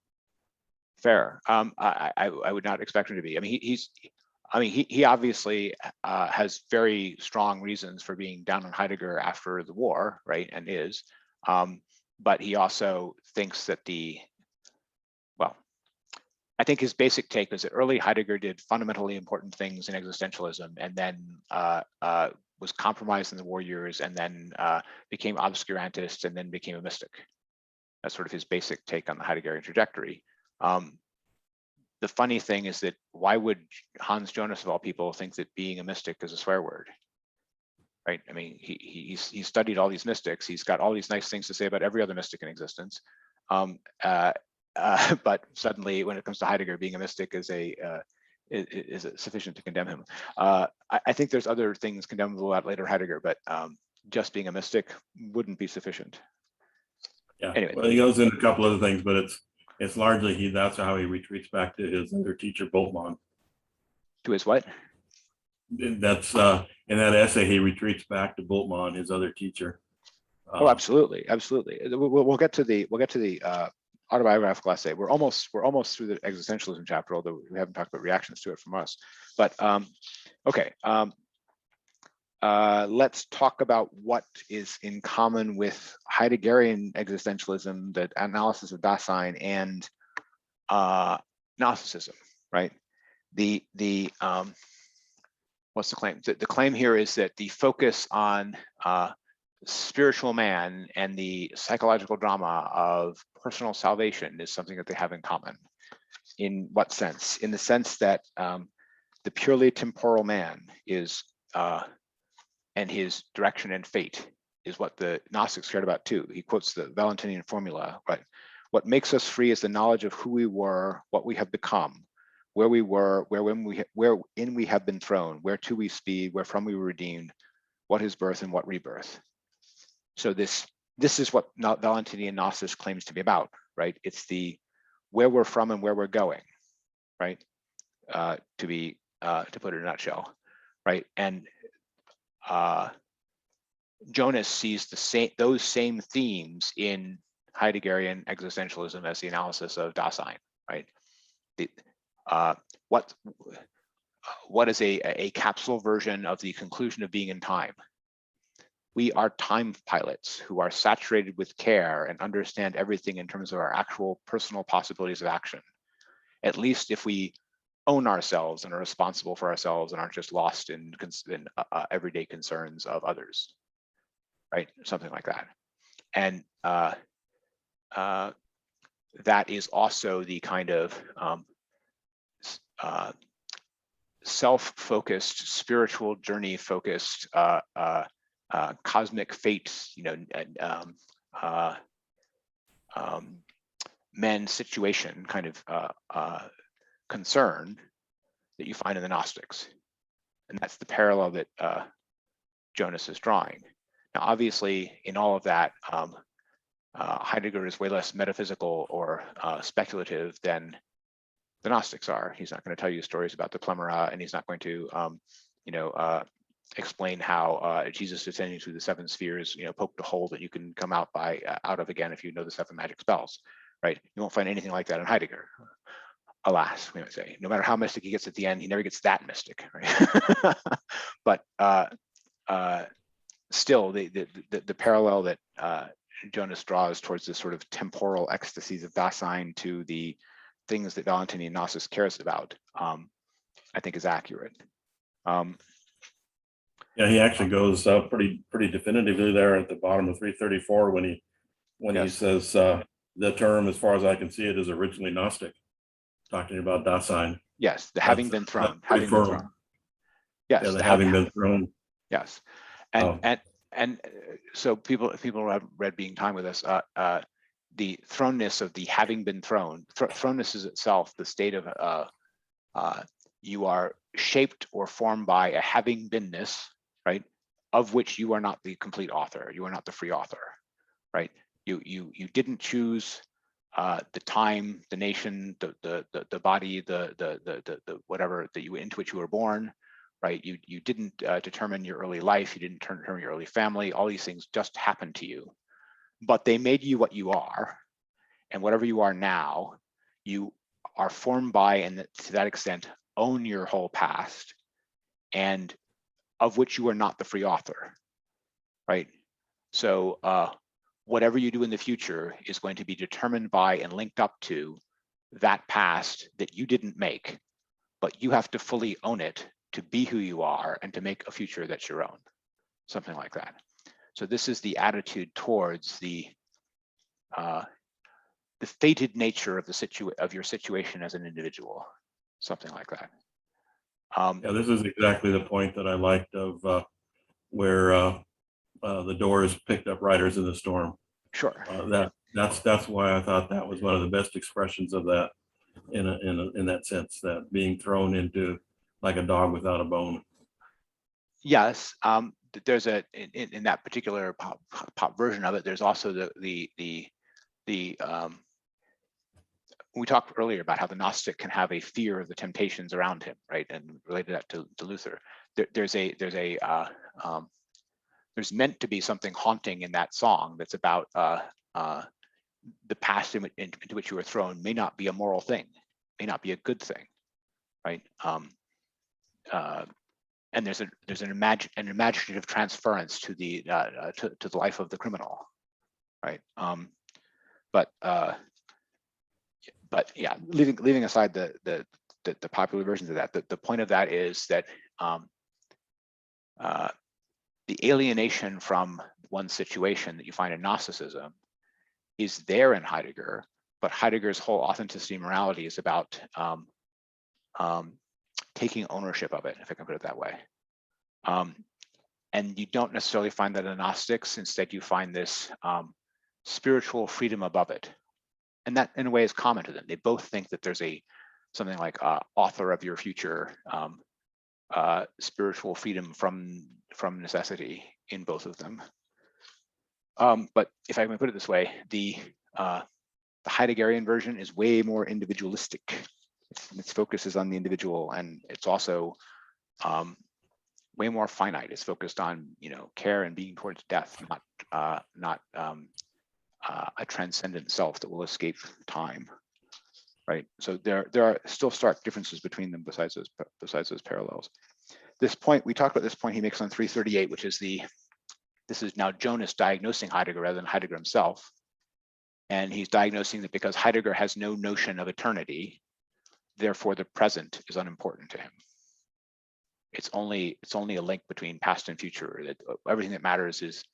Fair. I would not expect him to be. I mean, he obviously has very strong reasons for being down on Heidegger after the war, right? And is, but he also thinks that I think his basic take is that early Heidegger did fundamentally important things in existentialism, and then was compromised in the war years, and then became obscurantist, and then became a mystic. That's sort of his basic take on the Heideggerian trajectory. The funny thing is that why would Hans Jonas, of all people, think that being a mystic is a swear word? Right? I mean, he studied all these mystics. He's got all these nice things to say about every other mystic in existence. But suddenly, when it comes to Heidegger, being a mystic is sufficient to condemn him. I think there's other things condemnable about later Heidegger, but just being a mystic wouldn't be sufficient. Yeah. Anyway. Well, he goes into a couple other things, but it's largely that's how he retreats back to his other teacher, Bultmann. To his what? That's in that essay he retreats back to Bultmann, his other teacher. Oh, absolutely. We'll get to the autobiographical essay. We're almost through the existentialism chapter, although we haven't talked about reactions to it from us. But okay, let's talk about what is in common with Heideggerian existentialism, the analysis of Dasein, and Gnosticism, right? What's the claim? The claim here is that the focus on spiritual man and the psychological drama of personal salvation is something that they have in common. In what sense? In the sense that the purely temporal man is and his direction and fate is what the Gnostics cared about too. He quotes the Valentinian formula, right? What makes us free is the knowledge of who we were, what we have become, where we were, wherein we have been thrown, where to we speed, wherefrom we were redeemed, what is birth and what rebirth. So this is what Valentinian Gnosis claims to be about, right? It's the where we're from and where we're going, right? To put it in a nutshell, right? And Jonas sees those same themes in Heideggerian existentialism as the analysis of Dasein, right? What is a capsule version of the conclusion of being in time? We are time pilots who are saturated with care and understand everything in terms of our actual personal possibilities of action. At least if we own ourselves and are responsible for ourselves and aren't just lost in everyday concerns of others, right? Something like that. And that is also the kind of self-focused, spiritual journey-focused cosmic fate, men's situation kind of concern that you find in the Gnostics. And that's the parallel that Jonas is drawing. Now, obviously, in all of that, Heidegger is way less metaphysical or speculative than the Gnostics are. He's not going to tell you stories about the Plemera, and he's not going to, explain how Jesus descending through the seven spheres, poked a hole that you can come out of again if you know the seven magic spells, right? You won't find anything like that in Heidegger. Alas, we might say. No matter how mystic he gets at the end, he never gets that mystic, right? But still, the parallel that Jonas draws towards this sort of temporal ecstasies of Dasein to the things that Valentinian Gnosis cares about, I think is accurate. Yeah, he actually goes pretty definitively there at the bottom of 334 when he Yes. says the term, as far as I can see it, is originally Gnostic, talking about Dasein. Yes, the having been thrown. Pretty Having been firm. thrown. Yes, Yeah, the having been thrown. Yes, Oh. and so people who have read Being Time with us, the thrownness of the having been thrown. Thrownness is itself the state of you are shaped or formed by a having beenness, right? Of which you are not the complete author. You are not the free author, right? You didn't choose the time, the nation, the body, the whatever that into which you were born, right? You didn't determine your early life. You didn't determine your early family. All these things just happened to you, but they made you what you are, and whatever you are now, you are formed by, and to that extent, own your whole past, and of which you are not the free author, right? So whatever you do in the future is going to be determined by and linked up to that past that you didn't make, but you have to fully own it to be who you are and to make a future that's your own, something like that. So this is the attitude towards the fated nature of your situation as an individual, something like that. Yeah, this is exactly the point that I liked of where the Doors picked up Riders in the Storm. Sure. That's why I thought that was one of the best expressions of that in that sense, that being thrown into like a dog without a bone. Yes, there's in that particular pop version of it. There's also the we talked earlier about how the Gnostic can have a fear of the temptations around him, right? And related that to Luther. There's meant to be something haunting in that song that's about the past into which you were thrown may not be a moral thing, may not be a good thing, right? And there's an imaginative transference to the life of the criminal, right? But yeah, leaving aside the popular versions of that, the point of that is that the alienation from one situation that you find in Gnosticism is there in Heidegger, but Heidegger's whole authenticity and morality is about taking ownership of it, if I can put it that way. And you don't necessarily find that in Gnostics. Instead, you find this spiritual freedom above it. And that, in a way, is common to them. They both think that there's something like author of your future, spiritual freedom from necessity in both of them. But if I can put it this way, the Heideggerian version is way more individualistic. Its focus is on the individual, and it's also way more finite. It's focused on care and being towards death, not a transcendent self that will escape time, right? So there are still stark differences between them besides those parallels. This point, we talked about this point he makes on 338, which is this is now Jonas diagnosing Heidegger rather than Heidegger himself. And he's diagnosing that because Heidegger has no notion of eternity, therefore the present is unimportant to him. It's only a link between past and future. That everything that matters is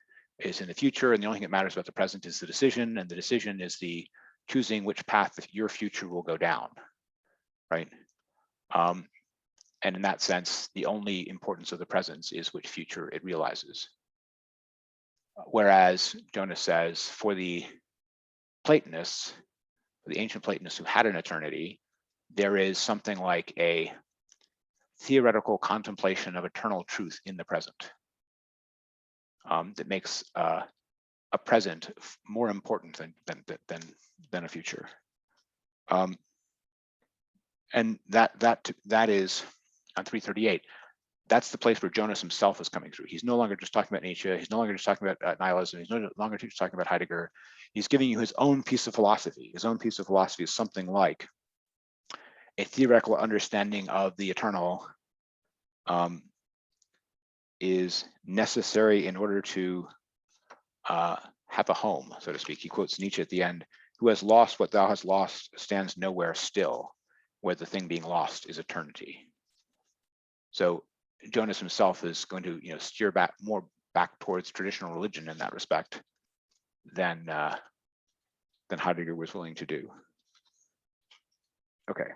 in the future, and the only thing that matters about the present is the decision, and the decision is the choosing which path your future will go down, right? And in that sense, the only importance of the present is which future it realizes. Whereas Jonas says, for the Platonists, the ancient Platonists who had an eternity, there is something like a theoretical contemplation of eternal truth in the present that makes a present more important than a future. And that is on 338. That's the place where Jonas himself is coming through. He's no longer just talking about Nietzsche. He's no longer just talking about nihilism. He's no longer just talking about Heidegger. He's giving you his own piece of philosophy. His own piece of philosophy is something like a theoretical understanding of the eternal is necessary in order to have a home, so to speak. He quotes Nietzsche at the end, "Who has lost what thou hast lost stands nowhere still, where the thing being lost is eternity." So Jonas himself is going to, steer more back towards traditional religion in that respect than Heidegger was willing to do. Okay.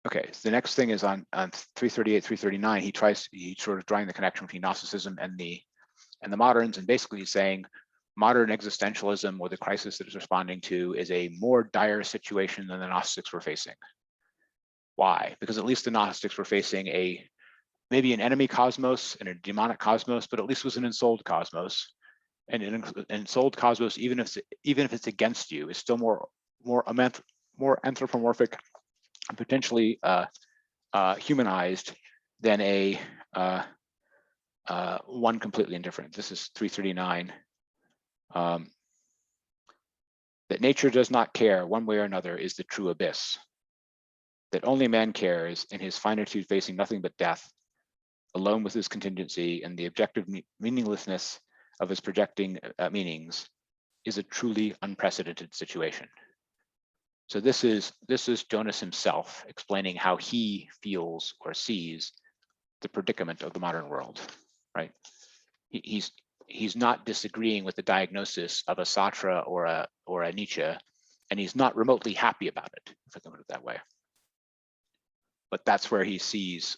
Okay, so the next thing is on 338, 339. He's sort of drawing the connection between Gnosticism and the moderns, and basically saying modern existentialism, or the crisis that is responding to, is a more dire situation than the Gnostics were facing. Why? Because at least the Gnostics were facing maybe an enemy cosmos and a demonic cosmos, but at least it was an ensouled cosmos. And an ensouled cosmos, even if it's against you, is still more anthropomorphic, and potentially humanized than a one completely indifferent. This is 339. That nature does not care one way or another is the true abyss. That only man cares in his finitude, facing nothing but death, alone with his contingency, and the objective meaninglessness of his projecting meanings, is a truly unprecedented situation. So this is Jonas himself explaining how he feels or sees the predicament of the modern world, right? He's not disagreeing with the diagnosis of a Sartre or a Nietzsche, and he's not remotely happy about it, if I can put it that way. But that's where he sees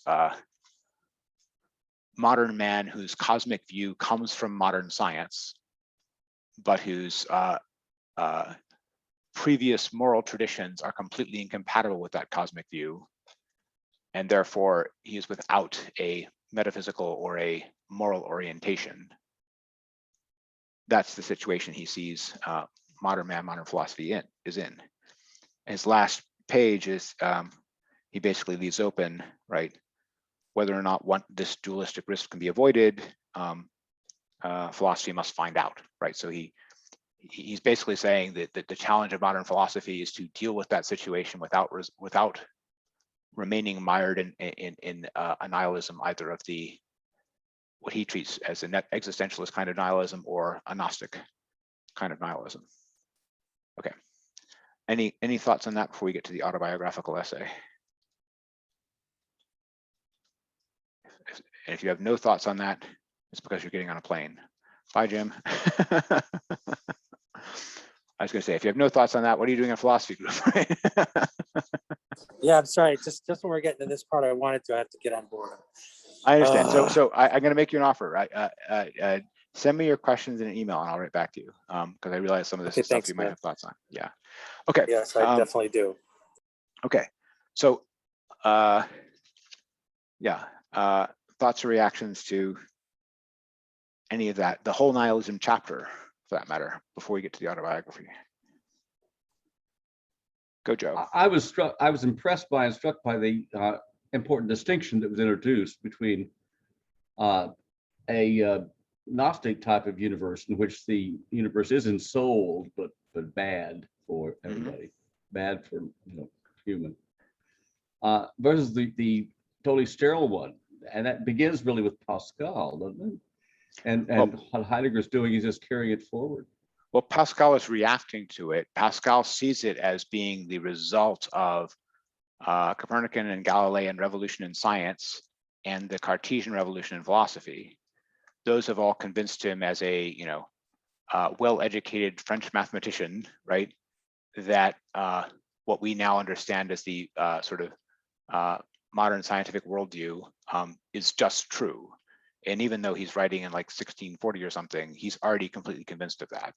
modern man whose cosmic view comes from modern science, but whose previous moral traditions are completely incompatible with that cosmic view, and therefore he is without a metaphysical or a moral orientation. That's the situation he sees modern man, modern philosophy is in. His last page is he basically leaves open, right, whether or not this dualistic risk can be avoided. Philosophy must find out, right? So he's basically saying that the challenge of modern philosophy is to deal with that situation without remaining mired in a nihilism, either of what he treats as an existentialist kind of nihilism or a Gnostic kind of nihilism. Okay. Any thoughts on that before we get to the autobiographical essay? And if you have no thoughts on that, it's because you're getting on a plane. Bye, Jim. I was going to say, if you have no thoughts on that, what are you doing in a philosophy group? Yeah, I'm sorry. Just when we're getting to this part, I have to get on board. I understand. So I'm going to make you an offer. Send me your questions in an email, and I'll write back to you, because I realize some of this stuff you might have thoughts on. Yeah. Okay. Yes, I definitely do. Okay. So, yeah. Thoughts or reactions to any of that, the whole nihilism chapter, for that matter, before we get to the autobiography. Go, Joe. I was impressed by and struck by the important distinction that was introduced between a Gnostic type of universe in which the universe is ensouled but bad for everybody, bad for human, versus the totally sterile one, and that begins really with Pascal, doesn't it? And what Heidegger's doing is just carrying it forward. Well, Pascal is reacting to it. Pascal sees it as being the result of Copernican and Galilean revolution in science and the Cartesian revolution in philosophy. Those have all convinced him as a well-educated French mathematician, right, that what we now understand as the sort of modern scientific worldview is just true. And even though he's writing in like 1640 or something, he's already completely convinced of that.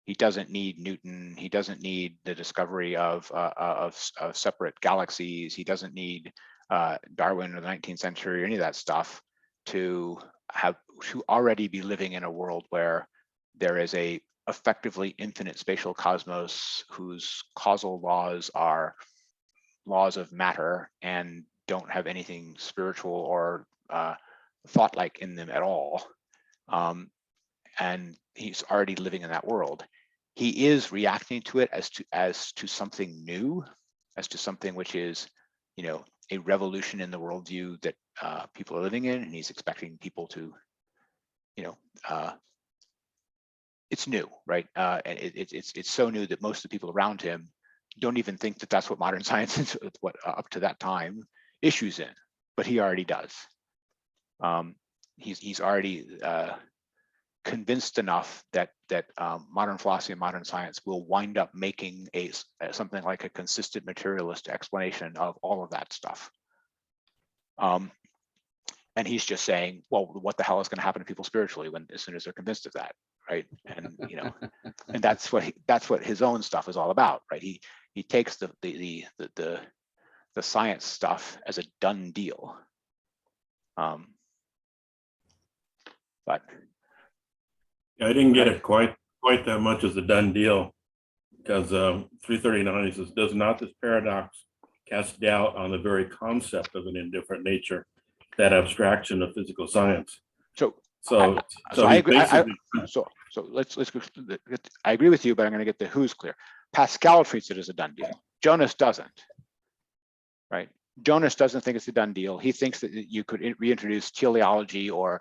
He doesn't need Newton. He doesn't need the discovery of separate galaxies. He doesn't need Darwin of the 19th century or any of that stuff to already be living in a world where there is a effectively infinite spatial cosmos whose causal laws are laws of matter and don't have anything spiritual or thought-like in them at all. And he's already living in that world. He is reacting to it as to something new, as to something which is, you know, a revolution in the worldview that people are living in, and he's expecting people to, you know, it's new, right? And it's so new that most of the people around him don't even think that that's what modern science is, what up to that time issues in, but he already does. He's already convinced enough that modern philosophy and modern science will wind up making something like a consistent materialist explanation of all of that stuff. And he's just saying, well, what the hell is going to happen to people spiritually as soon as they're convinced of that, right? And you know, and that's what his own stuff is all about, right? He takes the science stuff as a done deal. But I didn't get it quite that much as a done deal, because 339, he says, does not this paradox cast doubt on the very concept of an indifferent nature, that abstraction of physical science? So I agree. So let's go. I agree with you, but I'm going to get the who's clear. Pascal treats it as a done deal. Jonas doesn't, right? Jonas doesn't think it's a done deal. He thinks that you could reintroduce teleology, or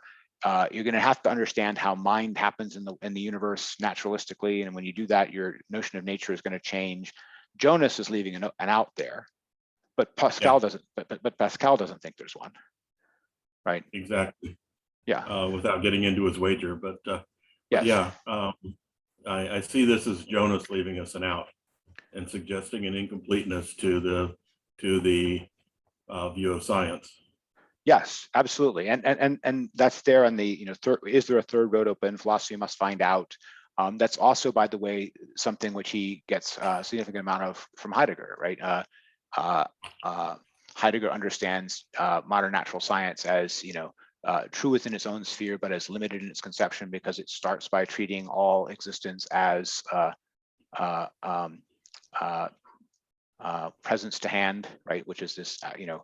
you're going to have to understand how mind happens in the universe naturalistically, and when you do that, your notion of nature is going to change. Jonas is leaving an out there, but Pascal doesn't. But Pascal doesn't think there's one, right? Exactly. Yeah. Without getting into his wager, but yes. Yeah, I see this as Jonas leaving us an out and suggesting an incompleteness to the view of science. Yes, absolutely, and that's there on the, you know, is there a third road open? Philosophy must find out. That's also, by the way, something which he gets a significant amount of from Heidegger, right? Heidegger understands modern natural science as, you know, true within its own sphere, but as limited in its conception because it starts by treating all existence as presence to hand, right? Which is this, you know,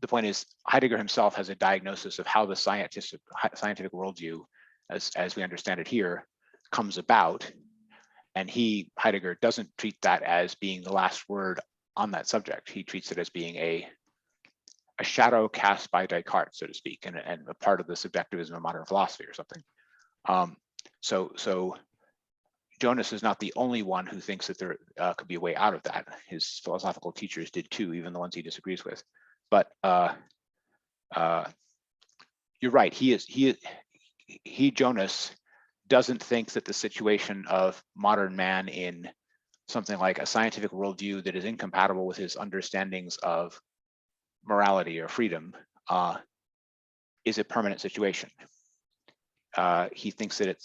the point is Heidegger himself has a diagnosis of how the scientific worldview, as we understand it here, comes about, and Heidegger doesn't treat that as being the last word on that subject. He treats it as being a shadow cast by Descartes, so to speak, and a part of the subjectivism of modern philosophy or something. So Jonas is not the only one who thinks that there could be a way out of that. His philosophical teachers did too, even the ones he disagrees with. But you're right. Jonas doesn't think that the situation of modern man in something like a scientific worldview that is incompatible with his understandings of morality or freedom is a permanent situation. He thinks that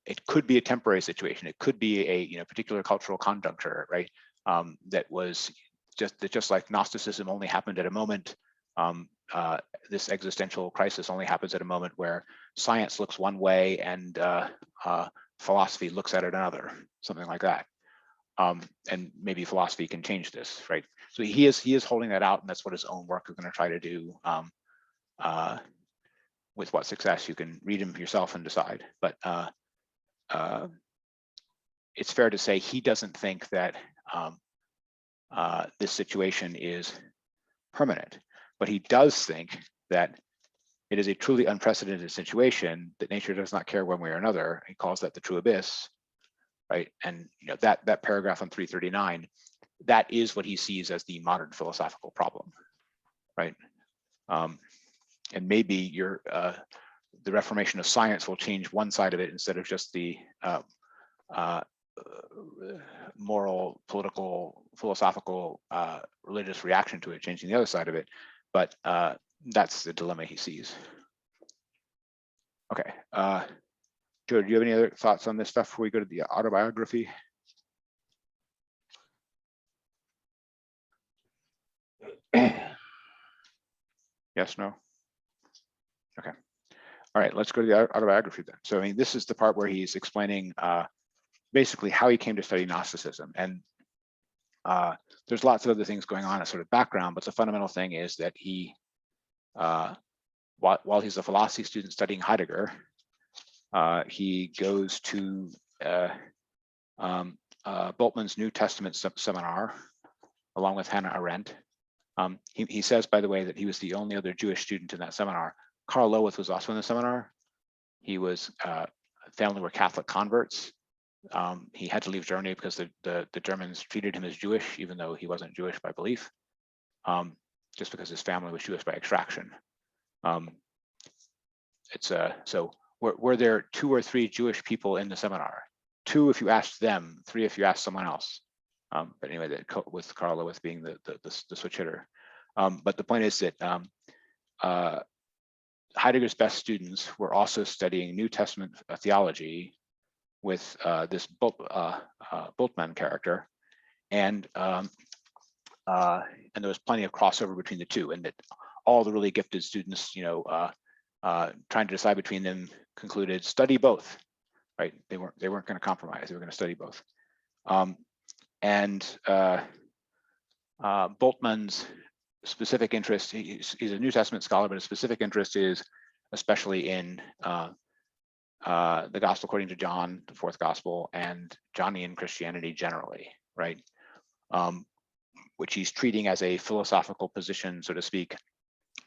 it could be a temporary situation. It could be a, you know, particular cultural conjuncture, right? That was just like Gnosticism only happened at a moment. This existential crisis only happens at a moment where science looks one way and philosophy looks at it another, something like that. And maybe philosophy can change this, right? So he is holding that out, and that's what his own work is going to try to do. With what success, you can read him yourself and decide. But it's fair to say he doesn't think that this situation is permanent, but he does think that it is a truly unprecedented situation, that nature does not care one way or another. He calls that the true abyss, right? And you know, that paragraph on 339, that is what he sees as the modern philosophical problem, right? And maybe the reformation of science will change one side of it instead of just the moral, political, philosophical, religious reaction to it, changing the other side of it. But that's the dilemma he sees. Okay. Joe, do you have any other thoughts on this stuff before we go to the autobiography? Yes, no? Okay. All right, let's go to the autobiography then. So, I mean, this is the part where he's explaining basically how he came to study Gnosticism. And there's lots of other things going on as sort of background, but the fundamental thing is that he, while he's a philosophy student studying Heidegger, he goes to Bultmann's New Testament seminar, along with Hannah Arendt. He says, by the way, that he was the only other Jewish student in that seminar. Karl Lowith was also in the seminar. He was family were Catholic converts. He had to leave Germany because the Germans treated him as Jewish, even though he wasn't Jewish by belief, just because his family was Jewish by extraction. So were there 2 or 3 Jewish people in the seminar? 2 if you asked them, 3 if you asked someone else. But anyway, with Karl Lowith being the switch hitter. But the point is that Heidegger's best students were also studying New Testament theology with this Bultmann character, and there was plenty of crossover between the two, and that all the really gifted students, trying to decide between them, concluded study both. Right? They weren't going to compromise. They were going to study both. Bultmann's specific interest, he's a New Testament scholar, but his specific interest is especially in the Gospel according to John, the 4th Gospel, and Johnian Christianity generally, right? Which he's treating as a philosophical position, so to speak,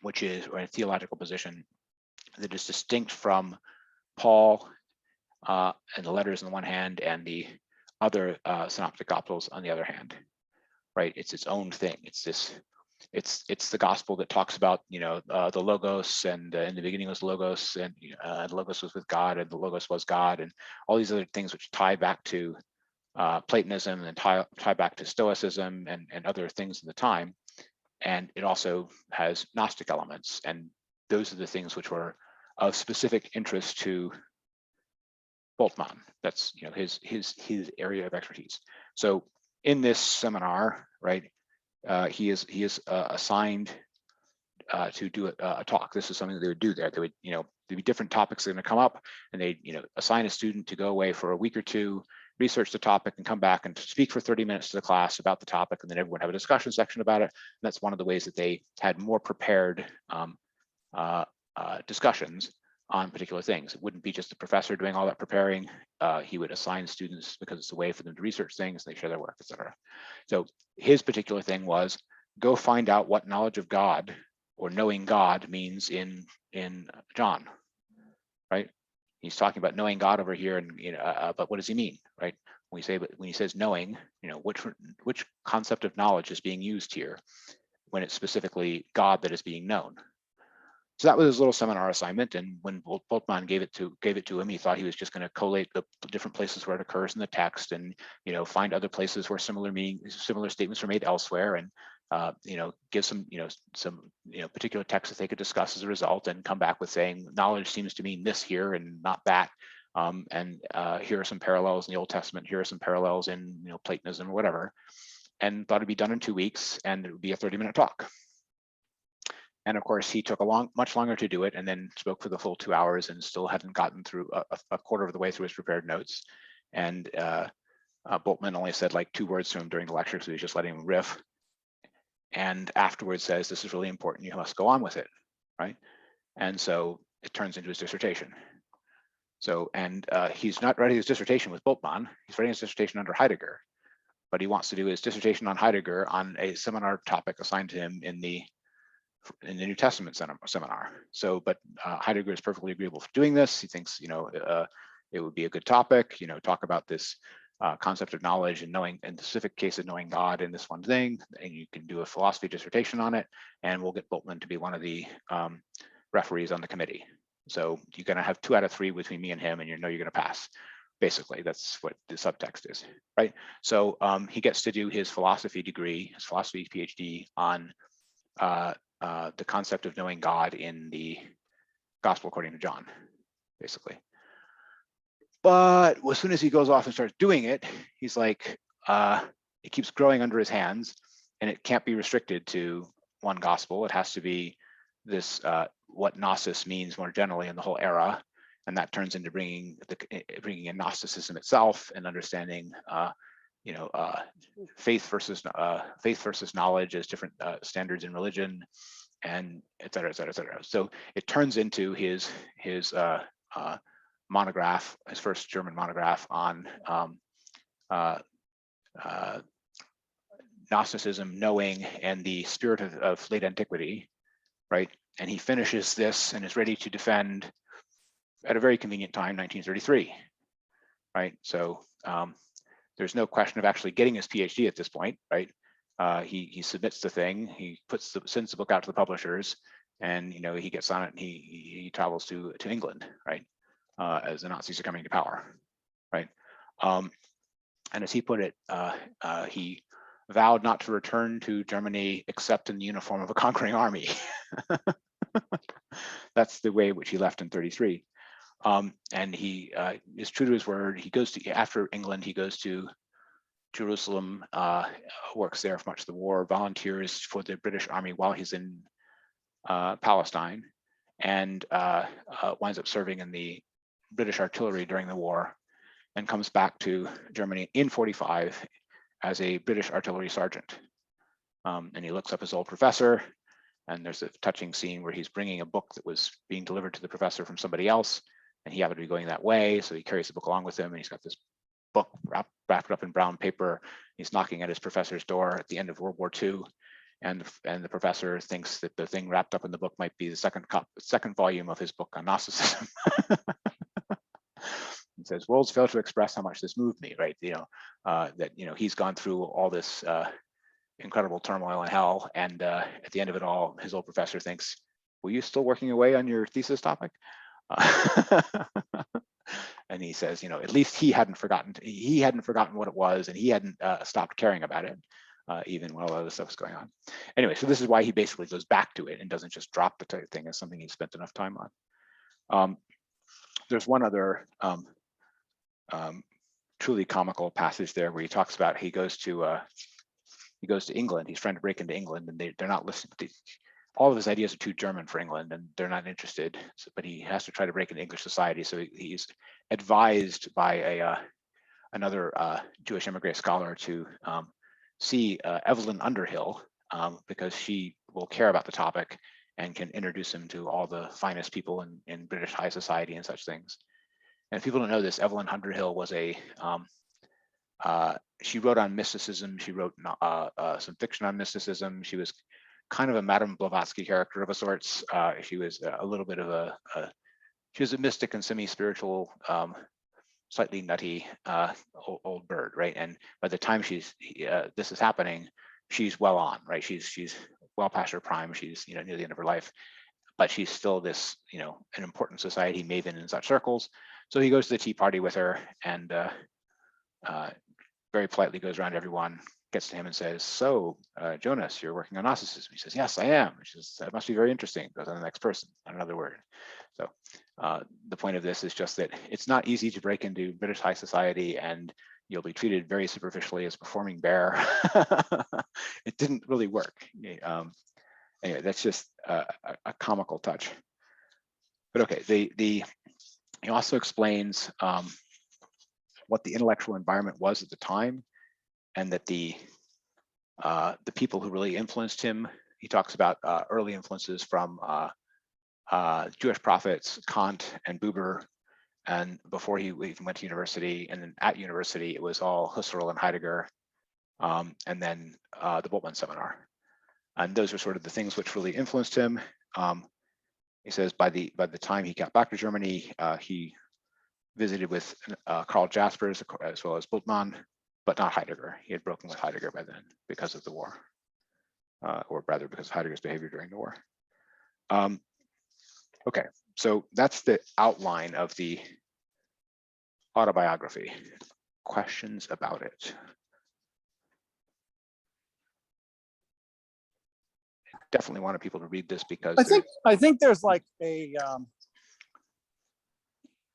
or a theological position that is distinct from Paul and the letters on the one hand, and the other synoptic gospels on the other hand, right? It's its own thing. It's the gospel that talks about, the Logos, and in the beginning was Logos, and the Logos was with God, and the Logos was God, and all these other things which tie back to Platonism and tie back to Stoicism and other things in the time. And it also has Gnostic elements, and those are the things which were of specific interest to Bultmann. That's his area of expertise. So in this seminar, right, he is assigned to do a talk. This is something that they would do there. They would, there'd be different topics that are going to come up, and they, assign a student to go away for a week or 2, research the topic, and come back and speak for 30 minutes to the class about the topic, and then everyone have a discussion section about it. And that's one of the ways that they had more prepared discussions on particular things. It wouldn't be just the professor doing all that preparing. He would assign students because it's a way for them to research things, and they share their work, etc. So his particular thing was go find out what knowledge of God or knowing God means in John, right? He's talking about knowing God over here, and but what does he mean, right? When he says knowing, which concept of knowledge is being used here when it's specifically God that is being known. So that was his little seminar assignment, and when Bultmann gave it to him, he thought he was just going to collate the different places where it occurs in the text, and find other places where similar statements are made elsewhere, and give some particular text that they could discuss as a result, and come back with saying knowledge seems to mean this here and not that, and here are some parallels in the Old Testament, here are some parallels in Platonism or whatever, and thought it'd be done in 2 weeks, and it would be a 30-minute talk. And of course, he took much longer to do it, and then spoke for the full 2 hours, and still hadn't gotten through a quarter of the way through his prepared notes. And Bultmann only said like 2 words to him during the lecture, so he was just letting him riff. And afterwards says, "This is really important. You must go on with it," right? And so it turns into his dissertation. So, and he's not writing his dissertation with Bultmann. He's writing his dissertation under Heidegger, but he wants to do his dissertation on Heidegger on a seminar topic assigned to him in the New Testament seminar. So, but Heidegger is perfectly agreeable for doing this. He thinks, it would be a good topic, talk about this concept of knowledge and knowing, in the specific case of knowing God in this one thing, and you can do a philosophy dissertation on it, and we'll get Bultmann to be one of the referees on the committee. So you're going to have 2 out of 3 between me and him, and you're going to pass. Basically, that's what the subtext is, right? So he gets to do his philosophy degree, his philosophy PhD on the concept of knowing God in the Gospel according to John, basically. But as soon as he goes off and starts doing it, he's like, it keeps growing under his hands, and it can't be restricted to one gospel. It has to be this, what Gnosis means more generally in the whole era. And that turns into bringing in Gnosticism itself and understanding, faith versus knowledge as different standards in religion, and et cetera, et cetera, et cetera. So it turns into his monograph, his first German monograph on Gnosticism, knowing, and the spirit of late antiquity, right? And he finishes this and is ready to defend at a very convenient time, 1933, right? So there's no question of actually getting his PhD at this point, right? He submits the thing, he sends the book out to the publishers, and he gets on it, and he travels to England, right? As the Nazis are coming to power, right? And as he put it, he vowed not to return to Germany except in the uniform of a conquering army. That's the way in which he left in 33. And he is true to his word. He goes to, after England, he goes to Jerusalem, works there for much of the war, volunteers for the British Army while he's in Palestine, and winds up serving in the British artillery during the war, and comes back to Germany in 45 as a British artillery sergeant. And he looks up his old professor, and there's a touching scene where he's bringing a book that was being delivered to the professor from somebody else, and he happened to be going that way, so he carries the book along with him, and he's got this book wrapped up in brown paper. He's knocking at his professor's door at the end of World War II, and the professor thinks that the thing wrapped up in the book might be the second volume of his book on Gnosticism. He says, "Words fail to express how much this moved me," right? That he's gone through all this incredible turmoil and hell, and at the end of it all, his old professor thinks, "Were you still working away on your thesis topic?" And he says, at least he hadn't forgotten what it was, and he hadn't stopped caring about it, even when all other stuff was going on. Anyway, so this is why he basically goes back to it and doesn't just drop the thing as something he spent enough time on. There's one other truly comical passage there where he talks about he goes to England. He's trying to break into England, and they're not listening. All of his ideas are too German for England, and they're not interested. So, but he has to try to break into English society. So he's advised by another Jewish immigrant scholar to see Evelyn Underhill, because she will care about the topic and can introduce him to all the finest people in British high society and such things. And if people don't know this, Evelyn Underhill was she wrote on mysticism. She wrote some fiction on mysticism. She was kind of a Madame Blavatsky character of a sorts. She was a little bit of she was a mystic and semi-spiritual, slightly nutty old bird, right? And by the time this is happening, she's well on, right? She's well past her prime. She's near the end of her life, but she's still this an important society maven in such circles. So he goes to the tea party with her, and very politely goes around to everyone, gets to him and says, "So, Jonas, you're working on Gnosticism?" He says, "Yes, I am." She says, "That must be very interesting." Goes on to the next person, on another word. So the point of this is just that it's not easy to break into British high society, and you'll be treated very superficially as a performing bear. It didn't really work. Anyway, that's just a comical touch. But okay, he also explains what the intellectual environment was at the time, and that the people who really influenced him, he talks about early influences from Jewish prophets, Kant and Buber, and before he even went to university, and then at university, it was all Husserl and Heidegger, and then the Bultmann Seminar. And those are sort of the things which really influenced him. He says by the time he got back to Germany, he visited with Karl Jaspers as well as Bultmann, but not Heidegger. He had broken with Heidegger by then because of the war, or rather because of Heidegger's behavior during the war. Okay, so that's the outline of the autobiography. Questions about it? Definitely wanted people to read this because I think there's like a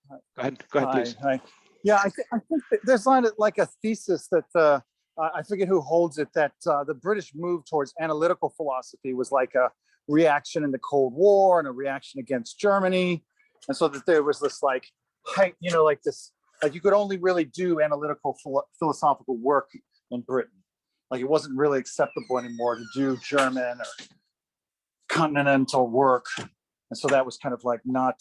Go ahead, please. Hi. Yeah, I think that there's not like a thesis that I forget who holds it, that the British move towards analytical philosophy was like a reaction in the Cold War and a reaction against Germany, and so that there was this like height, like this, like you could only really do analytical philosophical work in Britain. Like it wasn't really acceptable anymore to do German or continental work, and so that was kind of like not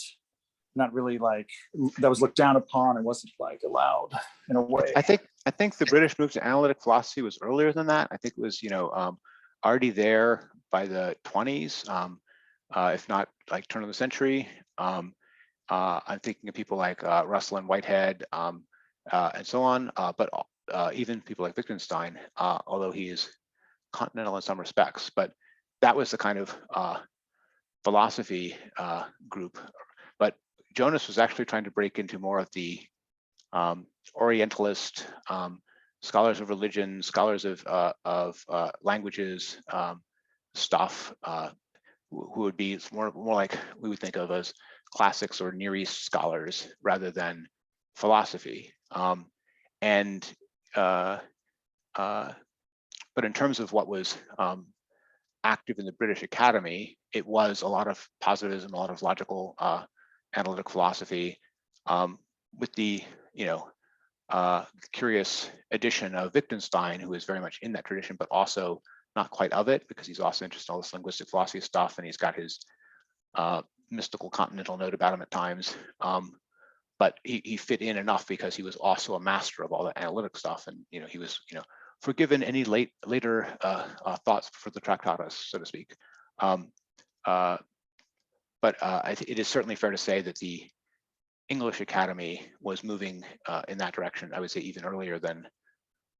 really like, that was looked down upon and wasn't like allowed in a way. I think the British move to analytic philosophy was earlier than that. I think it was already there by the 20s, if not like turn of the century. I'm thinking of people like Russell and Whitehead and so on, but even people like Wittgenstein, although he is continental in some respects. But that was the kind of philosophy group. But Jonas was actually trying to break into more of the Orientalist scholars of religion, scholars of languages stuff, who would be more like we would think of as classics or Near East scholars rather than philosophy. But in terms of what was active in the British Academy, it was a lot of positivism, a lot of logical analytic philosophy, with the curious addition of Wittgenstein, who is very much in that tradition, but also not quite of it, because he's also interested in all this linguistic philosophy stuff, and he's got his mystical continental note about him at times. But he fit in enough because he was also a master of all the analytic stuff, and he was forgiven any later thoughts for the Tractatus, so to speak. But it is certainly fair to say that the English Academy was moving in that direction, I would say even earlier than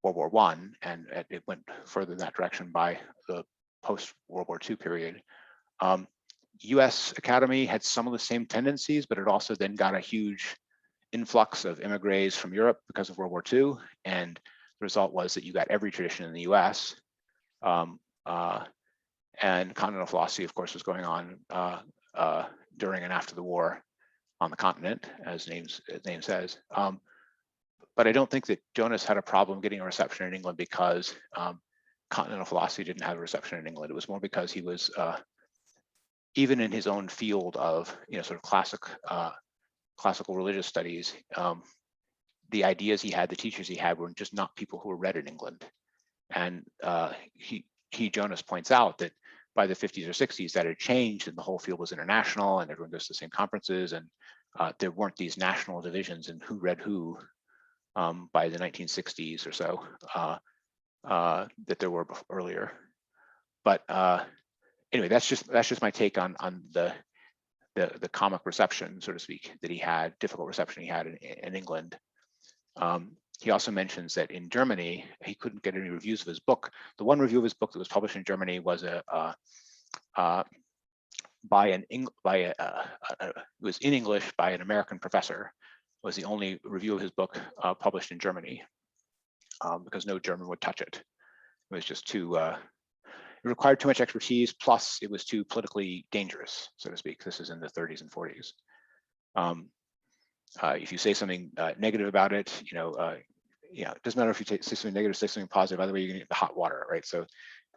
World War I, and it went further in that direction by the post-World War II period. US Academy had some of the same tendencies, but it also then got a huge influx of immigrants from Europe because of World War II, and the result was that you got every tradition in the US. And continental philosophy, of course, was going on during and after the war on the continent, as the name says. But I don't think that Jonas had a problem getting a reception in England because continental philosophy didn't have a reception in England. It was more because he was, even in his own field of sort of classical religious studies, the ideas he had, the teachers he had, were just not people who were read in England. And Jonas points out that by the 50s or 60s that had changed, and the whole field was international, and everyone goes to the same conferences, and there weren't these national divisions in who read who by the 1960s or so that there were earlier. But anyway, that's just my take on the comic reception, so to speak, that he had, difficult reception he had in England. He also mentions that in Germany, he couldn't get any reviews of his book. The one review of his book that was published in Germany was it was in English by an American professor. It was the only review of his book published in Germany, because no German would touch it. It was just too, it required too much expertise, plus it was too politically dangerous, so to speak. This is in the 30s and 40s. If you say something negative about it, it doesn't matter if you say something negative, say something positive. Either way, you're gonna get the hot water, right? So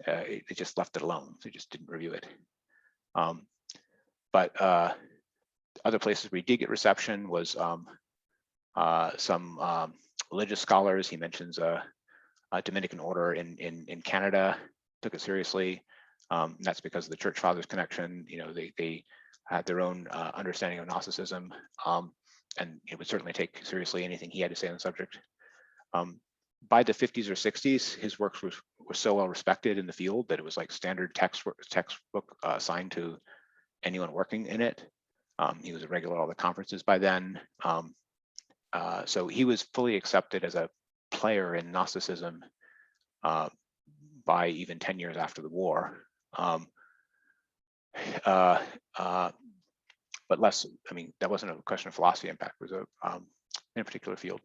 they just left it alone. They just didn't review it. But other places where he did get reception was some religious scholars. He mentions a Dominican order in Canada took it seriously. That's because of the Church Fathers connection. They had their own understanding of Gnosticism, and it would certainly take seriously anything he had to say on the subject. By the 50s or 60s, his works were so well respected in the field that it was like standard textbook assigned to anyone working in it. He was a regular at all the conferences by then. So he was fully accepted as a player in Gnosticism by even 10 years after the war. But less, that wasn't a question of philosophy impact, it was in a particular field.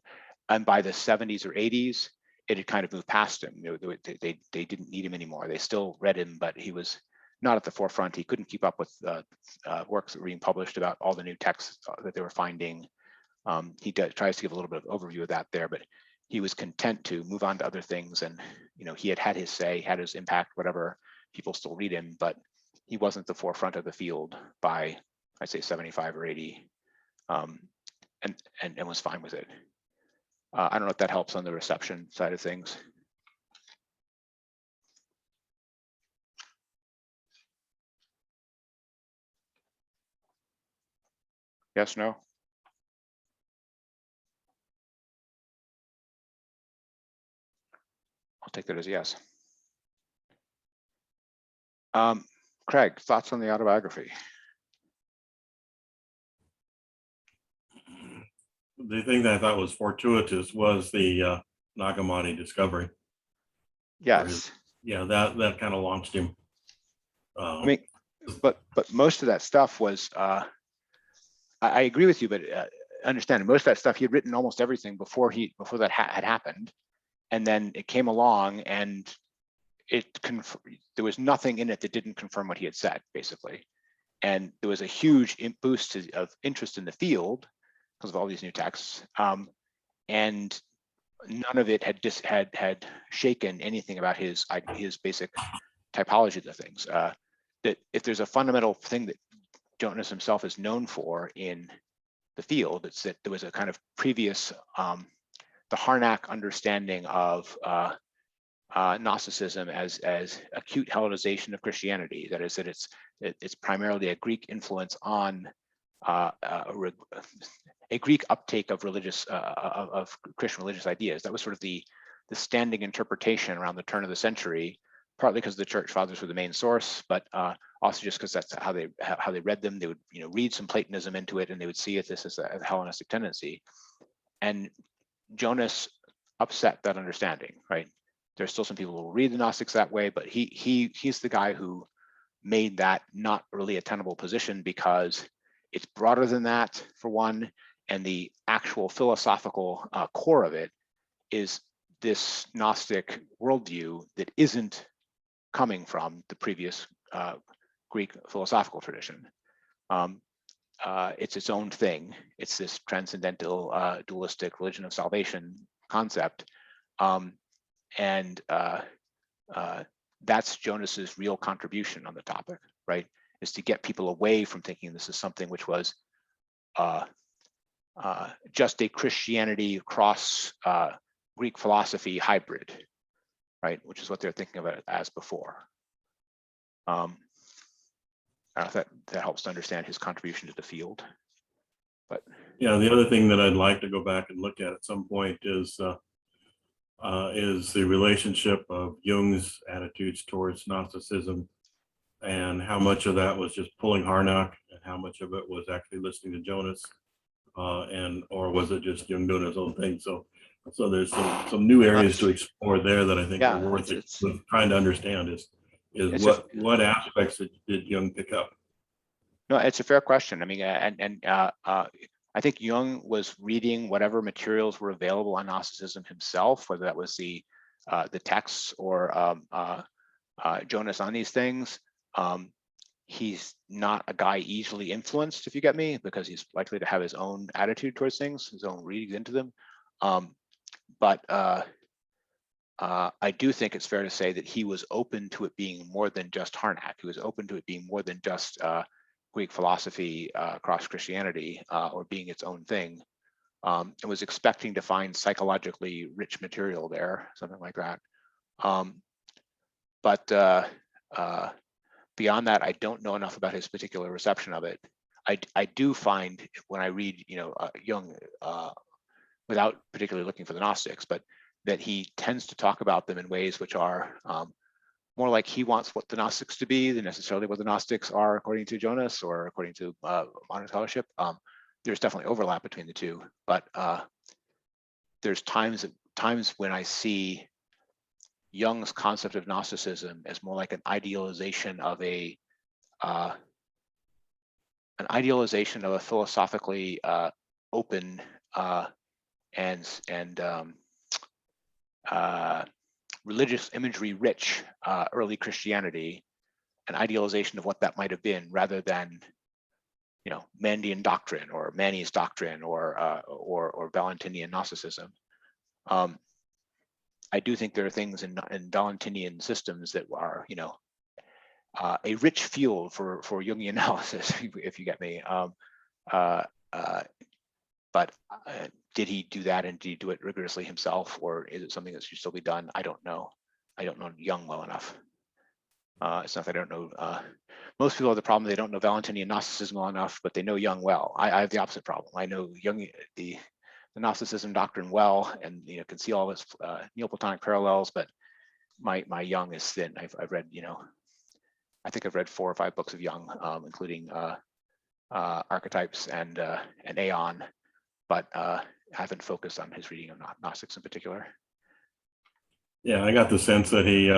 And by the 70s or 80s, it had kind of moved past him. They didn't need him anymore. They still read him, but he was not at the forefront. He couldn't keep up with works that were being published about all the new texts that they were finding. He tries to give a little bit of overview of that there, but he was content to move on to other things. And, he had his say, had his impact, whatever. People still read him, but he wasn't the forefront of the field by, I'd say, 75 or 80, and was fine with it. I don't know if that helps on the reception side of things. Yes, no? I'll take that as a yes. Craig, thoughts on the autobiography? The thing that I thought was fortuitous was the Nagamani discovery. Yes. Yeah, that kind of launched him. I mean, but most of that stuff was, I agree with you, but understand most of that stuff, he had written almost everything before that had happened. And then it came along and there was nothing in it that didn't confirm what he had said, basically. And there was a huge boost of interest in the field because of all these new texts. And none of it had shaken anything about his basic typology of the things. That if there's a fundamental thing that Jonas himself is known for in the field, it's that there was a kind of previous, the Harnack understanding of Gnosticism as acute Hellenization of Christianity. That is, that it's primarily a Greek influence on a Greek uptake of of Christian religious ideas. That was sort of the standing interpretation around the turn of the century, partly because the church fathers were the main source, but also just because that's how they read them. They would read some Platonism into it, and they would see it this as a Hellenistic tendency. And Jonas upset that understanding, right? There's still some people who will read the Gnostics that way, but he's the guy who made that not really a tenable position because it's broader than that, for one, and the actual philosophical core of it is this Gnostic worldview that isn't coming from the previous Greek philosophical tradition. It's its own thing. It's this transcendental dualistic religion of salvation concept. And that's Jonas's real contribution on the topic, right? Is to get people away from thinking this is something which was just a Christianity across Greek philosophy hybrid, right? Which is what they're thinking of it as before. I don't know if that helps to understand his contribution to the field. But yeah, the other thing that I'd like to go back and look at some point is the relationship of Jung's attitudes towards Gnosticism, and how much of that was just pulling Harnack, and how much of it was actually listening to Jonas, or was it just Jung doing his own thing? So there's some new areas to explore there that I think are worth trying to understand. Is what aspects did Jung pick up? No, it's a fair question. I mean, I think Jung was reading whatever materials were available on Gnosticism himself, whether that was the texts or Jonas on these things. He's not a guy easily influenced, if you get me, because he's likely to have his own attitude towards things, his own readings into them. But I do think it's fair to say that he was open to it being more than just Harnack. He was open to it being more than just Greek philosophy across Christianity, or being its own thing, and was expecting to find psychologically rich material there, something like that. But beyond that, I don't know enough about his particular reception of it. I do find when I read, Jung, without particularly looking for the Gnostics, but that he tends to talk about them in ways which are more like he wants what the Gnostics to be than necessarily what the Gnostics are according to Jonas or according to modern scholarship. There's definitely overlap between the two, but there's times when I see Jung's concept of Gnosticism as more like an idealization of a philosophically open and religious imagery rich early Christianity, an idealization of what that might have been, rather than Mandean doctrine or Mani's doctrine or Valentinian Gnosticism. I do think there are things in Valentinian systems that are, a rich field for Jungian analysis, if you get me. But did he do that, and did he do it rigorously himself, or is it something that should still be done? I don't know. I don't know Jung well enough. It's not that I don't know. Most people have the problem, they don't know Valentinian Gnosticism well enough, but they know Jung well. I have the opposite problem. I know Jung, the Gnosticism doctrine well, and can see all its Neoplatonic parallels, but my Jung is thin. I've read, I think I've read 4 or 5 books of Jung, including Archetypes and Aeon, but haven't focused on his reading of Gnostics in particular. Yeah, I got the sense that he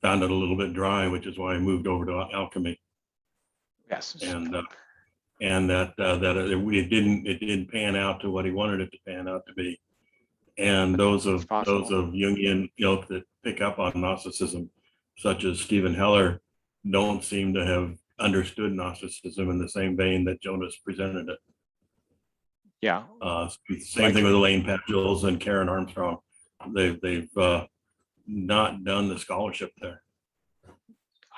found it a little bit dry, which is why he moved over to alchemy. Yes. And that it didn't pan out to what he wanted it to pan out to be. And those of Jungian ilk that pick up on Gnosticism, such as Stephen Heller, don't seem to have understood Gnosticism in the same vein that Jonas presented it. Yeah. Same thing with Elaine Pat-Jules and Karen Armstrong. They've not done the scholarship there.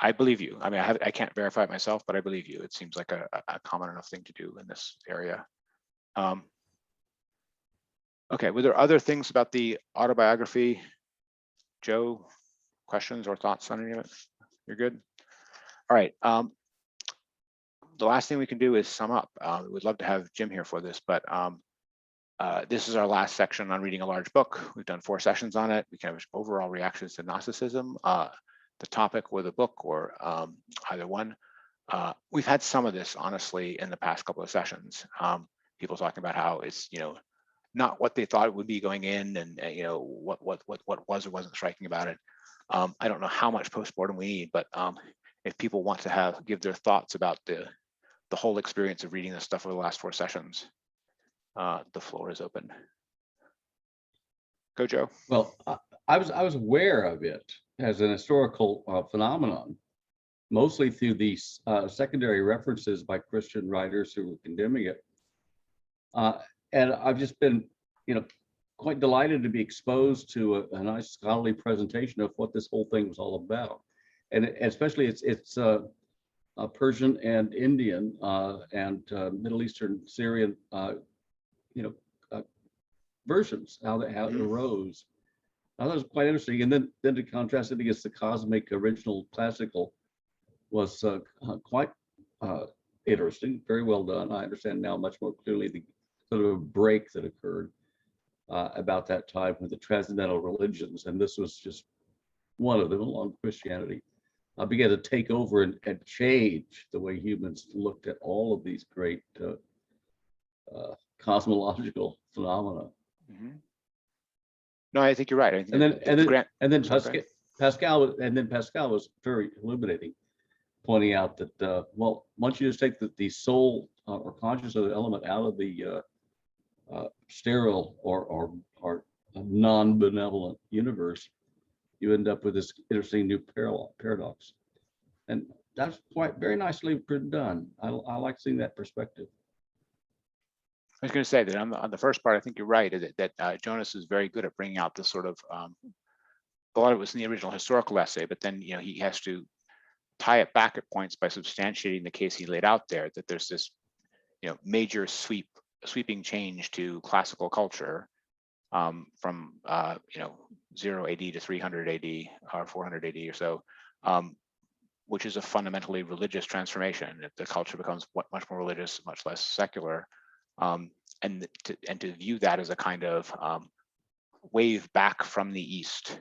I believe you. I mean, I can't verify it myself, but I believe you. It seems like a common enough thing to do in this area. Okay, were there other things about the autobiography? Joe, questions or thoughts on any of it? You're good? All right. The last thing we can do is sum up. We'd love to have Jim here for this, but this is our last section on reading a large book. We've done 4 sessions on it. We can have overall reactions to Gnosticism, the topic or the book, or either one. We've had some of this, honestly, in the past couple of sessions. People talking about how it's, not what they thought it would be going in, and what was or wasn't striking about it. I don't know how much postmortem we need, but if people want to give their thoughts about the whole experience of reading this stuff over the last 4 sessions, the floor is open. Go, Joe. Well, I was aware of it as an historical phenomenon, mostly through these secondary references by Christian writers who were condemning it. And I've just been, quite delighted to be exposed to a nice scholarly presentation of what this whole thing was all about, and especially it's Persian and Indian and Middle Eastern Syrian, versions, how it arose. I thought it was quite interesting, and then to contrast it against the cosmic original classical was quite interesting, very well done. I understand now much more clearly the sort of a break that occurred about that time with the transcendental religions, and this was just one of them, along with Christianity, began to take over and change the way humans looked at all of these great cosmological phenomena. Mm-hmm. No, I think you're right. I think and then Pascal was very illuminating, pointing out that well, once you just take the soul or conscious of the element out of the sterile or non-benevolent universe, you end up with this interesting new paradox, and that's very nicely done. I like seeing that perspective. I was going to say that on the first part, I think you're right, that Jonas is very good at bringing out this sort of, a lot of it was in the original historical essay, but then, he has to tie it back at points by substantiating the case he laid out there, that there's this, major sweeping change to classical culture from, 0 AD to 300 AD or 400 AD or so, which is a fundamentally religious transformation. The culture becomes much more religious, much less secular. And to view that as a kind of wave back from the East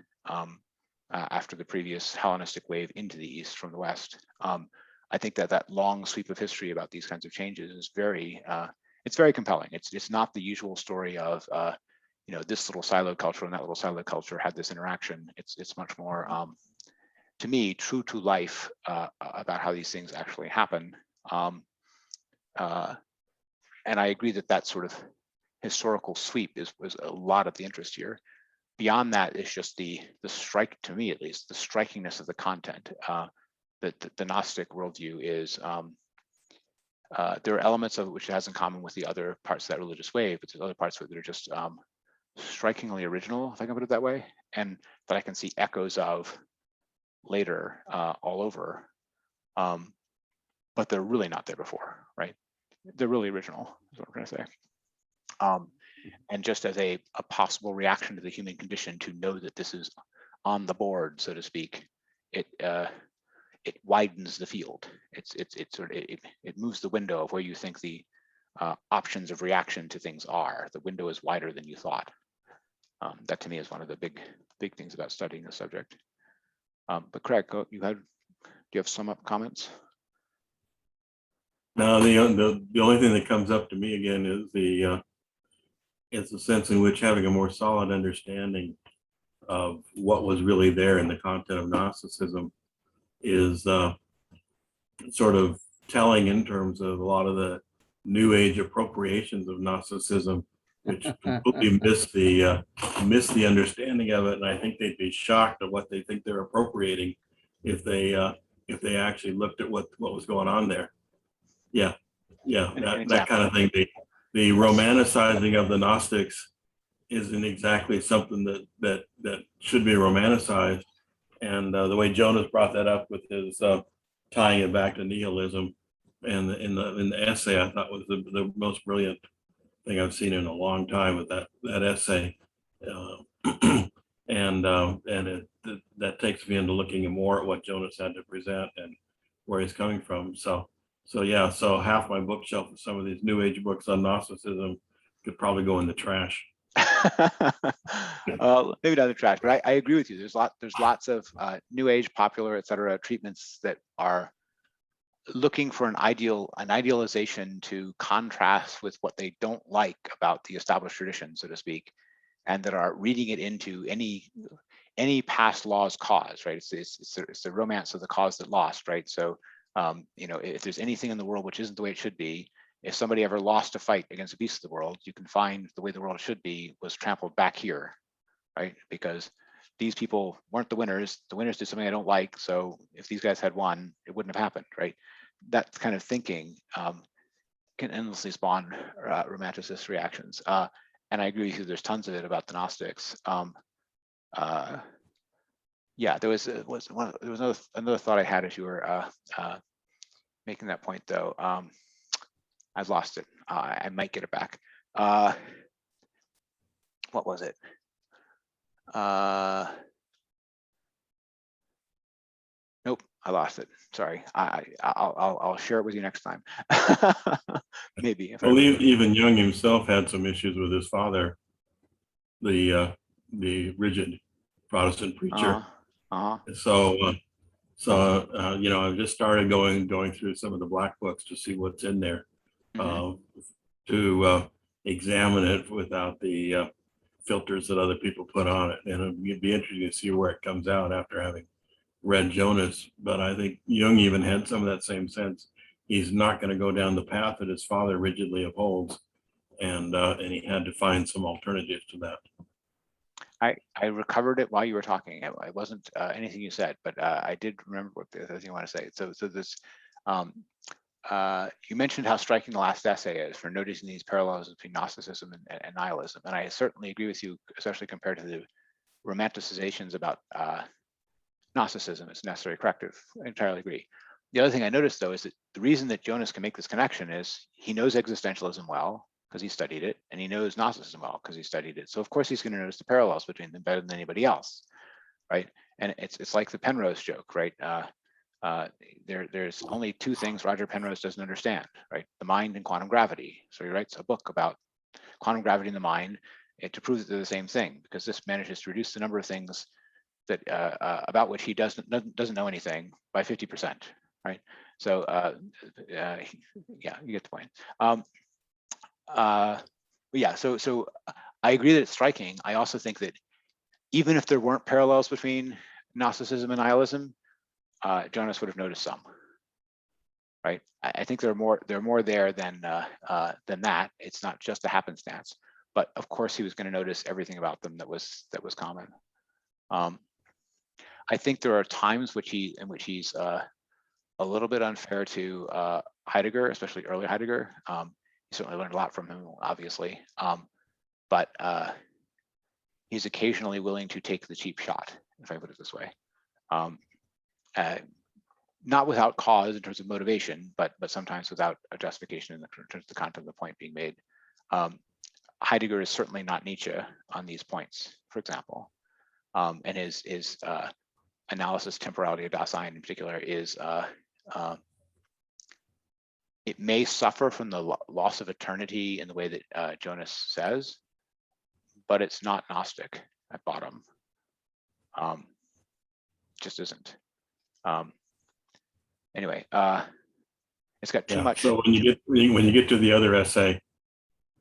after the previous Hellenistic wave into the East from the West. I think that long sweep of history about these kinds of changes is it's very compelling. It's not the usual story of this little siloed culture and that little siloed culture had this interaction. It's much more, to me, true to life about how these things actually happen. And I agree that sort of historical sweep was a lot of the interest here. Beyond that, it's just the strike, to me at least, the strikingness of the content. That the Gnostic worldview is there are elements of it which it has in common with the other parts of that religious wave, but there's other parts of it that are just strikingly original, if I can put it that way, and that I can see echoes of later all over. But they're really not there before, right? They're really original, is what I'm trying to say. And just as a possible reaction to the human condition to know that this is on the board, so to speak, it widens the field. It moves the window of where you think the options of reaction to things are. The window is wider than you thought. That to me is one of the big things about studying the subject. But Craig, do you have sum up comments? No, the only thing that comes up to me again is the sense in which having a more solid understanding of what was really there in the content of Gnosticism is sort of telling in terms of a lot of the New Age appropriations of Gnosticism, which completely miss the understanding of it. And I think they'd be shocked at what they think they're appropriating if they actually looked at what was going on there. Yeah, that kind of thing. The romanticizing of the Gnostics isn't exactly something that should be romanticized. And the way Jonas brought that up with his tying it back to nihilism, and in the essay, I thought was the most brilliant thing I've seen in a long time with that essay. That takes me into looking more at what Jonas had to present and where he's coming from. So half my bookshelf of some of these New Age books on Gnosticism could probably go in the trash. Maybe not the trash, but I agree with you. There's lots of New Age, popular, etc. treatments that are looking for an idealization to contrast with what they don't like about the established tradition, so to speak, and that are reading it into any past law's cause, right? It's the romance of the cause that lost, right? So if there's anything in the world which isn't the way it should be, if somebody ever lost a fight against the beasts of the world, you can find the way the world should be was trampled back here, right? Because these people weren't the winners. The winners did something I don't like. So if these guys had won, it wouldn't have happened, right? That kind of thinking can endlessly spawn romanticist reactions. And I agree with you, there's tons of it about the Gnostics. Yeah, there was another thought I had as you were making that point, though. I've lost it. I might get it back. What was it? Nope, I lost it. Sorry. I'll share it with you next time. Maybe. Well, even Jung himself had some issues with his father, the rigid Protestant preacher. So I've just started going through some of the black books to see what's in there, to examine it without the filters that other people put on it. And it'd be interesting to see where it comes out after having read Jonas. But I think Jung even had some of that same sense. He's not going to go down the path that his father rigidly upholds, and he had to find some alternatives to that. I recovered it while you were talking. It wasn't anything you said, but I did remember what the other thing you want to say. So this, you mentioned how striking the last essay is for noticing these parallels between Gnosticism and nihilism, and I certainly agree with you, especially compared to the romanticizations about Gnosticism. It's necessary corrective. I entirely agree. The other thing I noticed, though, is that the reason that Jonas can make this connection is he knows existentialism well, because he studied it, and he knows Gnosticism well because he studied it. So of course he's going to notice the parallels between them better than anybody else, right? And it's like the Penrose joke, right? There's only two things Roger Penrose doesn't understand, right? The mind and quantum gravity. So he writes a book about quantum gravity in the mind to prove that they're the same thing, because this manages to reduce the number of things that about which he doesn't know anything by 50%, right? So yeah, you get the point. Yeah, so I agree that it's striking. I also think that even if there weren't parallels between Gnosticism and nihilism, Jonas would have noticed some, right? I think there are more there than that. It's not just a happenstance, but of course he was going to notice everything about them that was common. I think there are times in which he's a little bit unfair to Heidegger, especially early Heidegger. He certainly learned a lot from him, obviously, but he's occasionally willing to take the cheap shot, if I put it this way. Not without cause in terms of motivation, but sometimes without a justification in terms of the content of the point being made. Heidegger is certainly not Nietzsche on these points, for example, and his analysis temporality of Dasein in particular is it may suffer from the loss of eternity in the way that Jonas says, but it's not Gnostic at bottom. Just isn't. Anyway, it's got too much. So when you get to the other essay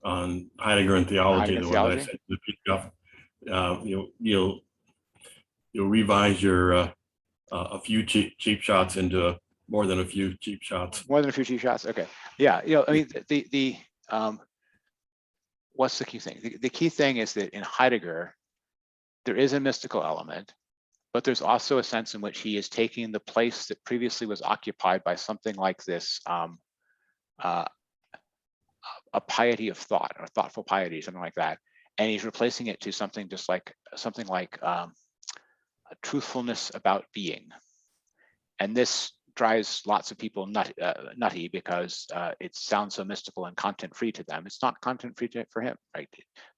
on Heidegger and theology, Heidegger the one that I theology? sent to the PDF, you'll revise your a few cheap shots into more than a few cheap shots. More than a few cheap shots. Okay. Yeah. I mean, the what's the key thing? The key thing is that in Heidegger, there is a mystical element, but there's also a sense in which he is taking the place that previously was occupied by something like this, a piety of thought or thoughtful piety, something like that, and he's replacing it to something just like a truthfulness about being. And this drives lots of people nutty because it sounds so mystical and content free to them. It's not content free for him, right?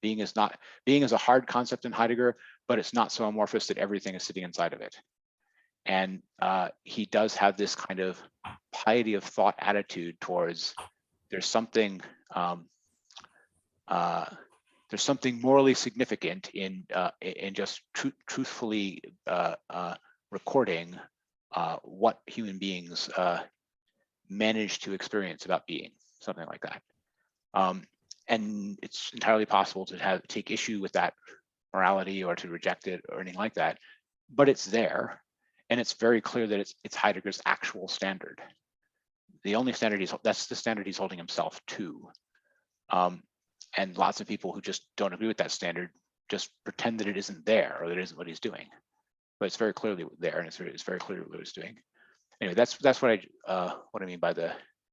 Being is a hard concept in Heidegger, but it's not so amorphous that everything is sitting inside of it. And he does have this kind of piety of thought attitude towards there's something morally significant in just truthfully recording what human beings manage to experience about being, something like that. And it's entirely possible to take issue with that morality or to reject it or anything like that, but it's there, and it's very clear that it's Heidegger's actual standard. The only standard that's the standard he's holding himself to. And lots of people who just don't agree with that standard just pretend that it isn't there or that it isn't what he's doing. But it's very clearly there, and it's very clear what he's doing. Anyway, that's what I mean by the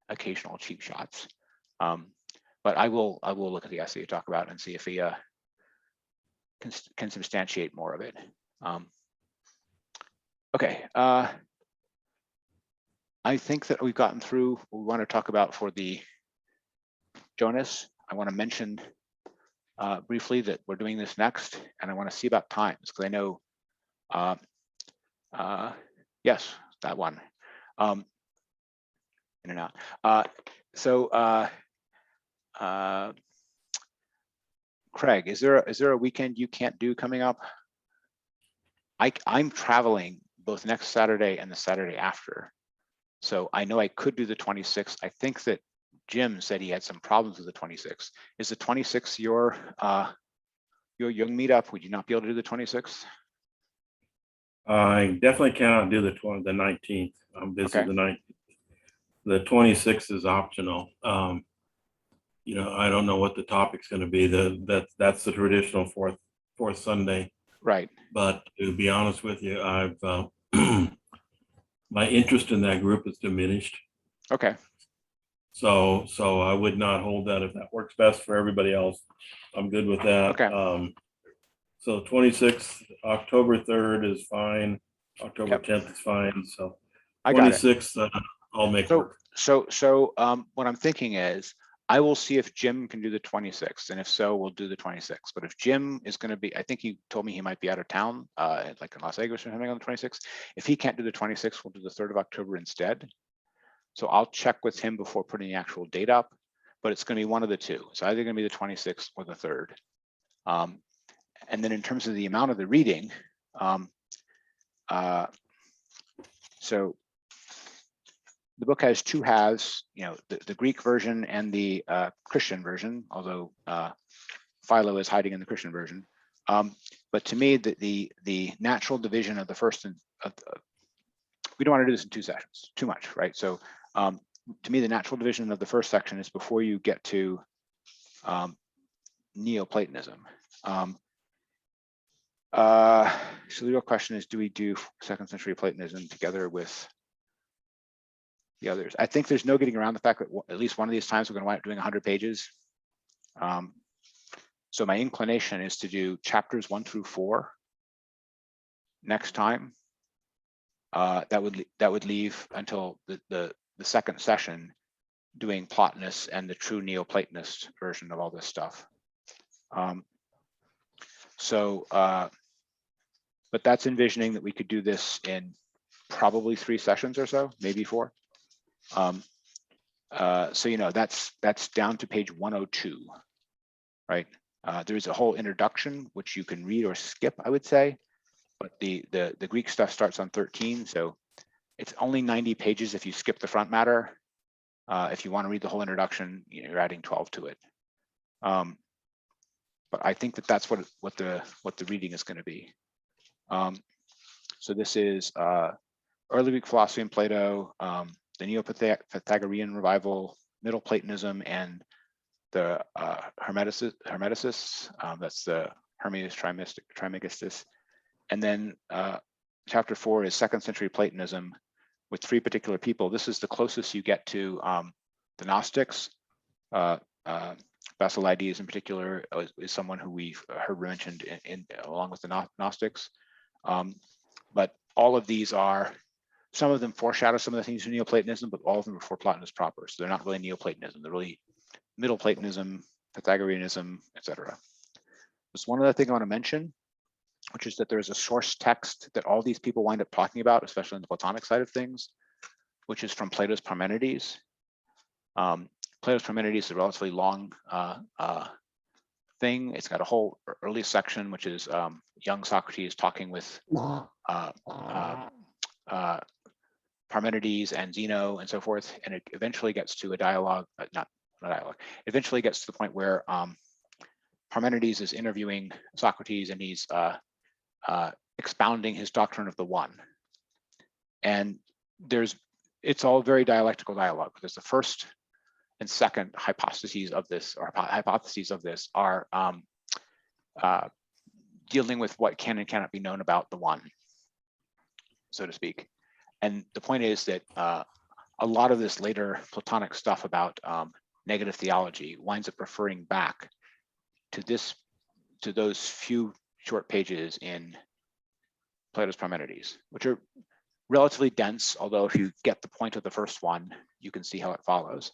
occasional cheap shots. But I will look at the essay you talk about and see if he can substantiate more of it. Okay. I think that we've gotten through what we want to talk about for the Jonas. I want to mention briefly that we're doing this next, and I want to see about times because I know, yes, that one, in and out. Craig, is there a weekend you can't do coming up? I'm traveling both next Saturday and the Saturday after. So I know I could do the 26th. I think that Jim said he had some problems with the 26th. Is the 26th your young meetup? Would you not be able to do the 26th? I definitely cannot do the 19th. I'm busy Okay. the 19th. The 26th is optional. I don't know what the topic's going to be. That's the traditional fourth Sunday. Right. But to be honest with you, I've my interest in that group is diminished. Okay. So I would not hold that. If that works best for everybody else, I'm good with that. Okay. So 26th, October 3rd is fine. October 10th is fine. So I got it. 26th, I'll make work. So what I'm thinking is I will see if Jim can do the 26th, and if so, we'll do the 26th. But if Jim is going to be, I think he told me he might be out of town, like in Las Vegas or something on the 26th. If he can't do the 26th, we'll do the 3rd of October instead. So I'll check with him before putting the actual date up, but it's going to be one of the two. It's either going to be the 26th or the 3rd. And then in terms of the amount of the reading, so the book has two halves, the Greek version and the Christian version, although Philo is hiding in the Christian version. But to me, the natural division of the first and we don't want to do this in two sessions, too much, right? So to me, the natural division of the first section is before you get to Neoplatonism. So the real question is, do we do 2nd century Platonism together with the others. I think there's no getting around the fact that at least one of these times we're going to wind up doing 100 pages. So my inclination is to do chapters 1 through 4 next time. That would leave until the second session doing Plotinus and the true Neoplatonist version of all this stuff. But that's envisioning that we could do this in probably 3 sessions or so, maybe 4. So that's down to page 102, right? There's a whole introduction which you can read or skip, I would say, but the Greek stuff starts on 13, so it's only 90 pages if you skip the front matter. If you want to read the whole introduction, you're adding 12 to it. But I think that that's what the reading is going to be. So this is early Greek philosophy and Plato, the Neo-Pythagorean revival, Middle Platonism, and the Hermeticists. That's the Hermes Trismegistus. And then chapter 4 is 2nd century Platonism with 3 particular people. This is the closest you get to the Gnostics. Basilides in particular is someone who we've heard mentioned along with the Gnostics. But all of these are, some of them foreshadow some of the things in Neoplatonism, but all of them are for Plotinus proper. So they're not really Neoplatonism. They're really Middle Platonism, Pythagoreanism, etc. There's one other thing I want to mention, which is that there's a source text that all these people wind up talking about, especially on the Platonic side of things, which is from Plato's Parmenides. Plato's Parmenides is a relatively long thing. It's got a whole early section, which is young Socrates talking with Parmenides and Zeno and so forth, and it eventually gets to a dialogue, not a dialogue. It eventually gets to the point where Parmenides is interviewing Socrates, and he's expounding his doctrine of the one. And it's all very dialectical dialogue. There's the first and second hypotheses of this, are dealing with what can and cannot be known about the one, so to speak. And the point is that a lot of this later Platonic stuff about negative theology winds up referring back to those few short pages in Plato's Parmenides, which are relatively dense, although if you get the point of the first one, you can see how it follows.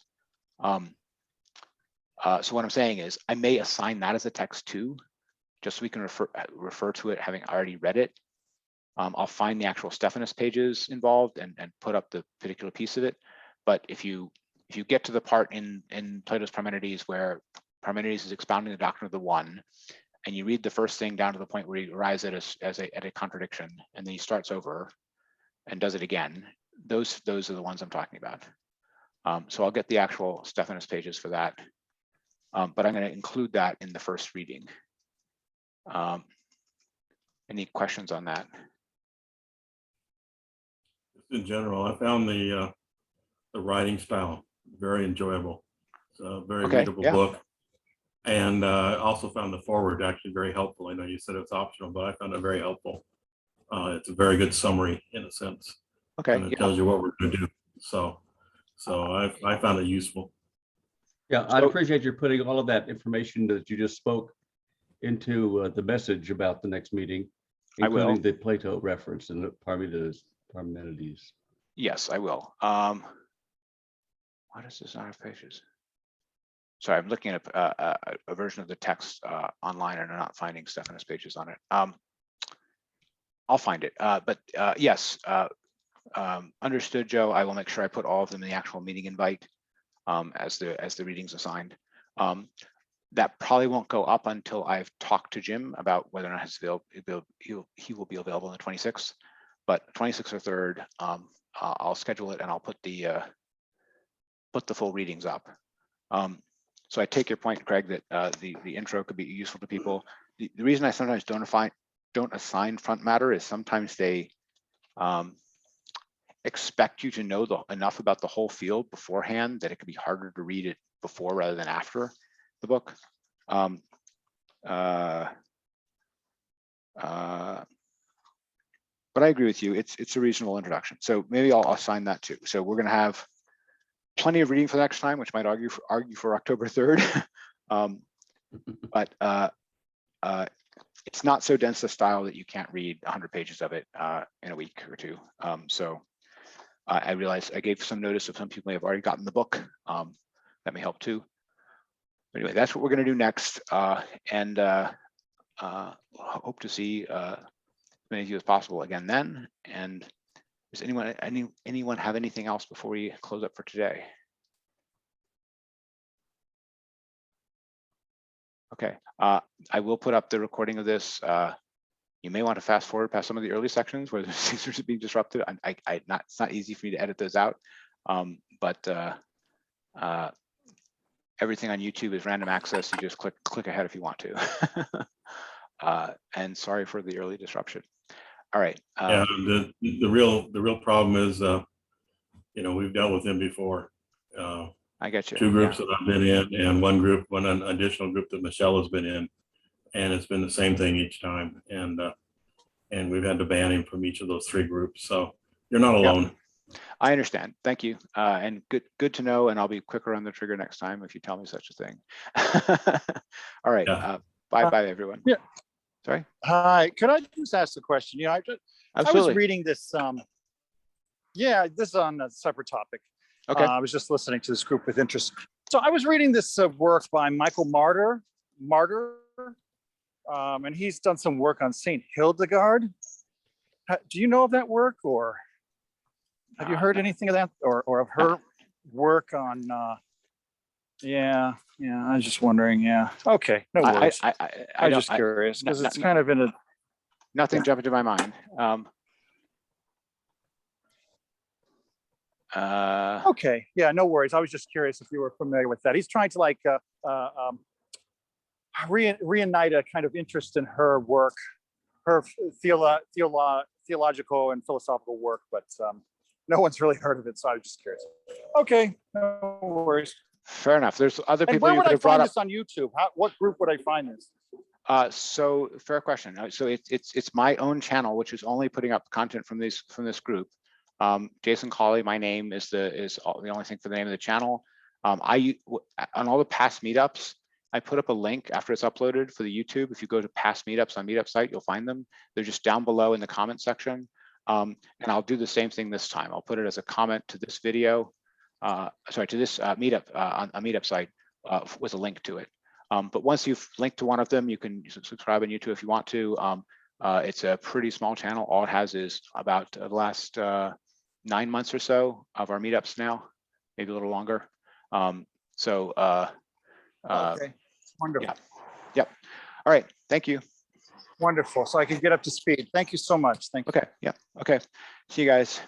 So what I'm saying is I may assign that as a text too, just so we can refer to it having already read it. I'll find the actual Stephanus pages involved and put up the particular piece of it. But if you get to the part in Plato's Parmenides where Parmenides is expounding the doctrine of the one, and you read the first thing down to the point where he arrives at a contradiction, and then he starts over and does it again, those are the ones I'm talking about. So I'll get the actual Stephanus pages for that, but I'm going to include that in the first reading. Any questions on that? In general, I found the writing style very enjoyable. It's a very readable book. And also found the foreword actually very helpful. I know you said it's optional, but I found it very helpful. It's a very good summary in a sense. Okay. And it tells you what we're going to do. So I found it useful. Yeah, I appreciate you putting all of that information that you just spoke into the message about the next meeting, including the Plato reference and the Parmenides. Yes, I will. Why does this not have pages? Sorry, I'm looking at a version of the text online and I'm not finding Stephanus pages on it. I'll find it, but yes, understood, Joe. I will make sure I put all of them in the actual meeting invite as the readings assigned. That probably won't go up until I've talked to Jim about whether or not he will be available on the 26th, but 26th or 3rd, I'll schedule it and I'll put the full readings up. So I take your point, Craig, that the intro could be useful to people. The reason I sometimes don't assign front matter is sometimes they expect you to know enough about the whole field beforehand that it could be harder to read it before rather than after the book. But I agree with you. It's a reasonable introduction. So maybe I'll assign that too. So we're going to have plenty of reading for the next time, which might argue for October 3rd. But it's not so dense a style that you can't read 100 pages of it in a week or two. So I realize I gave some notice of some people may have already gotten the book. That may help too. But anyway, that's what we're going to do next. And hope to see as many of you as possible again then. And does anyone have anything else before we close up for today? Okay, I will put up the recording of this. You may want to fast forward past some of the early sections where the things are being disrupted. It's not easy for me to edit those out, but everything on YouTube is random access. You just click ahead if you want to. And sorry for the early disruption. All right. Yeah, the real problem is, we've dealt with him before. I get you. 2 groups that I've been in, and one additional group that Michelle has been in, and it's been the same thing each time. And we've had to ban him from each of those 3 groups. So you're not alone. I understand. Thank you. And good to know. And I'll be quicker on the trigger next time if you tell me such a thing. All right. Yeah. Bye, everyone. Yeah. Sorry. Hi. Could I just ask a question? I Absolutely. was reading this. Yeah, this is on a separate topic. Okay. I was just listening to this group with interest. So I was reading this work by Michael Martyr, and he's done some work on Saint Hildegard. Do you know of that work, or have you heard anything of that, or of her work on? Yeah. I was just wondering. Yeah. Okay. No worries. I'm just curious because it's kind of in a. Nothing jumped into my mind. Okay. Yeah. No worries. I was just curious if you were familiar with that. He's trying to reunite a kind of interest in her work, her theological and philosophical work, but no one's really heard of it, so I was just curious. Okay, no worries. Fair enough. There's other And people where you would could I have brought find up. this on YouTube? What group would I find this? So fair question. So it's my own channel, which is only putting up content from this group. Jason Cawley, my name is the only thing for the name of the channel. On all the past meetups, I put up a link after it's uploaded for the YouTube. If you go to past meetups on Meetup site, you'll find them. They're just down below in the comment section. And I'll do the same thing this time. I'll put it as a comment to this video, to this meetup on a Meetup site with a link to it. But once you've linked to one of them, you can subscribe on YouTube if you want to. It's a pretty small channel. All it has is about the last 9 months or so of our meetups now, maybe a little longer. Okay, wonderful. Yeah. Yep. All right. Thank you. Wonderful. So I can get up to speed. Thank you so much. Thank you. Okay. Yeah. Okay. See you guys.